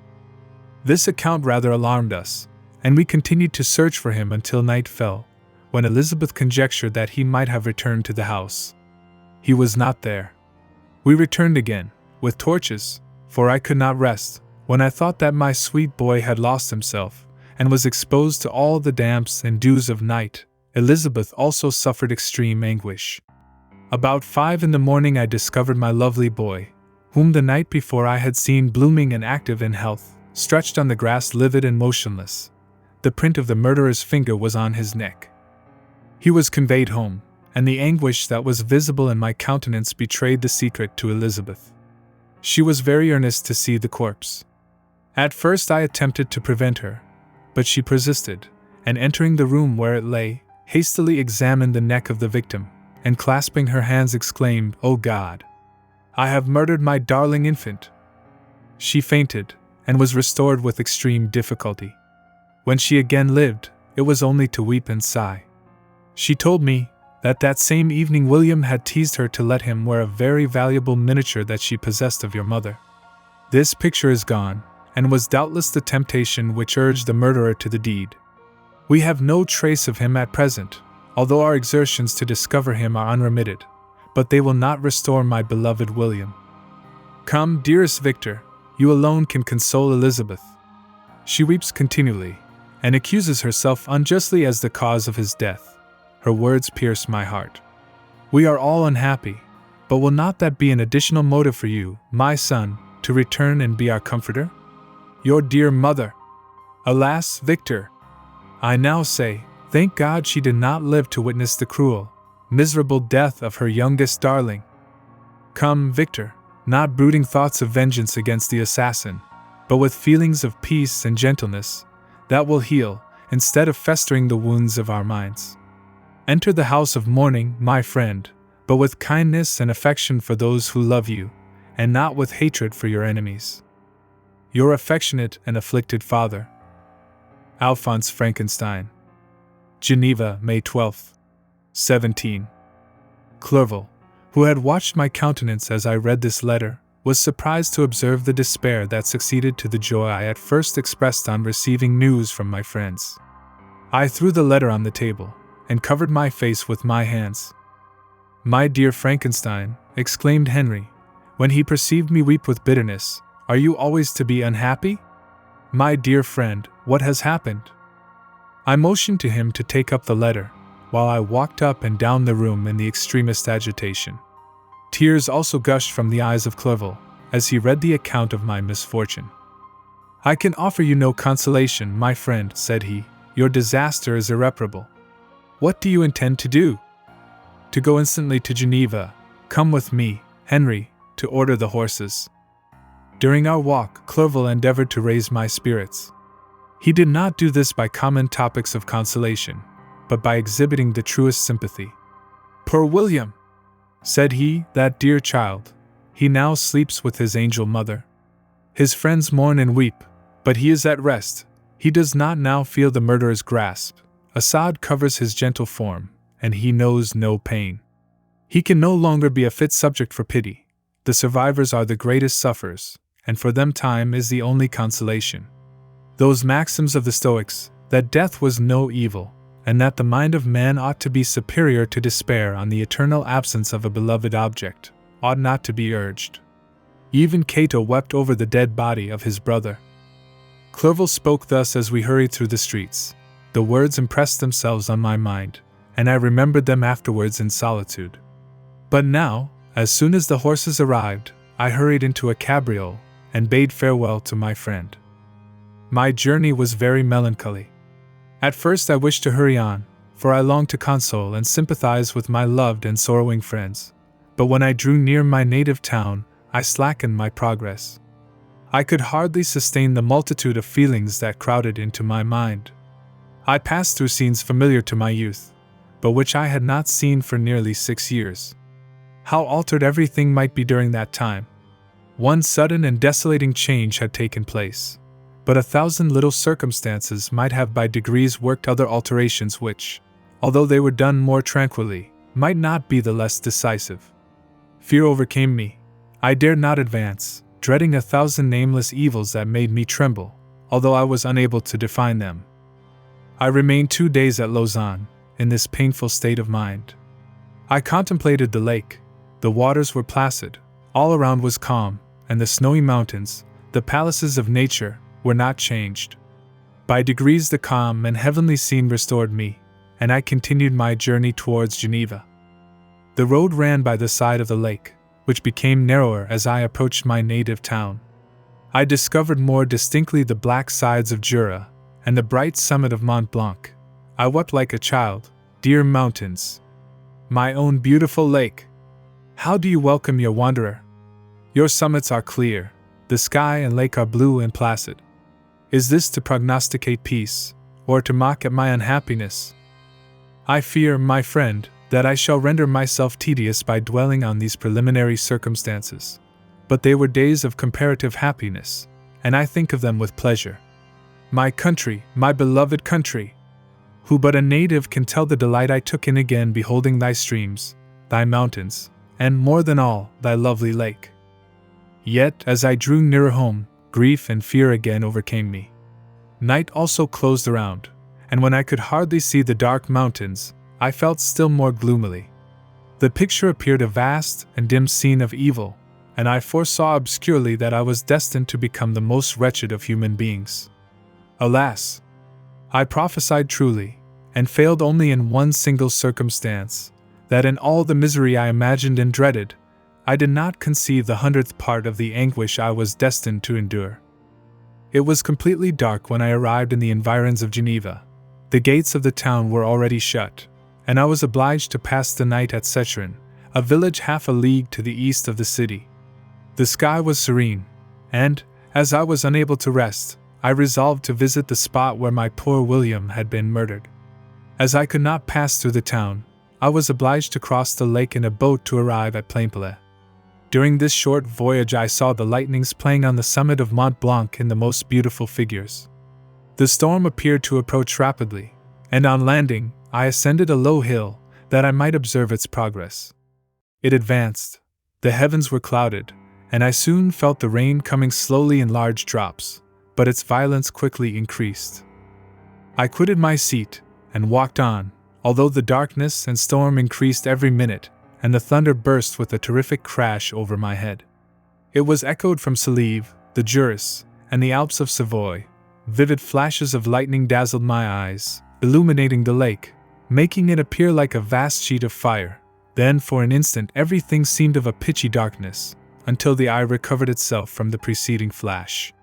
S1: This account rather alarmed us, and we continued to search for him until night fell, when Elizabeth conjectured that he might have returned to the house. He was not there. We returned again, with torches, for I could not rest, when I thought that my sweet boy had lost himself, and was exposed to all the damps and dews of night. Elizabeth also suffered extreme anguish. About 5 in the morning I discovered my lovely boy, whom the night before I had seen blooming and active in health, stretched on the grass livid and motionless. The print of the murderer's finger was on his neck. He was conveyed home, and the anguish that was visible in my countenance betrayed the secret to Elizabeth. She was very earnest to see the corpse. At first I attempted to prevent her, but she persisted, and entering the room where it lay, hastily examined the neck of the victim, and clasping her hands exclaimed, "O God! I have murdered my darling infant!" She fainted, and was restored with extreme difficulty. When she again lived, it was only to weep and sigh. She told me that same evening William had teased her to let him wear a very valuable miniature that she possessed of your mother. This picture is gone, and was doubtless the temptation which urged the murderer to the deed. We have no trace of him at present, although our exertions to discover him are unremitted, but they will not restore my beloved William. Come, dearest Victor, you alone can console Elizabeth. She weeps continually, and accuses herself unjustly as the cause of his death. Her words pierce my heart. We are all unhappy, but will not that be an additional motive for you, my son, to return and be our comforter? Your dear mother! Alas, Victor! I now say, thank God she did not live to witness the cruel, miserable death of her youngest darling. Come, Victor, not brooding thoughts of vengeance against the assassin, but with feelings of peace and gentleness, that will heal, instead of festering the wounds of our minds. Enter the house of mourning, my friend, but with kindness and affection for those who love you, and not with hatred for your enemies. Your affectionate and afflicted father, Alphonse Frankenstein. Geneva, May 12, 17. Clerval, who had watched my countenance as I read this letter, was surprised to observe the despair that succeeded to the joy I at first expressed on receiving news from my friends. I threw the letter on the table, and covered my face with my hands. My dear Frankenstein, exclaimed Henry, when he perceived me weep with bitterness, are you always to be unhappy? My dear friend, what has happened? I motioned to him to take up the letter, while I walked up and down the room in the extremest agitation. Tears also gushed from the eyes of Clerval, as he read the account of my misfortune. I can offer you no consolation, my friend, said he. Your disaster is irreparable. What do you intend to do? To go instantly to Geneva. Come with me, Henry, to order the horses. During our walk, Clerval endeavored to raise my spirits. He did not do this by common topics of consolation, but by exhibiting the truest sympathy. Poor William, said he, that dear child, he now sleeps with his angel mother. His friends mourn and weep, but he is at rest. He does not now feel the murderer's grasp. A sod covers his gentle form, and he knows no pain. He can no longer be a fit subject for pity. The survivors are the greatest sufferers, and for them time is the only consolation. Those maxims of the Stoics, that death was no evil, and that the mind of man ought to be superior to despair on the eternal absence of a beloved object, ought not to be urged. Even Cato wept over the dead body of his brother. Clerval spoke thus as we hurried through the streets. The words impressed themselves on my mind, and I remembered them afterwards in solitude. But now, as soon as the horses arrived, I hurried into a cabriole, and bade farewell to my friend. My journey was very melancholy. At first I wished to hurry on, for I longed to console and sympathize with my loved and sorrowing friends. But when I drew near my native town, I slackened my progress. I could hardly sustain the multitude of feelings that crowded into my mind. I passed through scenes familiar to my youth, but which I had not seen for nearly 6 years. How altered everything might be during that time! One sudden and desolating change had taken place, but 1,000 little circumstances might have by degrees worked other alterations which, although they were done more tranquilly, might not be the less decisive. Fear overcame me. I dared not advance, dreading 1,000 nameless evils that made me tremble, although I was unable to define them. I remained 2 days at Lausanne, in this painful state of mind. I contemplated the lake. The waters were placid, all around was calm, and the snowy mountains, the palaces of nature, were not changed. By degrees the calm and heavenly scene restored me, and I continued my journey towards Geneva. The road ran by the side of the lake, which became narrower as I approached my native town. I discovered more distinctly the black sides of Jura, and the bright summit of Mont Blanc. I wept like a child. Dear mountains! My own beautiful lake! How do you welcome your wanderer? Your summits are clear, the sky and lake are blue and placid. Is this to prognosticate peace, or to mock at my unhappiness? I fear, my friend, that I shall render myself tedious by dwelling on these preliminary circumstances. But they were days of comparative happiness, and I think of them with pleasure. My country, my beloved country! Who but a native can tell the delight I took in again beholding thy streams, thy mountains, and more than all, thy lovely lake? Yet, as I drew nearer home, grief and fear again overcame me. Night also closed around, and when I could hardly see the dark mountains, I felt still more gloomily. The picture appeared a vast and dim scene of evil, and I foresaw obscurely that I was destined to become the most wretched of human beings. Alas! I prophesied truly, and failed only in one single circumstance, that in all the misery I imagined and dreaded, I did not conceive the 100th part of the anguish I was destined to endure. It was completely dark when I arrived in the environs of Geneva. The gates of the town were already shut, and I was obliged to pass the night at Sechren, a village half a league to the east of the city. The sky was serene, and, as I was unable to rest, I resolved to visit the spot where my poor William had been murdered. As I could not pass through the town, I was obliged to cross the lake in a boat to arrive at Plainpalais. During this short voyage I saw the lightnings playing on the summit of Mont Blanc in the most beautiful figures. The storm appeared to approach rapidly, and on landing, I ascended a low hill, that I might observe its progress. It advanced. The heavens were clouded, and I soon felt the rain coming slowly in large drops, but its violence quickly increased. I quitted my seat, and walked on, although the darkness and storm increased every minute, and the thunder burst with a terrific crash over my head. It was echoed from Sèvres, the Jura, and the Alps of Savoy. Vivid flashes of lightning dazzled my eyes, illuminating the lake, making it appear like a vast sheet of fire. Then for an instant everything seemed of a pitchy darkness, until the eye recovered itself from the preceding flash.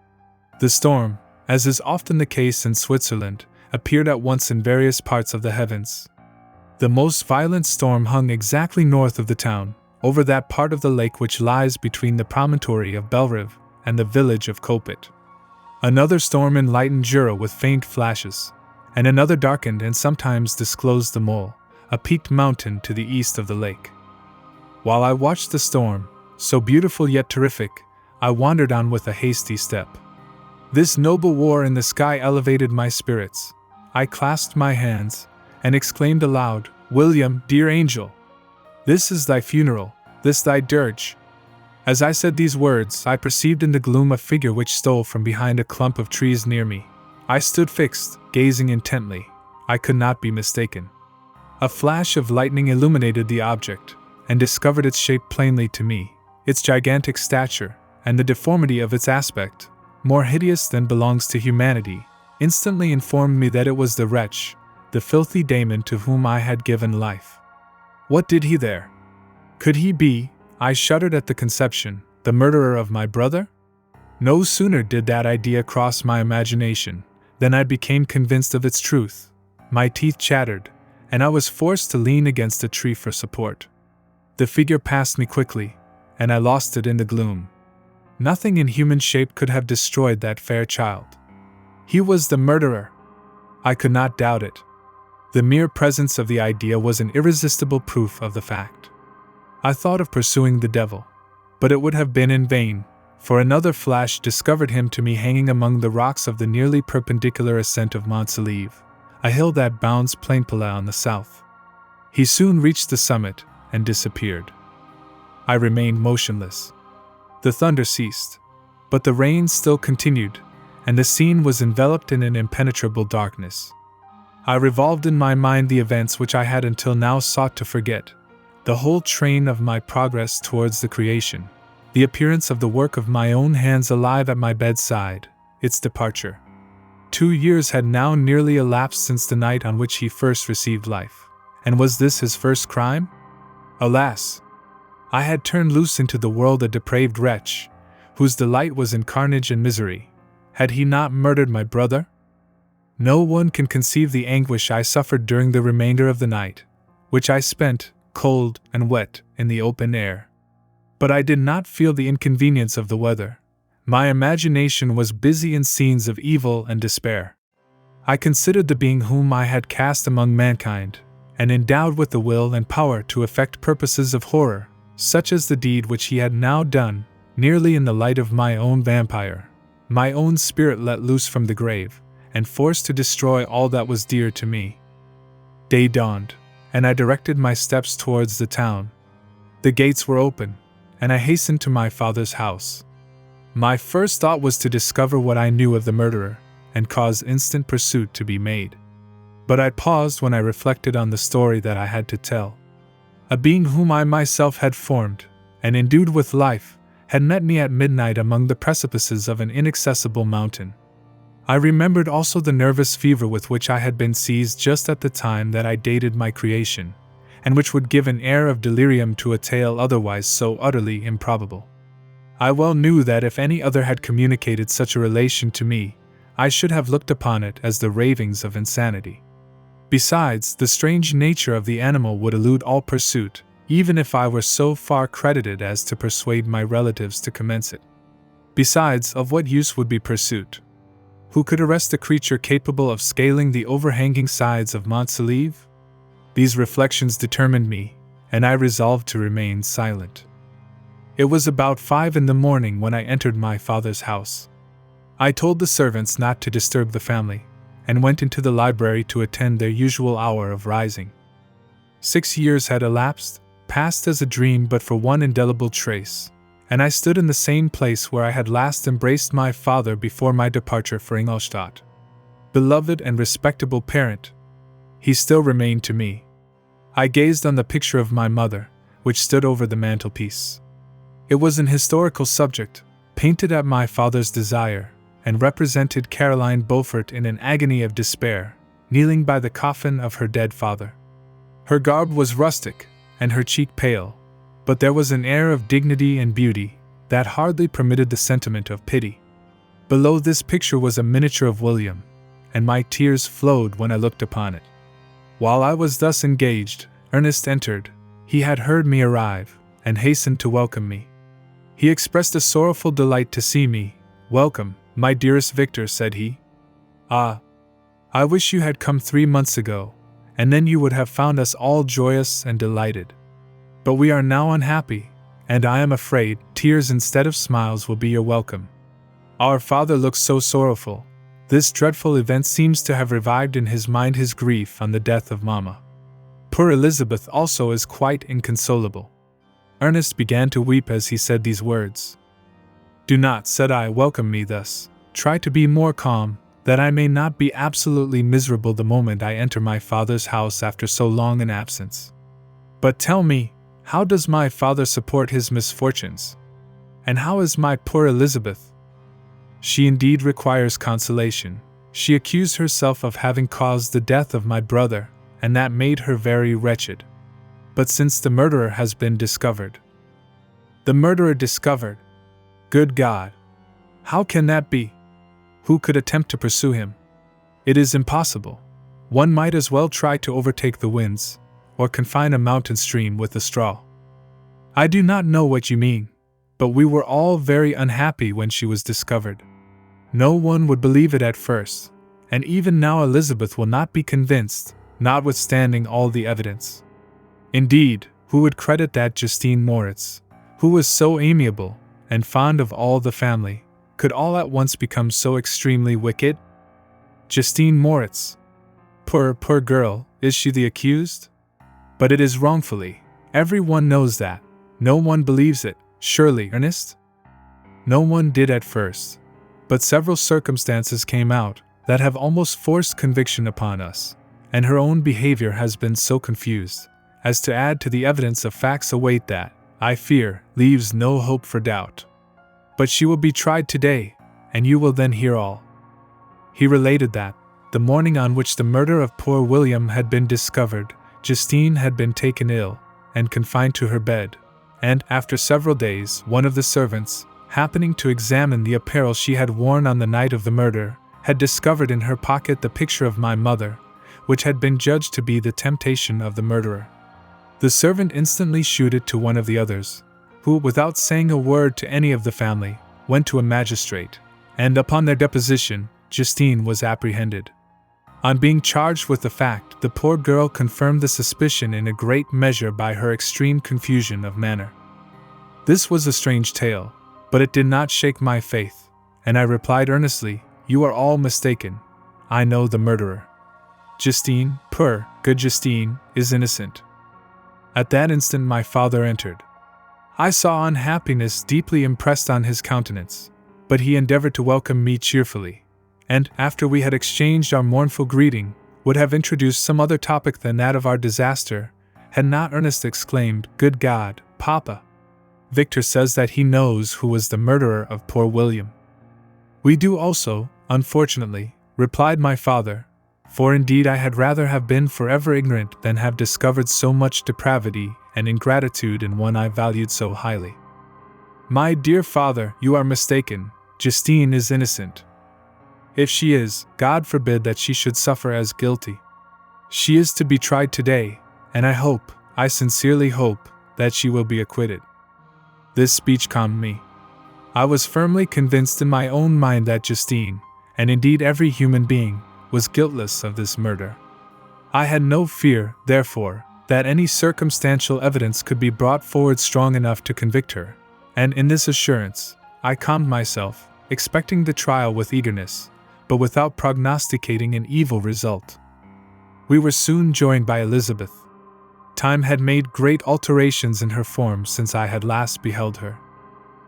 S1: The storm, as is often the case in Switzerland, appeared at once in various parts of the heavens. The most violent storm hung exactly north of the town, over that part of the lake which lies between the promontory of Bellerive and the village of Copet. Another storm enlightened Jura with faint flashes, and another darkened and sometimes disclosed the Mole, a peaked mountain to the east of the lake. While I watched the storm, so beautiful yet terrific, I wandered on with a hasty step. This noble war in the sky elevated my spirits. I clasped my hands, and exclaimed aloud, "William, dear angel! This is thy funeral, this thy dirge! As I said these words, I perceived in the gloom a figure which stole from behind a clump of trees near me. I stood fixed, gazing intently. I could not be mistaken. A flash of lightning illuminated the object, and discovered its shape plainly to me. Its gigantic stature, and the deformity of its aspect, more hideous than belongs to humanity, instantly informed me that it was the wretch, the filthy Damon to whom I had given life. What did he there? Could he be, I shuddered at the conception, the murderer of my brother? No sooner did that idea cross my imagination than I became convinced of its truth. My teeth chattered, and I was forced to lean against a tree for support. The figure passed me quickly, and I lost it in the gloom. Nothing in human shape could have destroyed that fair child. He was the murderer. I could not doubt it. The mere presence of the idea was an irresistible proof of the fact. I thought of pursuing the devil, but it would have been in vain, for another flash discovered him to me hanging among the rocks of the nearly perpendicular ascent of Mont Saleve, a hill that bounds Plainpalais on the south. He soon reached the summit and disappeared. I remained motionless. The thunder ceased, but the rain still continued, and the scene was enveloped in an impenetrable darkness. I revolved in my mind the events which I had until now sought to forget, the whole train of my progress towards the creation, the appearance of the work of my own hands alive at my bedside, its departure. 2 years had now nearly elapsed since the night on which he first received life, and was this his first crime? Alas! I had turned loose into the world a depraved wretch, whose delight was in carnage and misery. Had he not murdered my brother? No one can conceive the anguish I suffered during the remainder of the night, which I spent, cold and wet, in the open air. But I did not feel the inconvenience of the weather. My imagination was busy in scenes of evil and despair. I considered the being whom I had cast among mankind, and endowed with the will and power to effect purposes of horror, such as the deed which he had now done, nearly in the light of my own vampire, my own spirit let loose from the grave, and forced to destroy all that was dear to me. Day dawned, and I directed my steps towards the town. The gates were open, and I hastened to my father's house. My first thought was to discover what I knew of the murderer, and cause instant pursuit to be made. But I paused when I reflected on the story that I had to tell. A being whom I myself had formed, and endued with life, had met me at midnight among the precipices of an inaccessible mountain. I remembered also the nervous fever with which I had been seized just at the time that I dated my creation, and which would give an air of delirium to a tale otherwise so utterly improbable. I well knew that if any other had communicated such a relation to me, I should have looked upon it as the ravings of insanity. Besides, the strange nature of the animal would elude all pursuit, even if I were so far credited as to persuade my relatives to commence it. Besides, of what use would be pursuit? Who could arrest a creature capable of scaling the overhanging sides of Mont Saleve? These reflections determined me, and I resolved to remain silent. It was about 5 a.m. when I entered my father's house. I told the servants not to disturb the family, and went into the library to attend their usual hour of rising. 6 years had elapsed, passed as a dream but for one indelible trace, and I stood in the same place where I had last embraced my father before my departure for Ingolstadt. Beloved and respectable parent, he still remained to me. I gazed on the picture of my mother, which stood over the mantelpiece. It was an historical subject, painted at my father's desire, and represented Caroline Beaufort in an agony of despair, kneeling by the coffin of her dead father. Her garb was rustic, and her cheek pale, but there was an air of dignity and beauty that hardly permitted the sentiment of pity. Below this picture was a miniature of William, and my tears flowed when I looked upon it. While I was thus engaged, Ernest entered. He had heard me arrive, and hastened to welcome me. He expressed a sorrowful delight to see me. "Welcome, my dearest Victor," said he. "Ah, I wish you had come 3 months ago, and then you would have found us all joyous and delighted. But we are now unhappy, and I am afraid tears instead of smiles will be your welcome. Our father looks so sorrowful. This dreadful event seems to have revived in his mind his grief on the death of Mamma. Poor Elizabeth also is quite inconsolable." Ernest began to weep as he said these words. "Do not," said I, "welcome me thus. Try to be more calm, that I may not be absolutely miserable the moment I enter my father's house after so long an absence. But tell me, how does my father support his misfortunes? And how is my poor Elizabeth? She indeed requires consolation. She accused herself of having caused the death of my brother, and that made her very wretched. But since the murderer has been discovered—" "The murderer discovered? Good God! How can that be? Who could attempt to pursue him? It is impossible. One might as well try to overtake the winds, or confine a mountain stream with a straw." "I do not know what you mean, but we were all very unhappy when she was discovered. No one would believe it at first, and even now Elizabeth will not be convinced, notwithstanding all the evidence. Indeed, who would credit that Justine Moritz, who was so amiable and fond of all the family, could all at once become so extremely wicked? Justine Moritz! Poor girl, is she the accused? But it is wrongfully. Every one knows that. No one believes it, surely, Ernest?" "No one did at first, but several circumstances came out that have almost forced conviction upon us, and her own behavior has been so confused as to add to the evidence of facts await that, I fear, leaves no hope for doubt. But she will be tried today, and you will then hear all." He related that, the morning on which the murder of poor William had been discovered, Justine had been taken ill and confined to her bed, and, after several days, one of the servants, happening to examine the apparel she had worn on the night of the murder, had discovered in her pocket the picture of my mother, which had been judged to be the temptation of the murderer. The servant instantly shewed it to one of the others, who, without saying a word to any of the family, went to a magistrate, and upon their deposition, Justine was apprehended. On being charged with the fact, the poor girl confirmed the suspicion in a great measure by her extreme confusion of manner. This was a strange tale, but it did not shake my faith, and I replied earnestly, "You are all mistaken. I know the murderer. Justine, poor, good Justine, is innocent." At that instant my father entered. I saw unhappiness deeply impressed on his countenance, but he endeavored to welcome me cheerfully, and, after we had exchanged our mournful greeting, would have introduced some other topic than that of our disaster, had not Ernest exclaimed, "Good God, Papa! Victor says that he knows who was the murderer of poor William." "We do also, unfortunately," replied my father, "for indeed I had rather have been forever ignorant than have discovered so much depravity and ingratitude in one I valued so highly." "My dear father, you are mistaken. Justine is innocent. If she is, God forbid that she should suffer as guilty. She is to be tried today, and I sincerely hope, that she will be acquitted." This speech calmed me. I was firmly convinced in my own mind that Justine, and indeed every human being, was guiltless of this murder. I had no fear, therefore, that any circumstantial evidence could be brought forward strong enough to convict her, and in this assurance, I calmed myself, expecting the trial with eagerness, but without prognosticating an evil result. We were soon joined by Elizabeth. Time had made great alterations in her form since I had last beheld her.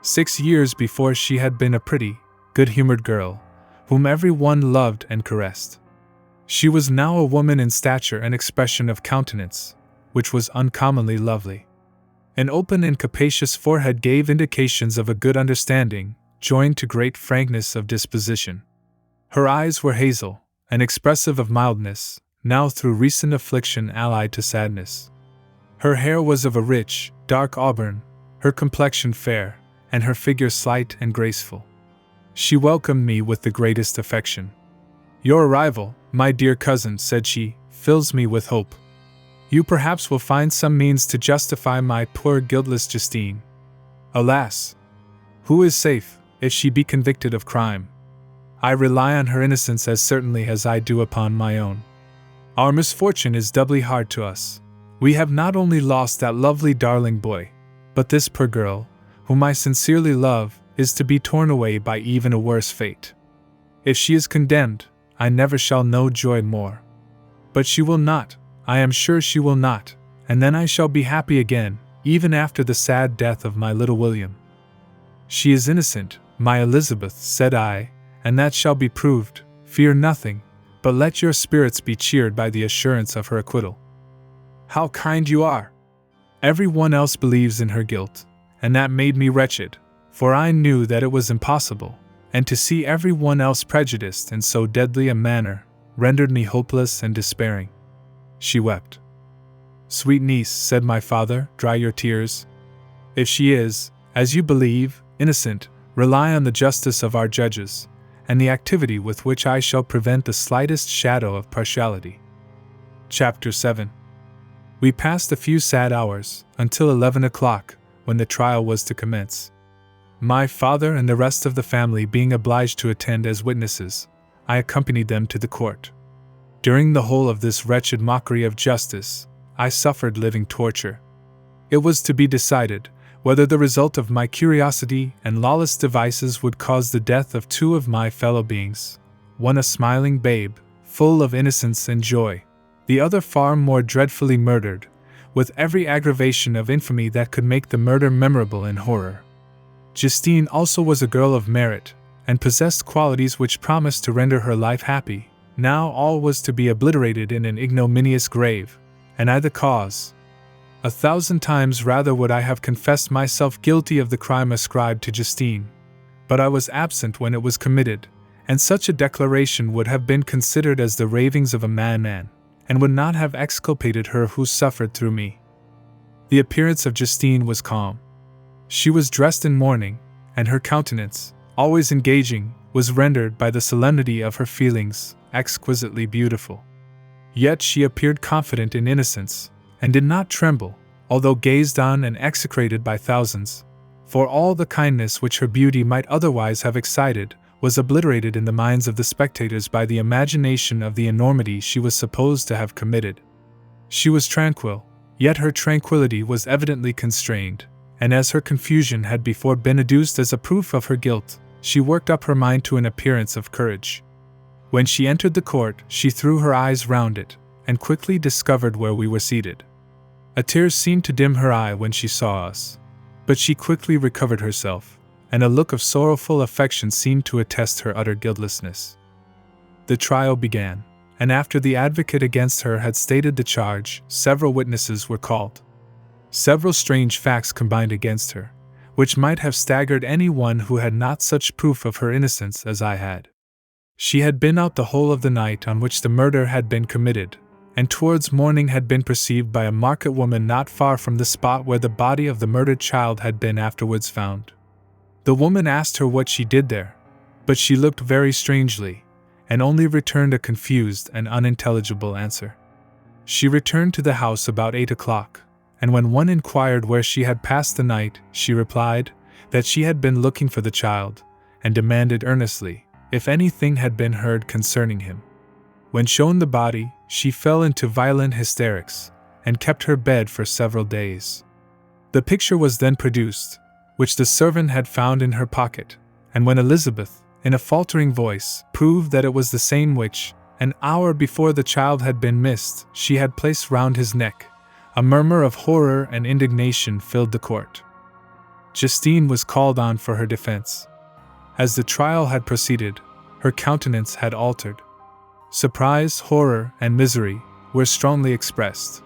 S1: 6 years before she had been a pretty, good-humored girl, whom every one loved and caressed. She was now a woman in stature and expression of countenance, which was uncommonly lovely. An open and capacious forehead gave indications of a good understanding, joined to great frankness of disposition. Her eyes were hazel, and expressive of mildness, now through recent affliction allied to sadness. Her hair was of a rich, dark auburn, her complexion fair, and her figure slight and graceful. She welcomed me with the greatest affection. "Your arrival, my dear cousin," said she, "fills me with hope. You perhaps will find some means to justify my poor guiltless Justine. Alas! Who is safe, if she be convicted of crime? I rely on her innocence as certainly as I do upon my own. Our misfortune is doubly hard to us. We have not only lost that lovely darling boy, but this poor girl, whom I sincerely love, is to be torn away by even a worse fate. If she is condemned, I never shall know joy more. But she will not, I am sure she will not, and then I shall be happy again, even after the sad death of my little William. She is innocent, my Elizabeth, said I, and that shall be proved. Fear nothing, but let your spirits be cheered by the assurance of her acquittal. How kind you are! Every one else believes in her guilt, and that made me wretched, for I knew that it was impossible, and to see every one else prejudiced in so deadly a manner rendered me hopeless and despairing. She wept. Sweet niece, said my father, dry your tears. If she is, as you believe, innocent, rely on the justice of our judges, and the activity with which I shall prevent the slightest shadow of partiality. Chapter 7. We passed a few sad hours, until 11 o'clock, when the trial was to commence. My father and the rest of the family being obliged to attend as witnesses, I accompanied them to the court. During the whole of this wretched mockery of justice, I suffered living torture. It was to be decided whether the result of my curiosity and lawless devices would cause the death of two of my fellow beings, one a smiling babe, full of innocence and joy, the other far more dreadfully murdered, with every aggravation of infamy that could make the murder memorable in horror. Justine also was a girl of merit, and possessed qualities which promised to render her life happy. Now all was to be obliterated in an ignominious grave, and I the cause. 1,000 times rather would I have confessed myself guilty of the crime ascribed to Justine, but I was absent when it was committed, and such a declaration would have been considered as the ravings of a madman, and would not have exculpated her who suffered through me. The appearance of Justine was calm. She was dressed in mourning, and her countenance, always engaging, was rendered by the solemnity of her feelings exquisitely beautiful. Yet she appeared confident in innocence, and did not tremble, although gazed on and execrated by thousands, for all the kindness which her beauty might otherwise have excited was obliterated in the minds of the spectators by the imagination of the enormity she was supposed to have committed. She was tranquil, yet her tranquillity was evidently constrained, and as her confusion had before been adduced as a proof of her guilt, she worked up her mind to an appearance of courage. When she entered the court, she threw her eyes round it, and quickly discovered where we were seated. A tear seemed to dim her eye when she saw us, but she quickly recovered herself, and a look of sorrowful affection seemed to attest her utter guiltlessness. The trial began, and after the advocate against her had stated the charge, several witnesses were called. Several strange facts combined against her, which might have staggered any one who had not such proof of her innocence as I had. She had been out the whole of the night on which the murder had been committed, and towards morning had been perceived by a market woman not far from the spot where the body of the murdered child had been afterwards found. The woman asked her what she did there, but she looked very strangely, and only returned a confused and unintelligible answer. She returned to the house about 8 o'clock, and when one inquired where she had passed the night, she replied that she had been looking for the child, and demanded earnestly if anything had been heard concerning him. When shown the body, she fell into violent hysterics, and kept her bed for several days. The picture was then produced, which the servant had found in her pocket, and when Elizabeth, in a faltering voice, proved that it was the same which, an hour before the child had been missed, she had placed round his neck, a murmur of horror and indignation filled the court. Justine was called on for her defense. As the trial had proceeded, her countenance had altered. Surprise, horror, and misery were strongly expressed.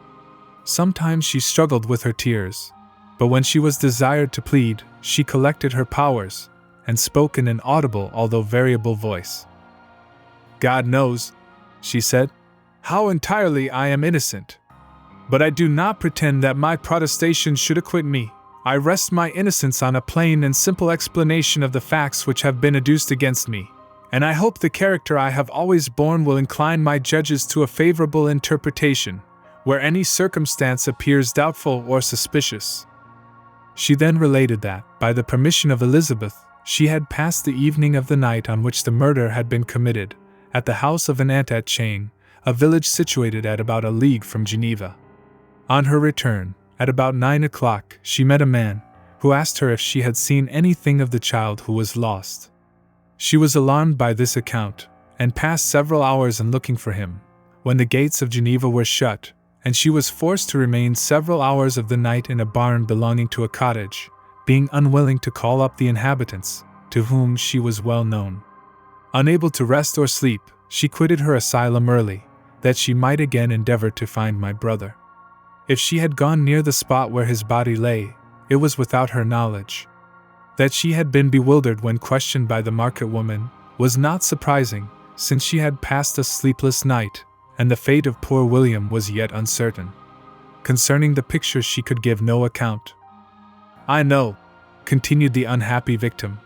S1: Sometimes she struggled with her tears, but when she was desired to plead, she collected her powers, and spoke in an audible although variable voice. "God knows," she said, "how entirely I am innocent. But I do not pretend that my protestation should acquit me. I rest my innocence on a plain and simple explanation of the facts which have been adduced against me, and I hope the character I have always borne will incline my judges to a favorable interpretation, where any circumstance appears doubtful or suspicious." She then related that, by the permission of Elizabeth, she had passed the evening of the night on which the murder had been committed, at the house of an aunt at Chain, a village situated at about a league from Geneva. On her return, at about 9 o'clock, she met a man, who asked her if she had seen anything of the child who was lost. She was alarmed by this account, and passed several hours in looking for him, when the gates of Geneva were shut, and she was forced to remain several hours of the night in a barn belonging to a cottage, being unwilling to call up the inhabitants, to whom she was well known. Unable to rest or sleep, she quitted her asylum early, that she might again endeavor to find my brother. If she had gone near the spot where his body lay, it was without her knowledge. That she had been bewildered when questioned by the market woman was not surprising, since she had passed a sleepless night, and the fate of poor William was yet uncertain. Concerning the picture she could give no account. "I know," continued the unhappy victim,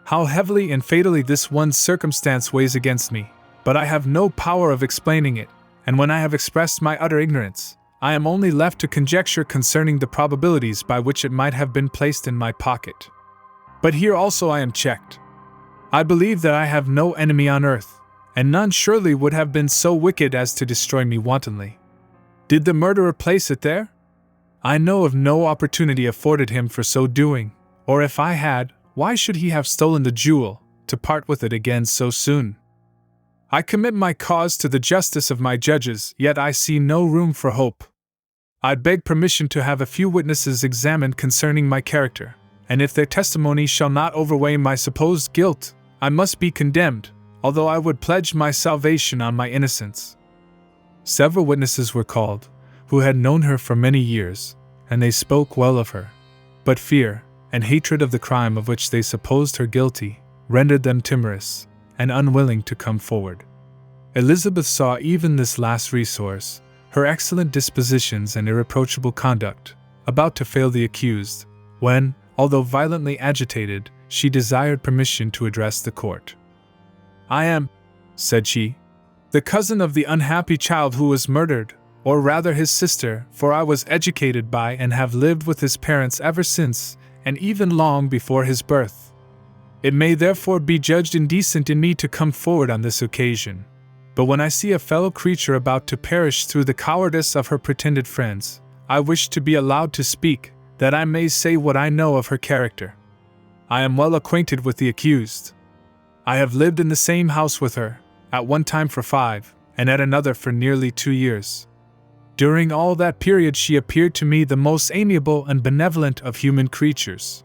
S1: "how heavily and fatally this one circumstance weighs against me, but I have no power of explaining it, and when I have expressed my utter ignorance, I am only left to conjecture concerning the probabilities by which it might have been placed in my pocket. But here also I am checked. I believe that I have no enemy on earth, and none surely would have been so wicked as to destroy me wantonly. Did the murderer place it there? I know of no opportunity afforded him for so doing, or if I had, why should he have stolen the jewel, to part with it again so soon? I commit my cause to the justice of my judges, yet I see no room for hope. I beg permission to have a few witnesses examined concerning my character, and if their testimony shall not overweigh my supposed guilt, I must be condemned, although I would pledge my salvation on my innocence." Several witnesses were called, who had known her for many years, and they spoke well of her. But fear, and hatred of the crime of which they supposed her guilty, rendered them timorous, and unwilling to come forward. Elizabeth saw even this last resource, her excellent dispositions and irreproachable conduct, about to fail the accused, when, although violently agitated, she desired permission to address the court. "I am," said she, "the cousin of the unhappy child who was murdered, or rather his sister, for I was educated by and have lived with his parents ever since, and even long before his birth. It may therefore be judged indecent in me to come forward on this occasion. But when I see a fellow creature about to perish through the cowardice of her pretended friends, I wish to be allowed to speak, that I may say what I know of her character. I am well acquainted with the accused. I have lived in the same house with her, at one time for 5, and at another for nearly 2 years. During all that period she appeared to me the most amiable and benevolent of human creatures.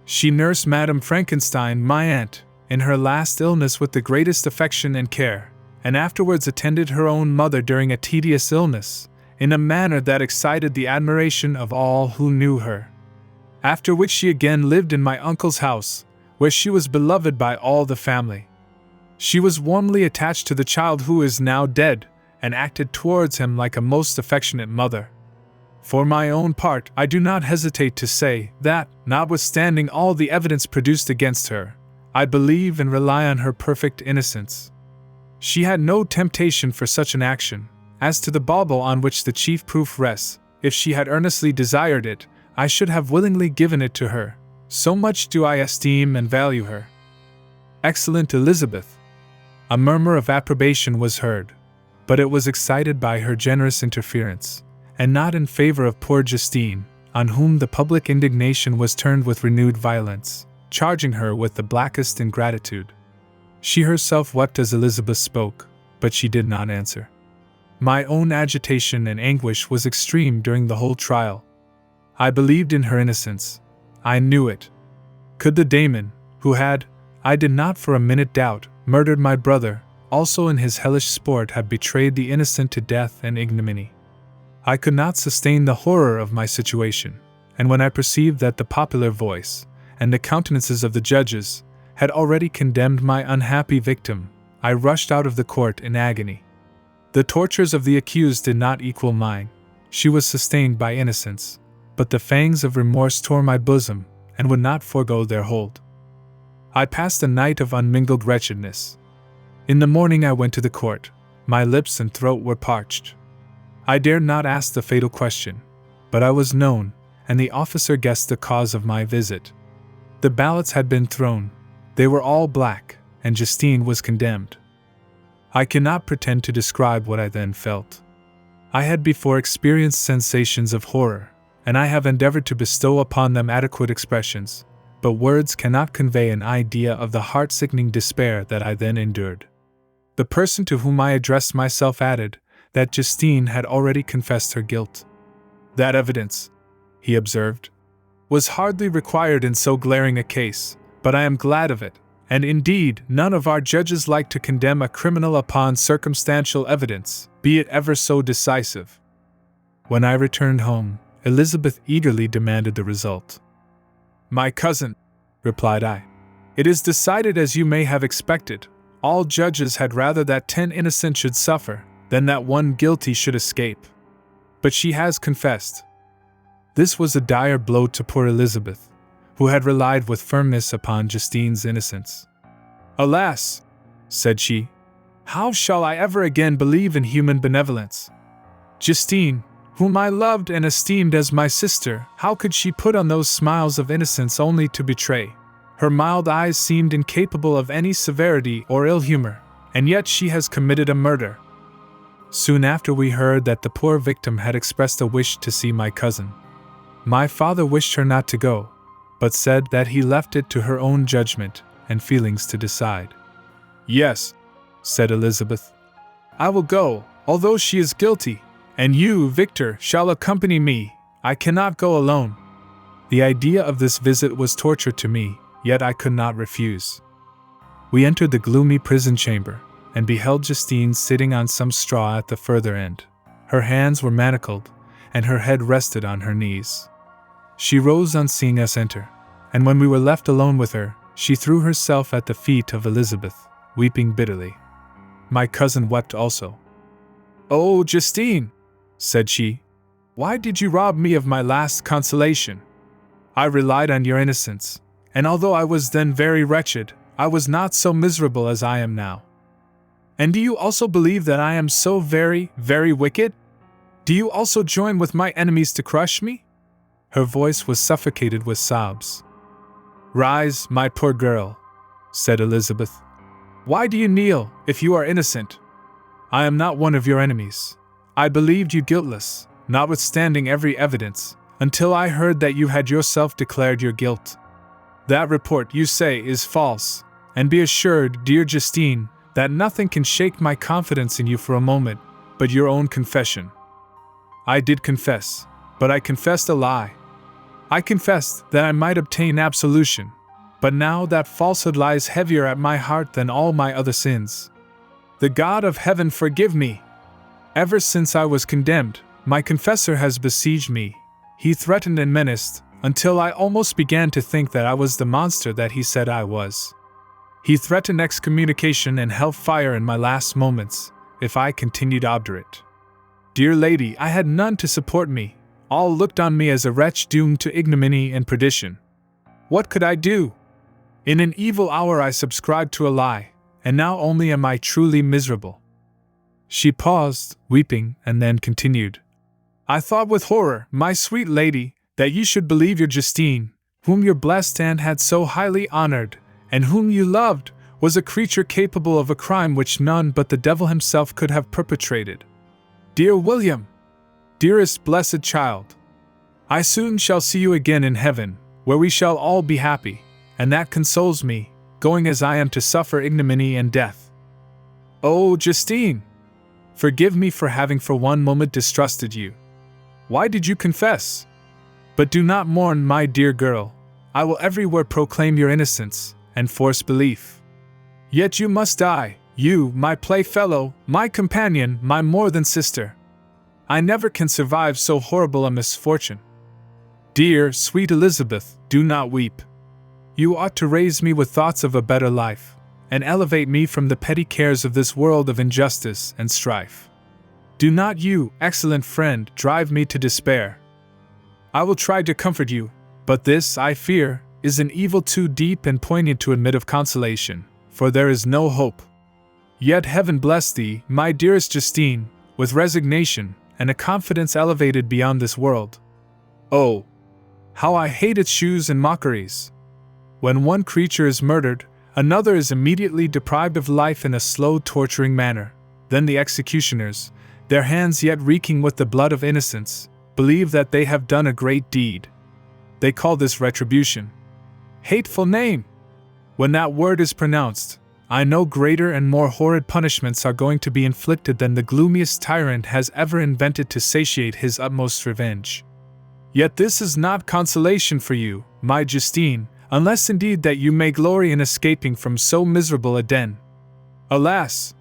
S1: She nursed Madame Frankenstein, my aunt, in her last illness with the greatest affection and care, and afterwards attended her own mother during a tedious illness, in a manner that excited the admiration of all who knew her. After which she again lived in my uncle's house, where she was beloved by all the family. She was warmly attached to the child who is now dead, and acted towards him like a most affectionate mother. For my own part, I do not hesitate to say that, notwithstanding all the evidence produced against her, I believe and rely on her perfect innocence. She had no temptation for such an action. As to the bauble on which the chief proof rests, if she had earnestly desired it, I should have willingly given it to her. So much do I esteem and value her. Excellent Elizabeth!" A murmur of approbation was heard, but it was excited by her generous interference, and not in favor of poor Justine, on whom the public indignation was turned with renewed violence, charging her with the blackest ingratitude. She herself wept as Elizabeth spoke, but she did not answer. My own agitation and anguish was extreme during the whole trial. I believed in her innocence. I knew it. Could the daemon, who had, I did not for a minute doubt, murdered my brother, also in his hellish sport have betrayed the innocent to death and ignominy? I could not sustain the horror of my situation, and when I perceived that the popular voice, and the countenances of the judges, had already condemned my unhappy victim, I rushed out of the court in agony. The tortures of the accused did not equal mine. She was sustained by innocence, but the fangs of remorse tore my bosom, and would not forego their hold. I passed a night of unmingled wretchedness. In the morning I went to the court. My lips and throat were parched. I dared not ask the fatal question, but I was known, and the officer guessed the cause of my visit. The ballots had been thrown. They were all black, and Justine was condemned. I cannot pretend to describe what I then felt. I had before experienced sensations of horror, and I have endeavored to bestow upon them adequate expressions, but words cannot convey an idea of the heart-sickening despair that I then endured. The person to whom I addressed myself added, that Justine had already confessed her guilt. That evidence, he observed, was hardly required in so glaring a case, but I am glad of it, and indeed none of our judges like to condemn a criminal upon circumstantial evidence, be it ever so decisive. When I returned home, Elizabeth eagerly demanded the result. My cousin, replied I, it is decided as you may have expected. All judges had rather that 10 innocent should suffer, than that one guilty should escape. But she has confessed. This was a dire blow to poor Elizabeth, who had relied with firmness upon Justine's innocence. Alas, said she, how shall I ever again believe in human benevolence? Justine, whom I loved and esteemed as my sister, how could she put on those smiles of innocence only to betray? Her mild eyes seemed incapable of any severity or ill humor, and yet she has committed a murder. Soon after we heard that the poor victim had expressed a wish to see my cousin. My father wished her not to go, but said that he left it to her own judgment and feelings to decide. Yes, said Elizabeth, I will go, although she is guilty, and you, Victor, shall accompany me. I cannot go alone. The idea of this visit was torture to me, yet I could not refuse. We entered the gloomy prison chamber, and beheld Justine sitting on some straw at the further end. Her hands were manacled, and her head rested on her knees. She rose on seeing us enter, and when we were left alone with her, she threw herself at the feet of Elizabeth, weeping bitterly. My cousin wept also. Oh, Justine, said she, why did you rob me of my last consolation? I relied on your innocence, and although I was then very wretched, I was not so miserable as I am now. And do you also believe that I am so very, very wicked? Do you also join with my enemies to crush me? Her voice was suffocated with sobs. Rise, my poor girl, said Elizabeth. Why do you kneel, if you are innocent? I am not one of your enemies. I believed you guiltless, notwithstanding every evidence, until I heard that you had yourself declared your guilt. That report, you say, is false, and be assured, dear Justine, that nothing can shake my confidence in you for a moment, but your own confession. I did confess, but I confessed a lie. I confessed that I might obtain absolution, but now that falsehood lies heavier at my heart than all my other sins. The God of heaven forgive me! Ever since I was condemned, my confessor has besieged me. He threatened and menaced, until I almost began to think that I was the monster that he said I was. He threatened excommunication and hellfire in my last moments, if I continued obdurate. Dear lady, I had none to support me. All looked on me as a wretch doomed to ignominy and perdition. What could I do? In an evil hour I subscribed to a lie, and now only am I truly miserable. She paused, weeping, and then continued. I thought with horror, my sweet lady, that you should believe your Justine, whom your blessed aunt had so highly honored, and whom you loved, was a creature capable of a crime which none but the devil himself could have perpetrated. Dear William! Dearest blessed child! I soon shall see you again in heaven, where we shall all be happy, and that consoles me, going as I am to suffer ignominy and death. Oh, Justine! Forgive me for having for one moment distrusted you. Why did you confess? But do not mourn, my dear girl. I will everywhere proclaim your innocence, and force belief. Yet you must die, you, my playfellow, my companion, my more than sister. I never can survive so horrible a misfortune. Dear, sweet Elizabeth, do not weep. You ought to raise me with thoughts of a better life, and elevate me from the petty cares of this world of injustice and strife. Do not you, excellent friend, drive me to despair. I will try to comfort you, but this, I fear, is an evil too deep and poignant to admit of consolation, for there is no hope. Yet heaven bless thee, my dearest Justine, with resignation, and a confidence elevated beyond this world. Oh, how I hate its shoes and mockeries! When one creature is murdered, another is immediately deprived of life in a slow, torturing manner. Then the executioners, their hands yet reeking with the blood of innocence, believe that they have done a great deed. They call this retribution. Hateful name! When that word is pronounced, I know greater and more horrid punishments are going to be inflicted than the gloomiest tyrant has ever invented to satiate his utmost revenge. Yet this is not consolation for you, my Justine, unless indeed that you may glory in escaping from so miserable a den. Alas!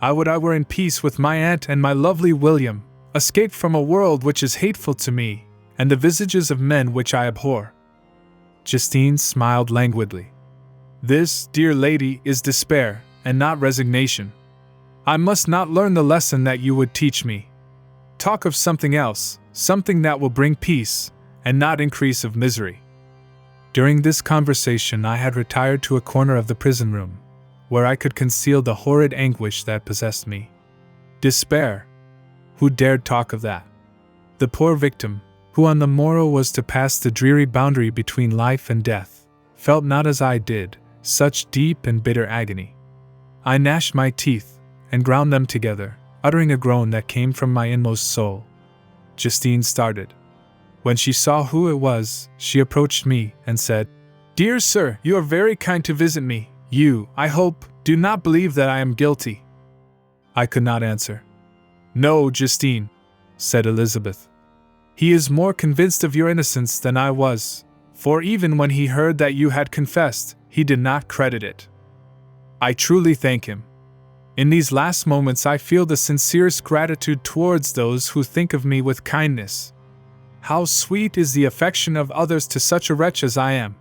S1: I would I were in peace with my aunt and my lovely William, escaped from a world which is hateful to me, and the visages of men which I abhor. Justine smiled languidly. This, dear lady, is despair, and not resignation. I must not learn the lesson that you would teach me. Talk of something else, something that will bring peace, and not increase of misery. During this conversation I had retired to a corner of the prison room, where I could conceal the horrid anguish that possessed me. Despair! Who dared talk of that? The poor victim, who on the morrow was to pass the dreary boundary between life and death, felt not as I did, such deep and bitter agony. I gnashed my teeth, and ground them together, uttering a groan that came from my inmost soul. Justine started. When she saw who it was, she approached me and said, "Dear sir, you are very kind to visit me. You, I hope, do not believe that I am guilty." I could not answer. "No, Justine," said Elizabeth. "He is more convinced of your innocence than I was, for even when he heard that you had confessed, he did not credit it. I truly thank him. In these last moments I feel the sincerest gratitude towards those who think of me with kindness. How sweet is the affection of others to such a wretch as I am!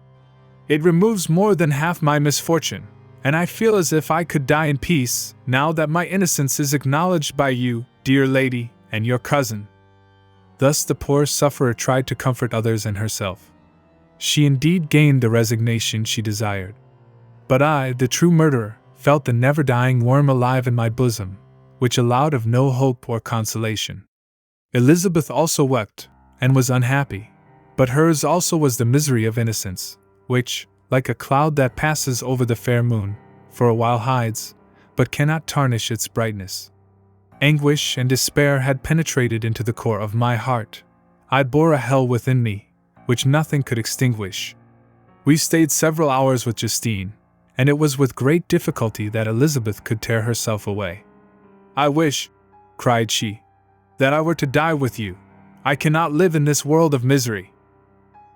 S1: It removes more than half my misfortune, and I feel as if I could die in peace, now that my innocence is acknowledged by you, dear lady, and your cousin." Thus the poor sufferer tried to comfort others and herself. She indeed gained the resignation she desired. But I, the true murderer, felt the never-dying worm alive in my bosom, which allowed of no hope or consolation. Elizabeth also wept, and was unhappy, but hers also was the misery of innocence, which, like a cloud that passes over the fair moon, for a while hides, but cannot tarnish its brightness. Anguish and despair had penetrated into the core of my heart. I bore a hell within me, which nothing could extinguish. We stayed several hours with Justine, and it was with great difficulty that Elizabeth could tear herself away. "I wish," cried she, "that I were to die with you. I cannot live in this world of misery."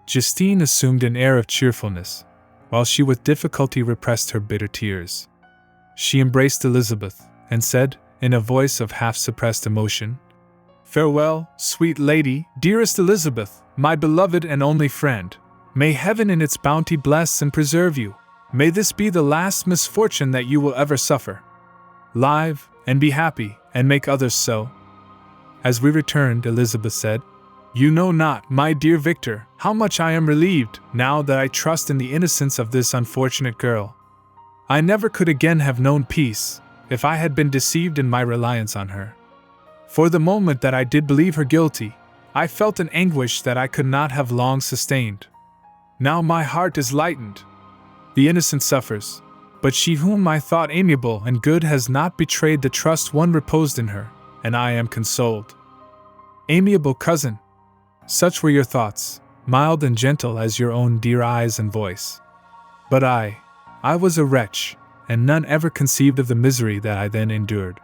S1: Justine assumed an air of cheerfulness, while she with difficulty repressed her bitter tears. She embraced Elizabeth, and said, in a voice of half-suppressed emotion, "Farewell, sweet lady, dearest Elizabeth, my beloved and only friend. May heaven in its bounty bless and preserve you. May this be the last misfortune that you will ever suffer. Live, and be happy, and make others so." As we returned, Elizabeth said, "You know not, my dear Victor, how much I am relieved, now that I trust in the innocence of this unfortunate girl. I never could again have known peace, if I had been deceived in my reliance on her. For the moment that I did believe her guilty, I felt an anguish that I could not have long sustained. Now my heart is lightened. The innocent suffers, but she whom I thought amiable and good has not betrayed the trust one reposed in her, and I am consoled. Amiable cousin! Such were your thoughts, mild and gentle as your own dear eyes and voice. But I was a wretch, and none ever conceived of the misery that I then endured.